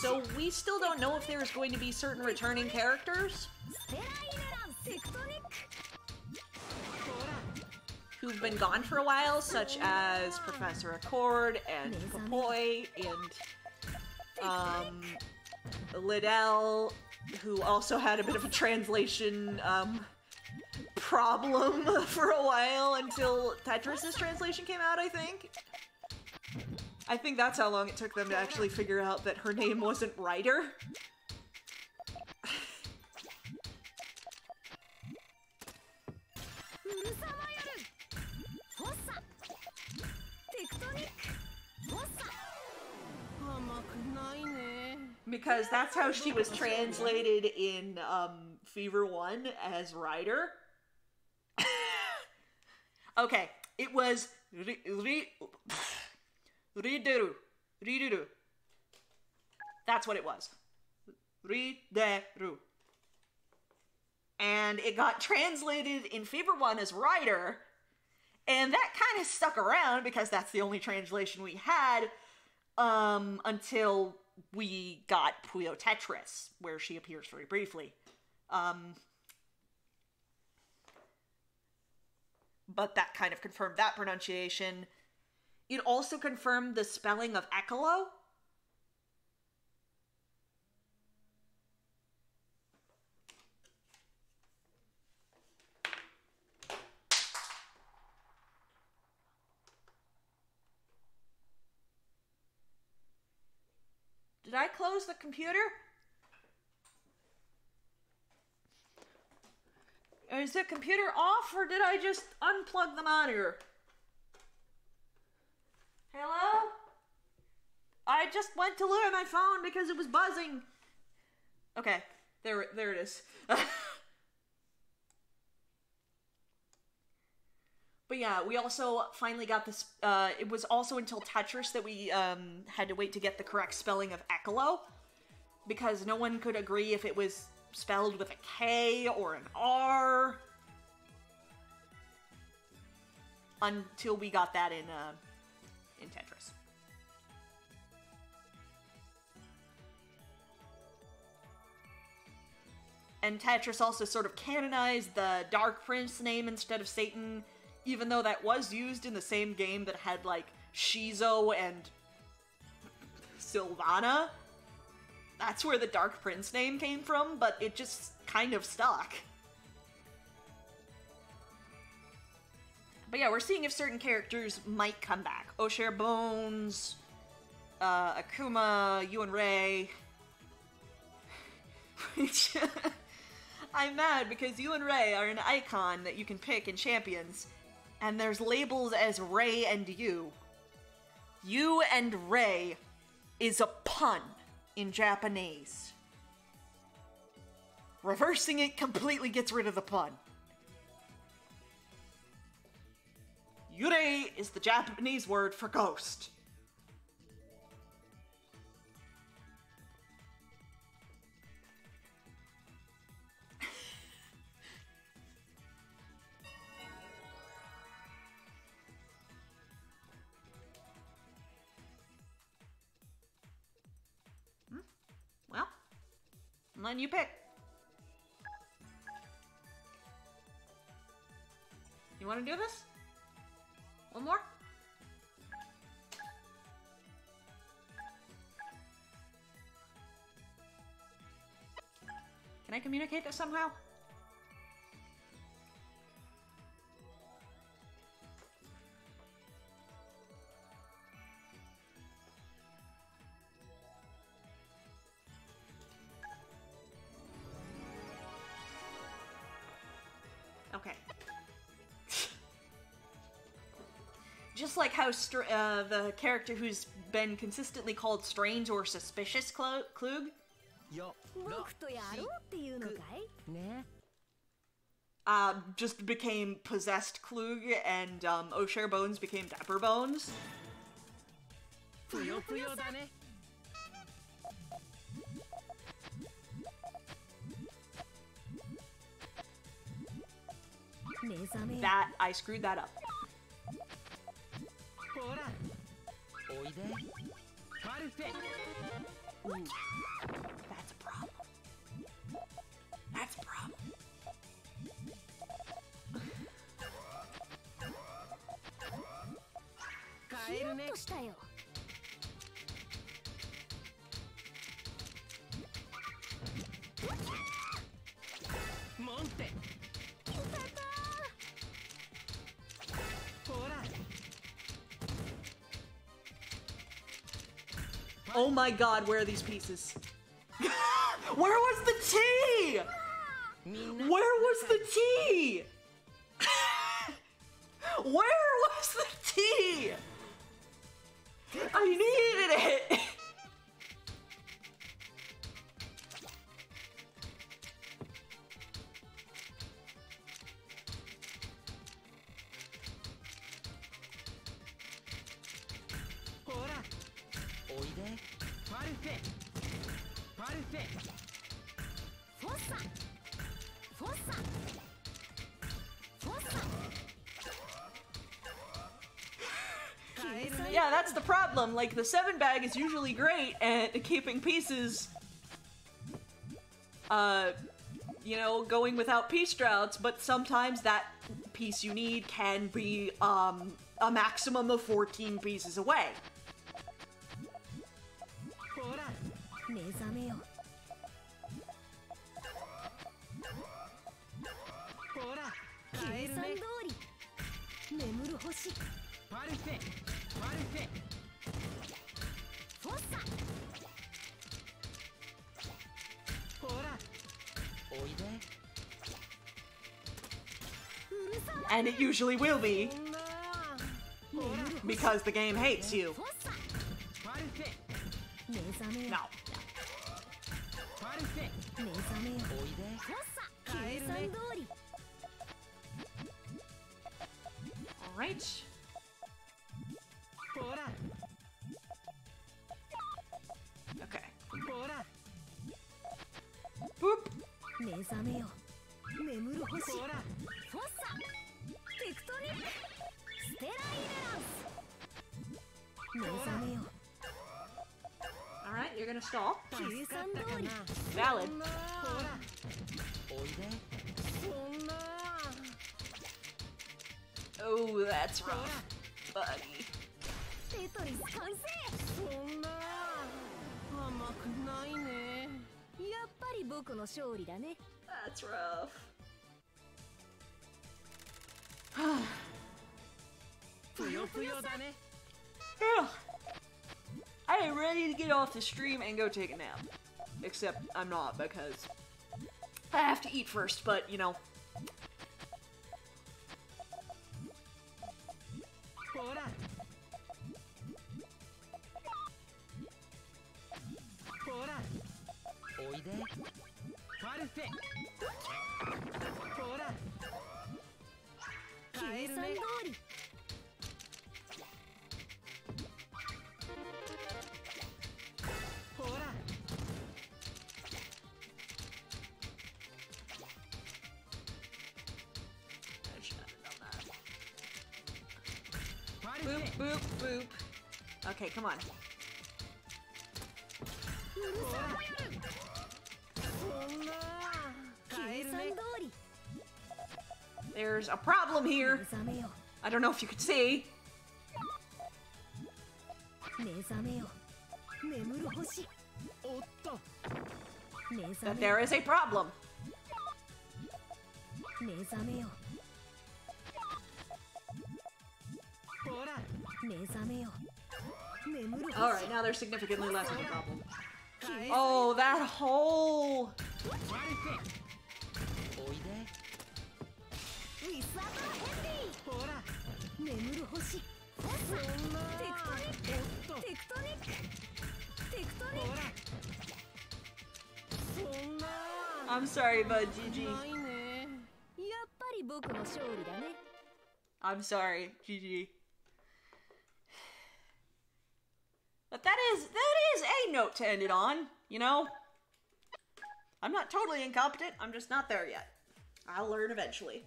So we still don't know if there's going to be certain returning characters who've been gone for a while, such as Professor Accord and Popoi and Liddell, who also had a bit of a translation problem for a while until Tetris' translation came out, I think. I think that's how long it took them to actually figure out that her name wasn't Ryder. Because that's how she was translated in Fever 1 as Ryder. Okay, it was Rideru. That's what it was. Rideru. And it got translated in Fever 1 as Ryder, and that kind of stuck around because that's the only translation we had until we got Puyo Tetris, where she appears very briefly. But that kind of confirmed that pronunciation. It also confirmed the spelling of Ekolo. Did I close the computer? Is the computer off, or did I just unplug the monitor? Hello? I just went to look at my phone because it was buzzing. Okay, there it is. But yeah, we also finally got this, it was also until Tetris that we had to wait to get the correct spelling of Ekolo, because no one could agree if it was spelled with a K or an R, until we got that in Tetris. And Tetris also sort of canonized the Dark Prince name instead of Satan, even though that was used in the same game that had, like, Shizo and Sylvana. That's where the Dark Prince name came from, but it just kind of stuck. But yeah, we're seeing if certain characters might come back. O'Share Bones, Akuma, Yuan Rei. Which, I'm mad because Yuan Rei are an icon that you can pick in Champions, and there's labels as Rei and Yu. Yu and Rei is a pun in Japanese. Reversing it completely gets rid of the pun. Yurei is the Japanese word for ghost. Well, I'm letting you pick. You want to do this? One more? Can I communicate this somehow? Okay. Just like how the character who's been consistently called strange or suspicious Klug just became possessed Klug, and O'Share Bones became Dapper Bones. That, I screwed that up. Ooh, that's a problem. That's a problem. Oh my god, where are these pieces? Where was the tea? Where was the tea? Where was the tea? I needed it! Parfait. Parfait. Fossa. Fossa. Fossa. Yeah, that's the problem. Like, the 7 bag is usually great at keeping pieces, you know, going without piece droughts, but sometimes that piece you need can be, a maximum of 14 pieces away. ほら。目覚めよ。ほら。計算通り。眠る星。パルフェ。パルフェ。フォッサ。ほら。おいで。 And it usually will be, そんな。 because the game hates you. フォッサ。パルフェ。目覚めよ。 No. パルフェ。目覚めよ。おいで。フォッサ。計算通り。 Alright. ほら。 Okay. ほら。 Boop. 目覚めよ。眠る星。ほら。フォッサ。テクトニック。ステライレランス。目覚めよ。 Alright, you're gonna stall. 計算通り。 Valid. ほら。おいで。そんな。 Oh, that's rough, buddy. テトリス完成。そんな。甘くないね。やっぱり僕の勝利だね。 That's rough. ぷよぷよだね。 Yeah. I am ready to get off the stream and go take a nap. Except I'm not, because I have to eat first, but, you know. ほら。ほら。おいで。パルフェ。ほら。計算通り。 ほら。 I should have done that. パルフ Boop, ェ。 boop, boop. Okay, come on. ほら。そんな。計算通り。 There's a problem 目 here. 覚めよ。 I don't know if you could see. 目覚めよ。眠る星。おっと。目覚 That めよ。 there is a problem. 目覚めよ。ほら。目覚めよ。眠る星。 Alright, now there's significantly less of a problem. 返せ。 Oh, that hole! パルフェ。おいで。ウィスアターヘンリほら。ー。眠る星。フォッサ。そんな。テクトニック。おっと。テクトニック。テクトニック。ほら。そんな。 I'm sorry, but GG. ないね。やっぱり僕の勝利だね。 I'm sorry, GG. But that is a note to end it on, you know? I'm not totally incompetent, I'm just not there yet. I'll learn eventually.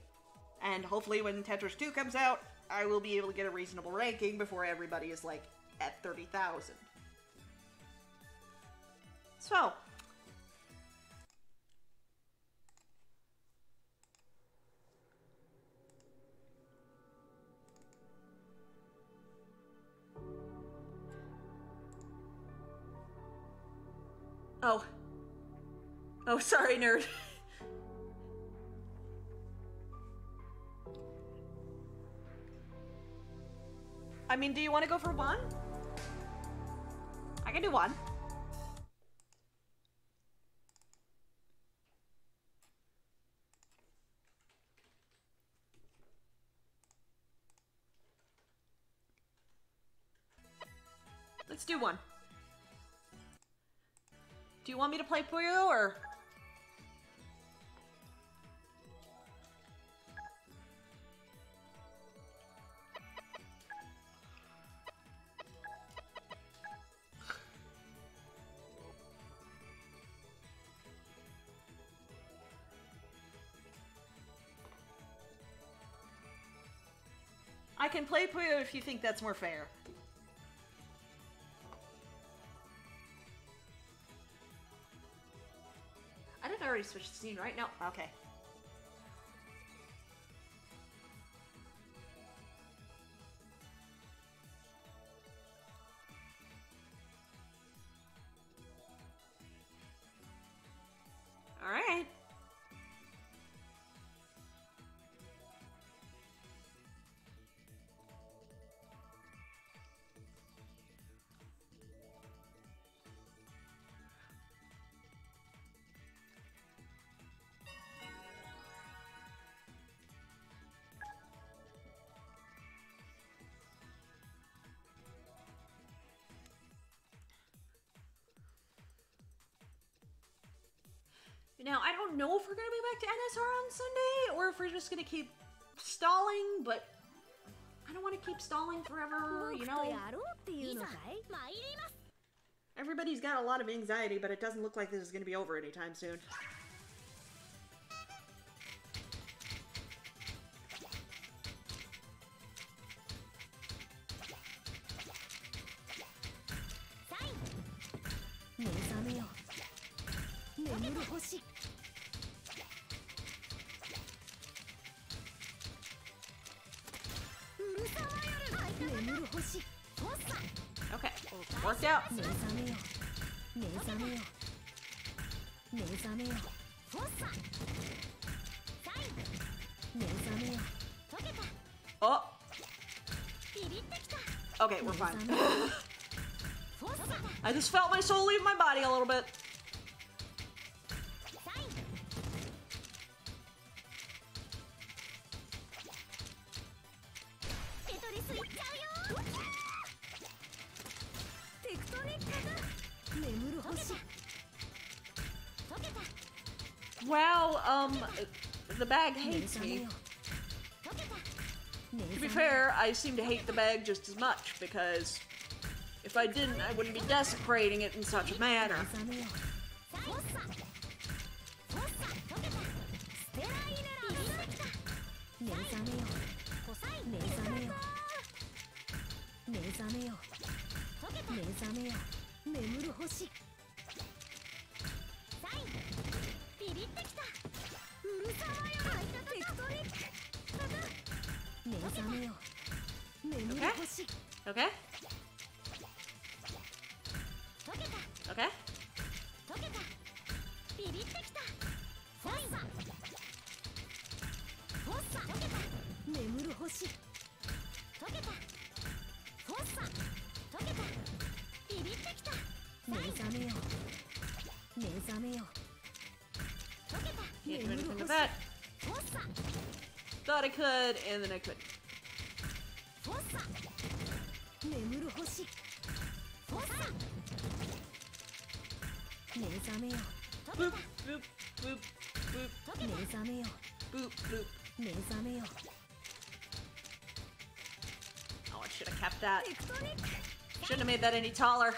And hopefully when Tetris 2 comes out, I will be able to get a reasonable ranking before everybody is, like, at 30,000. So. Oh. Oh, sorry, nerd. I mean, do you want to go for one? I can do one. Let's do one. Do you want me to play Puyo, or...? I can play Puyo if you think that's more fair. I think I already switched the scene, right? No? Okay. Alright. Now, I don't know if we're going to be back to NSR on Sunday, or if we're just going to keep stalling, but I don't want to keep stalling forever, you know? Everybody's got a lot of anxiety, but it doesn't look like this is going to be over anytime soon. Okay, worked out. Oh! Okay, we're fine. I just felt my soul leave my body a little bit. Wow, the bag hates me. To be fair, I seem to hate the bag just as much, because if I didn't, I wouldn't be desecrating it in such a manner. Okay. Okay. Okay. Can't do anything with that. Thought I could, and then I couldn't. Boop, boop, boop, boop. Boop, boop. Oh, I should have kept that. Shouldn't have made that any taller.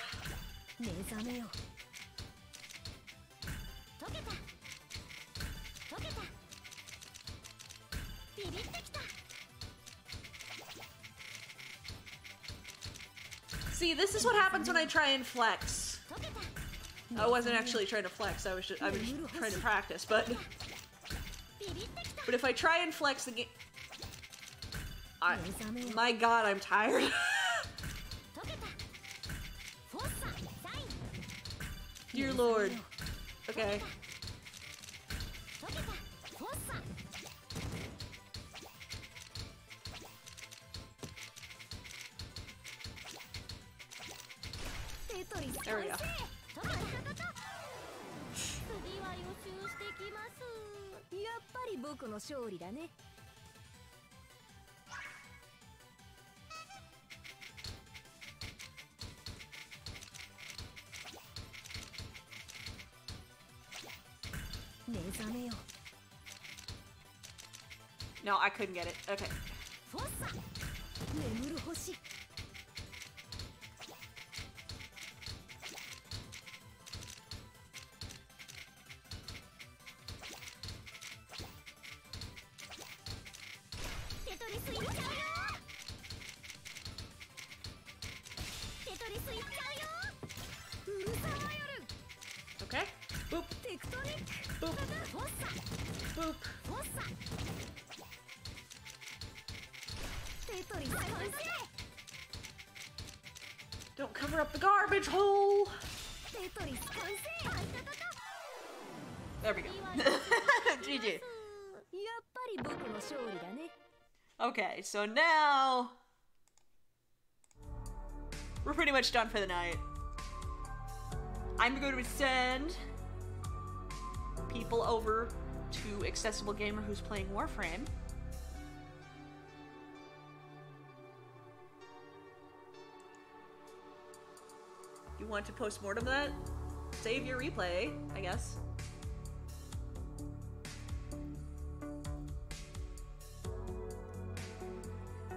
See, this is what happens when I try and flex. I wasn't actually trying to flex, I was just trying to practice, but if I try and flex the game, my god, I'm tired. Dear Lord. Okay. There we go. やっぱり僕の勝利だね。目覚めよ。No, I couldn't get it. Okay. フォッサ。眠る星。テトリスいっちゃうよ。Don't cover up the garbage hole. There we go. GG. Okay, so now we're pretty much done for the night. I'm going to send people over to Accessible Gamer who's playing Warframe. You want to post-mortem that? Save your replay, I guess.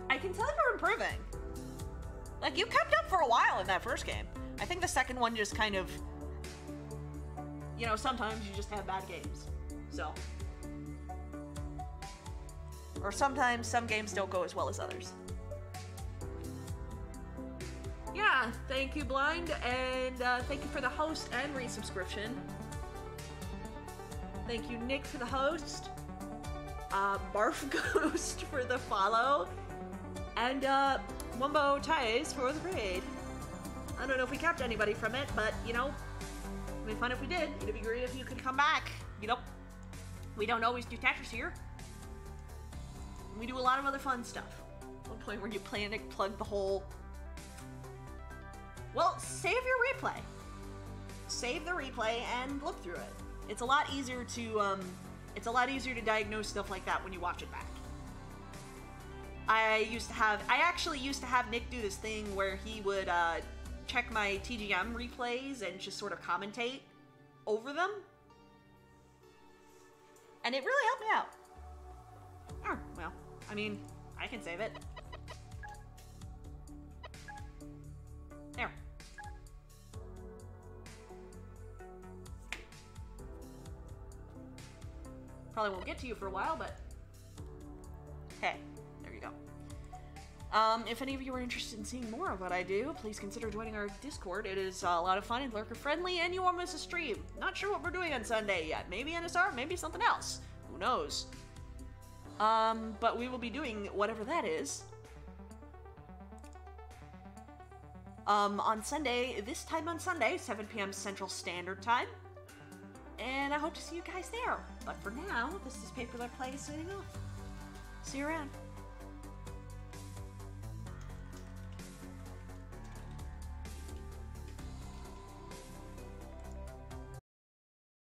I can tell you're improving. Like, you kept up for a while in that first game. I think the second one just kind of... You know, sometimes you just have bad games. So. Or sometimes some games don't go as well as others. Yeah, thank you, Blind, and thank you for the host and resubscription. Thank you, Nick, for the host. Barf Ghost for the follow. And Wumbo Ties for the raid. I don't know if we kept anybody from it, but, you know, it'd be fun if we did. It'd be great if you could come back. You know, we don't always do Tetris here. We do a lot of other fun stuff. One point where you panic plug the whole... Well, save your replay. Save the replay and look through it. It's a lot easier to diagnose stuff like that when you watch it back. I actually used to have Nick do this thing where he would check my TGM replays and just sort of commentate over them. And it really helped me out. Oh, well, I mean, I can save it. There. Probably won't get to you for a while, but hey, there you go. If any of you are interested in seeing more of what I do, please consider joining our Discord. It is a lot of fun and lurker friendly, and you won't miss a stream. Not sure what we're doing on Sunday yet. Maybe NSR, maybe something else. Who knows? But we will be doing whatever that is. On Sunday, this time on Sunday, 7 p.m. Central Standard Time. And I hope to see you guys there. But for now, this is Paper That Play signing off. See you around.